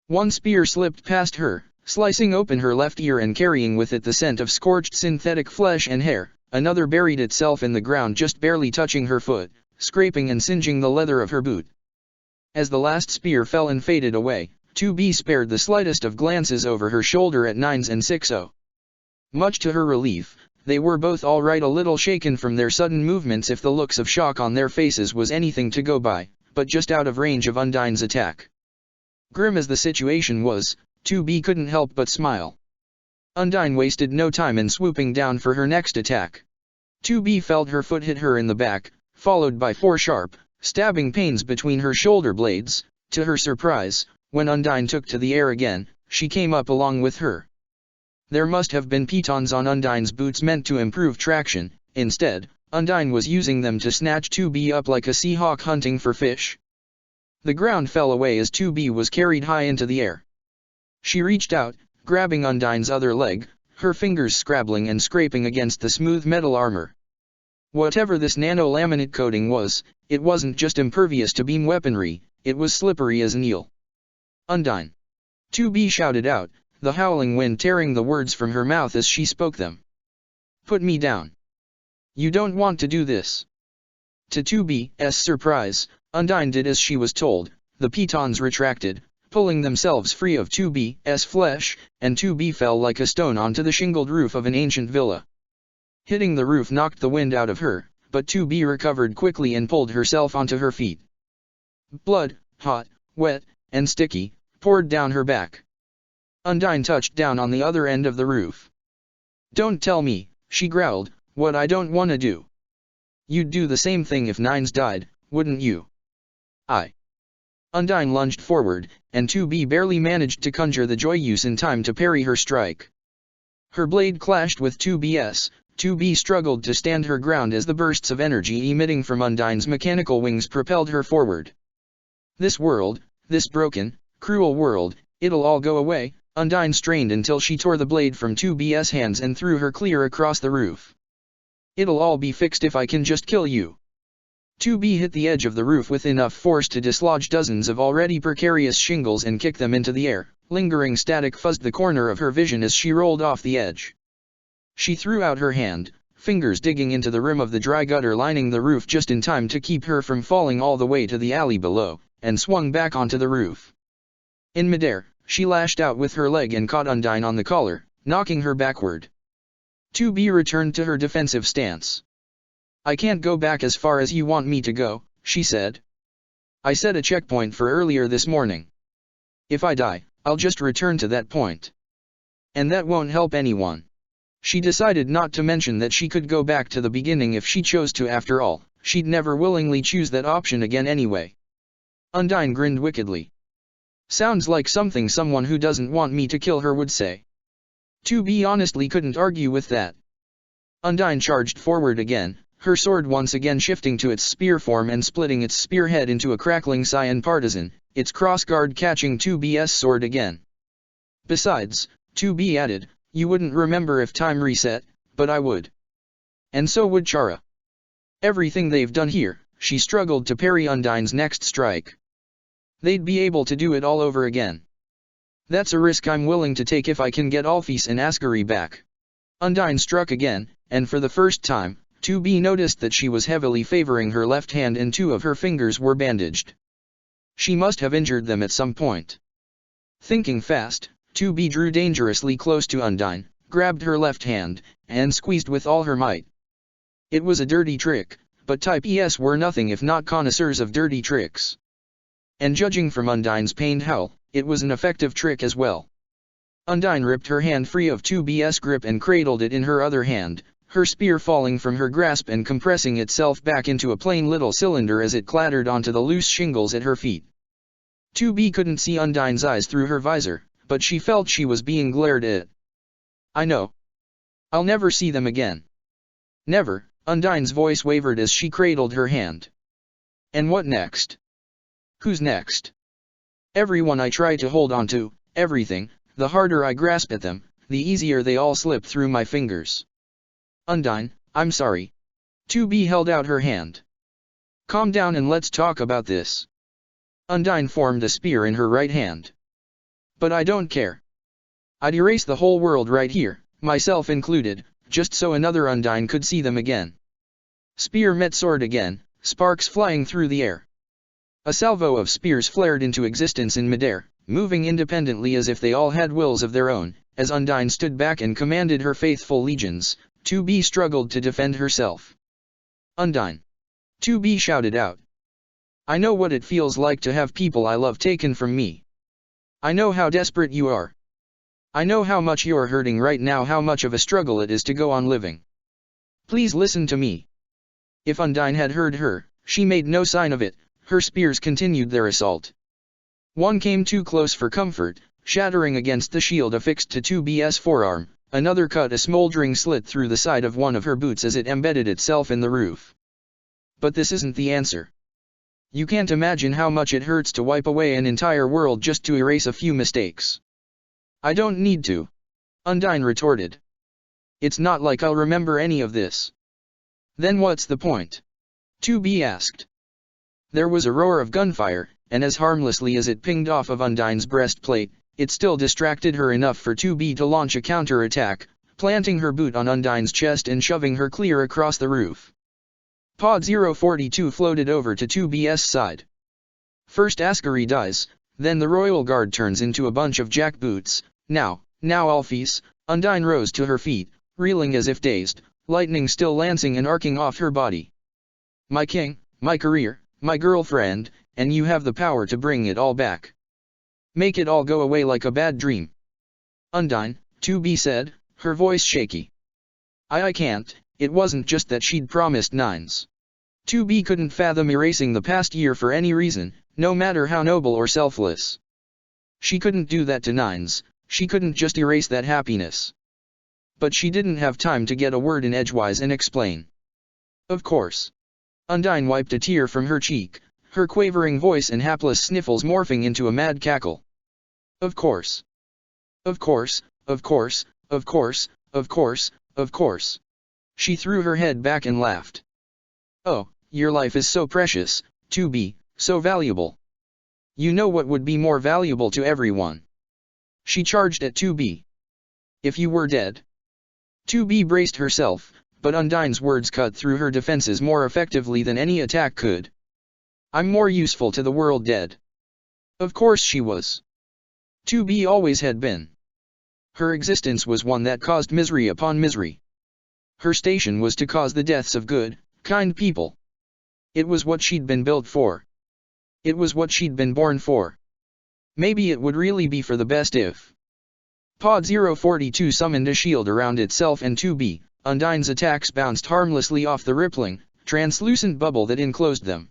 One spear slipped past her, slicing open her left ear and carrying with it the scent of scorched synthetic flesh and hair. Another buried itself in the ground, just barely touching her foot, scraping and singeing the leather of her boot. As the last spear fell and faded away, 2B spared the slightest of glances over her shoulder at 9s and 6-0. Much to her relief, they were both all right, a little shaken from their sudden movements if the looks of shock on their faces was anything to go by, but just out of range of Undyne's attack. Grim as the situation was, 2B couldn't help but smile. Undyne wasted no time in swooping down for her next attack. 2B felt her foot hit her in the back, followed by 4 sharp, stabbing pains between her shoulder blades. To her surprise, when Undyne took to the air again, she came up along with her. There must have been pitons on Undyne's boots meant to improve traction. Instead, Undyne was using them to snatch 2B up like a seahawk hunting for fish. The ground fell away as 2B was carried high into the air. She reached out, grabbing Undyne's other leg, her fingers scrabbling and scraping against the smooth metal armor. Whatever this nano-laminate coating was, it wasn't just impervious to beam weaponry, it was slippery as an eel. Undyne! 2B shouted out, the howling wind tearing the words from her mouth as she spoke them. Put me down. You don't want to do this. To 2B's surprise, Undyne did as she was told. The pitons retracted, pulling themselves free of 2B's flesh, and 2B fell like a stone onto the shingled roof of an ancient villa. Hitting the roof knocked the wind out of her, but 2B recovered quickly and pulled herself onto her feet. Blood, hot, wet, and sticky, poured down her back. Undyne touched down on the other end of the roof. Don't tell me, she growled, what I don't want to do. You'd do the same thing if 9s died, wouldn't you? Undyne lunged forward, and 2B barely managed to conjure the joy use in time to parry her strike. Her blade clashed with 2B's. 2B struggled to stand her ground as the bursts of energy emitting from Undyne's mechanical wings propelled her forward. This world, this broken, cruel world, it'll all go away. Undyne strained until she tore the blade from 2B's hands and threw her clear across the roof. It'll all be fixed if I can just kill you. 2B hit the edge of the roof with enough force to dislodge dozens of already precarious shingles and kick them into the air. Lingering static fuzzed the corner of her vision as she rolled off the edge. She threw out her hand, fingers digging into the rim of the dry gutter lining the roof just in time to keep her from falling all the way to the alley below, and swung back onto the roof. In midair, she lashed out with her leg and caught Undyne on the collar, knocking her backward. 2B returned to her defensive stance. I can't go back as far as you want me to go, she said. I set a checkpoint for earlier this morning. If I die, I'll just return to that point. And that won't help anyone. She decided not to mention that she could go back to the beginning if she chose to. After all, she'd never willingly choose that option again anyway. Undyne grinned wickedly. Sounds like something someone who doesn't want me to kill her would say. 2B honestly couldn't argue with that. Undyne charged forward again, her sword once again shifting to its spear form and splitting its spearhead into a crackling cyan partisan, its crossguard catching 2B's sword again. Besides, 2B added, you wouldn't remember if time reset, but I would. And so would Chara. Everything they've done here, she struggled to parry Undyne's next strike. They'd be able to do it all over again. That's a risk I'm willing to take if I can get Alphys and Ascari back. Undyne struck again, and for the first time, 2B noticed that she was heavily favoring her left hand and 2 of her fingers were bandaged. She must have injured them at some point. Thinking fast, 2B drew dangerously close to Undyne, grabbed her left hand, and squeezed with all her might. It was a dirty trick, but Type ES were nothing if not connoisseurs of dirty tricks. And judging from Undyne's pained howl, it was an effective trick as well. Undyne ripped her hand free of 2B's grip and cradled it in her other hand, her spear falling from her grasp and compressing itself back into a plain little cylinder as it clattered onto the loose shingles at her feet. 2B couldn't see Undyne's eyes through her visor, but she felt she was being glared at. I know. I'll never see them again. Never, Undyne's voice wavered as she cradled her hand. And what next? Who's next? Everyone I try to hold on to, everything, the harder I grasp at them, the easier they all slip through my fingers. Undyne, I'm sorry. 2B held out her hand. Calm down and let's talk about this. Undyne formed a spear in her right hand. But I don't care. I'd erase the whole world right here, myself included, just so another Undyne could see them again. Spear met sword again, sparks flying through the air. A salvo of spears flared into existence in midair, moving independently as if they all had wills of their own. As Undyne stood back and commanded her faithful legions, 2B struggled to defend herself. Undyne. 2B shouted out. I know what it feels like to have people I love taken from me. I know how desperate you are. I know how much you're hurting right now, how much of a struggle it is to go on living. Please listen to me. If Undyne had heard her, she made no sign of it, her spears continued their assault. One came too close for comfort, shattering against the shield affixed to 2B's forearm, another cut a smoldering slit through the side of one of her boots as it embedded itself in the roof. But this isn't the answer. You can't imagine how much it hurts to wipe away an entire world just to erase a few mistakes. I don't need to. Undyne retorted. It's not like I'll remember any of this. Then what's the point? 2B asked. There was a roar of gunfire, and as harmlessly as it pinged off of Undyne's breastplate, it still distracted her enough for 2B to launch a counter-attack, planting her boot on Undyne's chest and shoving her clear across the roof. Pod 042 floated over to 2B's side. First Ascari dies, then the Royal Guard turns into a bunch of jackboots. Now Alphys. Undyne rose to her feet, reeling as if dazed, lightning still lancing and arcing off her body. My king, my career, my girlfriend, and you have the power to bring it all back. Make it all go away like a bad dream. Undyne, 2B said, her voice shaky. I can't. It wasn't just that she'd promised nines. 2B couldn't fathom erasing the past year for any reason, no matter how noble or selfless. She couldn't do that to nines, she couldn't just erase that happiness. But she didn't have time to get a word in edgewise and explain. Of course. Undyne wiped a tear from her cheek, her quavering voice and hapless sniffles morphing into a mad cackle. Of course. Of course, of course, of course, of course, of course. She threw her head back and laughed. Oh, your life is so precious, 2B, so valuable. You know what would be more valuable to everyone? She charged at 2B. If you were dead. 2B braced herself, but Undyne's words cut through her defenses more effectively than any attack could. I'm more useful to the world dead. Of course she was. 2B always had been. Her existence was one that caused misery upon misery. Her station was to cause the deaths of good, kind people. It was what she'd been built for. It was what she'd been born for. Maybe it would really be for the best if. Pod 042 summoned a shield around itself and 2B, Undyne's attacks bounced harmlessly off the rippling, translucent bubble that enclosed them.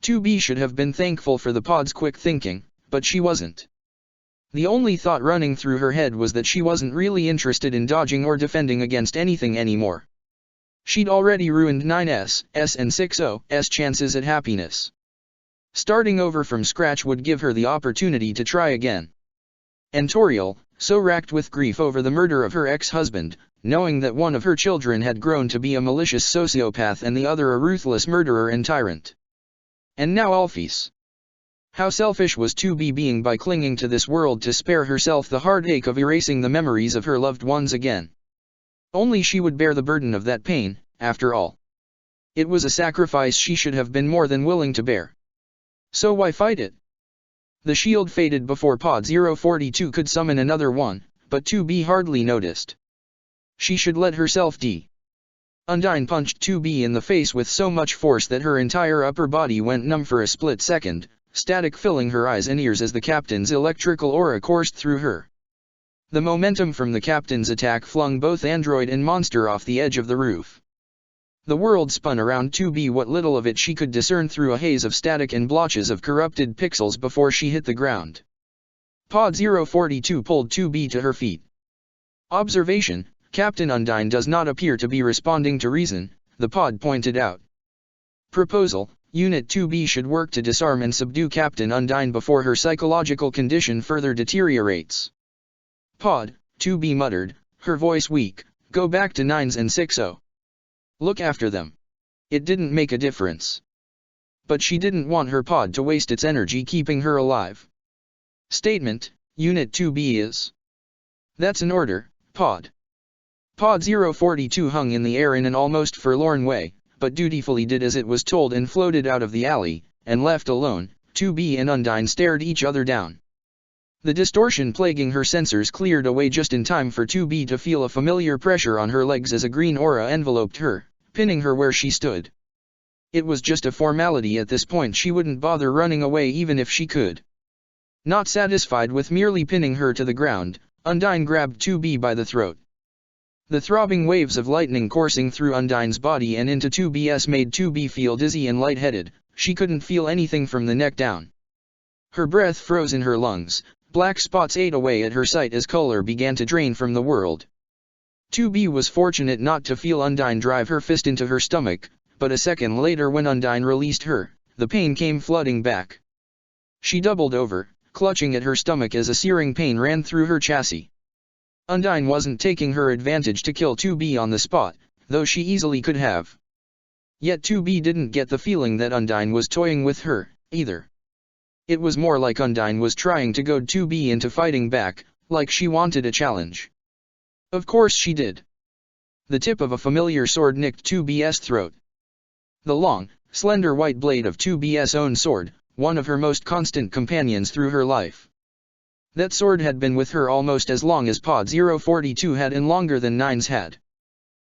2B should have been thankful for the pod's quick thinking, but she wasn't. The only thought running through her head was that she wasn't really interested in dodging or defending against anything anymore. She'd already ruined 9's, S and 6's chances at happiness. Starting over from scratch would give her the opportunity to try again. And Toriel, so racked with grief over the murder of her ex-husband, knowing that one of her children had grown to be a malicious sociopath and the other a ruthless murderer and tyrant. And now Alphys. How selfish was 2B being by clinging to this world to spare herself the heartache of erasing the memories of her loved ones again. Only she would bear the burden of that pain, after all. It was a sacrifice she should have been more than willing to bear. So why fight it? The shield faded before Pod 042 could summon another one, but 2B hardly noticed. She should let herself die. Undyne punched 2B in the face with so much force that her entire upper body went numb for a split second, static filling her eyes and ears as the captain's electrical aura coursed through her. The momentum from the captain's attack flung both android and monster off the edge of the roof. The world spun around 2B, what little of it she could discern through a haze of static and blotches of corrupted pixels before she hit the ground. Pod 042 pulled 2B to her feet. Observation: Captain Undyne does not appear to be responding to reason, the pod pointed out. Proposal: Unit 2B should work to disarm and subdue Captain Undyne before her psychological condition further deteriorates. Pod 2B muttered, her voice weak, go back to 9s and 6-0. Look after them. It didn't make a difference. But she didn't want her pod to waste its energy keeping her alive. Statement: Unit 2B is. That's an order, Pod. Pod 042 hung in the air in an almost forlorn way, but dutifully did as it was told and floated out of the alley, and left alone, 2B and Undyne stared each other down. The distortion plaguing her sensors cleared away just in time for 2B to feel a familiar pressure on her legs as a green aura enveloped her, pinning her where she stood. It was just a formality at this point. She wouldn't bother running away even if she could. Not satisfied with merely pinning her to the ground, Undyne grabbed 2B by the throat. The throbbing waves of lightning coursing through Undyne's body and into 2B's made 2B feel dizzy and lightheaded. She couldn't feel anything from the neck down. Her breath froze in her lungs. Black spots ate away at her sight as color began to drain from the world. 2B was fortunate not to feel Undyne drive her fist into her stomach, but a second later when Undyne released her, the pain came flooding back. She doubled over, clutching at her stomach as a searing pain ran through her chassis. Undyne wasn't taking her advantage to kill 2B on the spot, though she easily could have. Yet 2B didn't get the feeling that Undyne was toying with her, either. It was more like Undyne was trying to goad 2B into fighting back, like she wanted a challenge. Of course she did. The tip of a familiar sword nicked 2B's throat. The long, slender white blade of 2B's own sword, one of her most constant companions through her life. That sword had been with her almost as long as Pod 042 had and longer than 9's had.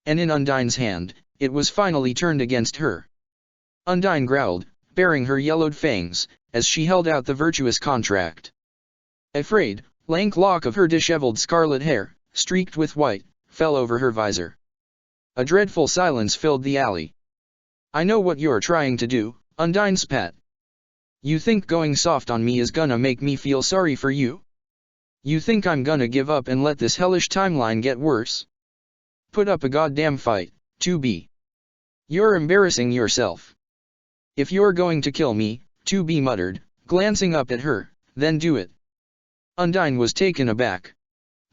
And in Undyne's hand, it was finally turned against her. Undyne growled, baring her yellowed fangs, as she held out the virtuous contract. A frayed, lank lock of her disheveled scarlet hair, streaked with white, fell over her visor. A dreadful silence filled the alley. I know what you're trying to do, Undyne spat. You think going soft on me is gonna make me feel sorry for you? You think I'm gonna give up and let this hellish timeline get worse? Put up a goddamn fight, 2B. You're embarrassing yourself. If you're going to kill me, 2B muttered, glancing up at her, then do it. Undyne was taken aback.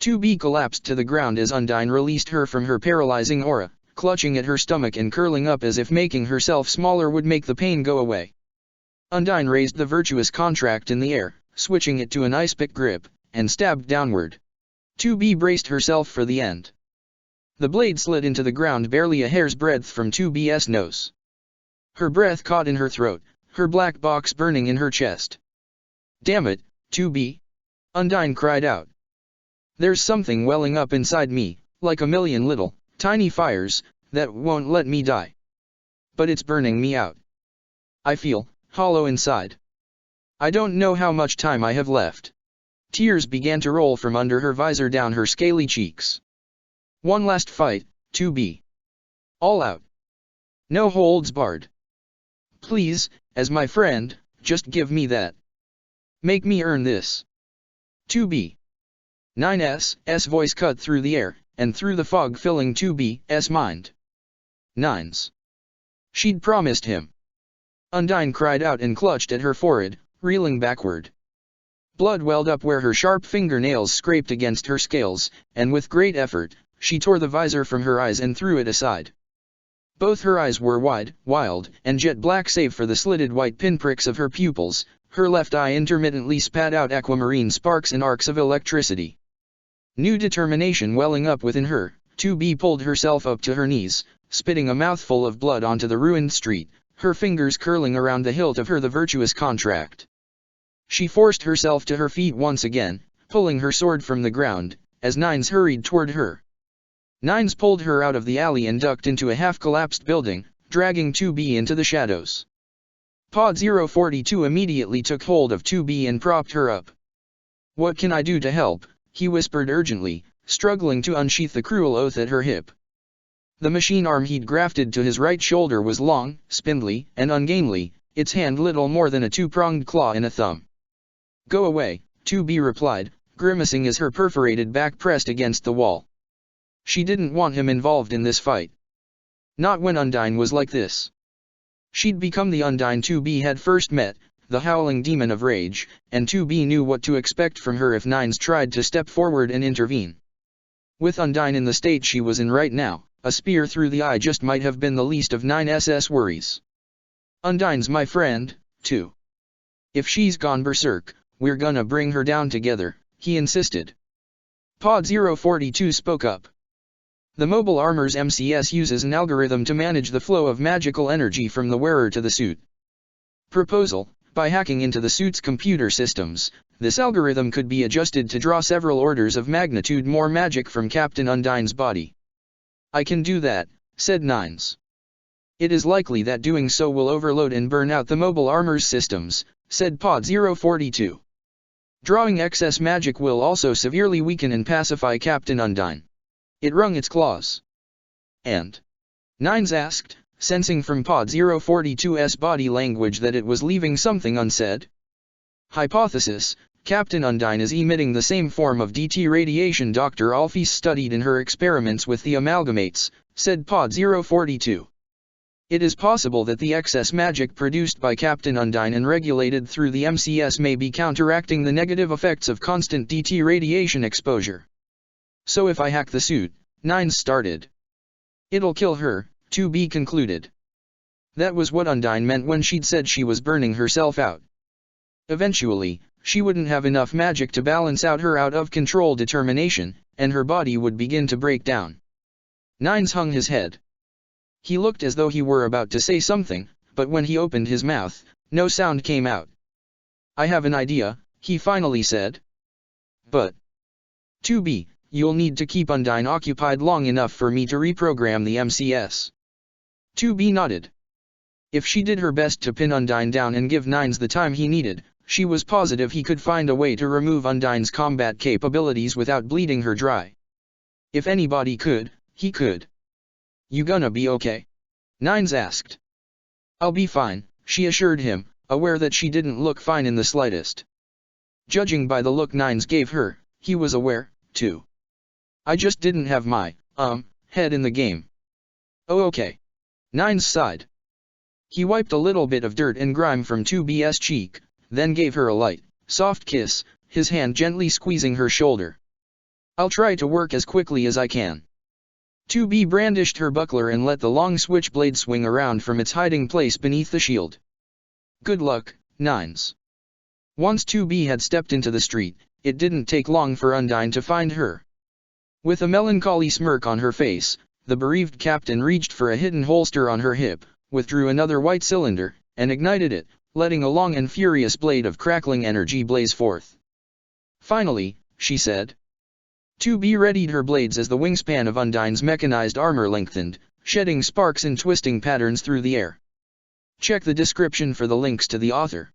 2B collapsed to the ground as Undyne released her from her paralyzing aura, clutching at her stomach and curling up as if making herself smaller would make the pain go away. Undyne raised the virtuous contract in the air, switching it to an ice pick grip, and stabbed downward. 2B braced herself for the end. The blade slid into the ground barely a hair's breadth from 2B's nose. Her breath caught in her throat, her black box burning in her chest. Damn it, 2B! Undyne cried out. There's something welling up inside me, like a million little, tiny fires, that won't let me die. But it's burning me out. I feel hollow inside. I don't know how much time I have left. Tears began to roll from under her visor down her scaly cheeks. One last fight, 2B. All out. No holds barred. Please, as my friend, just give me that. Make me earn this. 2B. 9's voice cut through the air, and through the fog filling 2B's mind. 9's. She'd promised him. Undyne cried out and clutched at her forehead, reeling backward. Blood welled up where her sharp fingernails scraped against her scales, and with great effort, she tore the visor from her eyes and threw it aside. Both her eyes were wide, wild, and jet black save for the slitted white pinpricks of her pupils. Her left eye intermittently spat out aquamarine sparks and arcs of electricity. New determination welling up within her, 2B pulled herself up to her knees, spitting a mouthful of blood onto the ruined street, her fingers curling around the hilt of the virtuous contract. She forced herself to her feet once again, pulling her sword from the ground, as Nines hurried toward her. Nines pulled her out of the alley and ducked into a half-collapsed building, dragging 2B into the shadows. Pod 042 immediately took hold of 2B and propped her up. "What can I do to help?" he whispered urgently, struggling to unsheath the cruel oath at her hip. The machine arm he'd grafted to his right shoulder was long, spindly, and ungainly, its hand little more than a two-pronged claw and a thumb. "Go away," 2B replied, grimacing as her perforated back pressed against the wall. She didn't want him involved in this fight. Not when Undyne was like this. She'd become the Undyne 2B had first met, the howling demon of rage, and 2B knew what to expect from her if Nines tried to step forward and intervene. With Undyne in the state she was in right now, a spear through the eye just might have been the least of 9's worries. "Undyne's my friend, too. If she's gone berserk, we're gonna bring her down together," he insisted. Pod 042 spoke up. "The Mobile Armor's MCS uses an algorithm to manage the flow of magical energy from the wearer to the suit. Proposal: by hacking into the suit's computer systems, this algorithm could be adjusted to draw several orders of magnitude more magic from Captain Undyne's body." "I can do that," said Nines. "It is likely that doing so will overload and burn out the Mobile Armor's systems," said Pod 042. "Drawing excess magic will also severely weaken and pacify Captain Undyne." It wrung its claws. "And?" Nines asked, sensing from Pod 042's body language that it was leaving something unsaid. "Hypothesis: Captain Undyne is emitting the same form of DT radiation Dr. Alphys studied in her experiments with the amalgamates," said Pod 042. "It is possible that the excess magic produced by Captain Undyne and regulated through the MCS may be counteracting the negative effects of constant DT radiation exposure. So if I hack the suit," Nines started. "It'll kill her," 2B concluded. That was what Undyne meant when she'd said she was burning herself out. Eventually, she wouldn't have enough magic to balance out her out-of-control determination, and her body would begin to break down. Nines hung his head. He looked as though he were about to say something, but when he opened his mouth, no sound came out. "I have an idea," he finally said. "But 2B, you'll need to keep Undyne occupied long enough for me to reprogram the MCS." 2B nodded. If she did her best to pin Undyne down and give Nines the time he needed, she was positive he could find a way to remove Undyne's combat capabilities without bleeding her dry. If anybody could, he could. "You gonna be okay?" Nines asked. "I'll be fine," she assured him, aware that she didn't look fine in the slightest. Judging by the look Nines gave her, he was aware, too. "I just didn't have my, head in the game." "Oh okay." Nines sighed. He wiped a little bit of dirt and grime from 2B's cheek, then gave her a light, soft kiss, his hand gently squeezing her shoulder. "I'll try to work as quickly as I can." 2B brandished her buckler and let the long switchblade swing around from its hiding place beneath the shield. "Good luck, Nines." Once 2B had stepped into the street, it didn't take long for Undyne to find her. With a melancholy smirk on her face, the bereaved captain reached for a hidden holster on her hip, withdrew another white cylinder, and ignited it, letting a long and furious blade of crackling energy blaze forth. "Finally," she said. 2B readied her blades as the wingspan of Undyne's mechanized armor lengthened, shedding sparks and twisting patterns through the air. Check the description for the links to the author.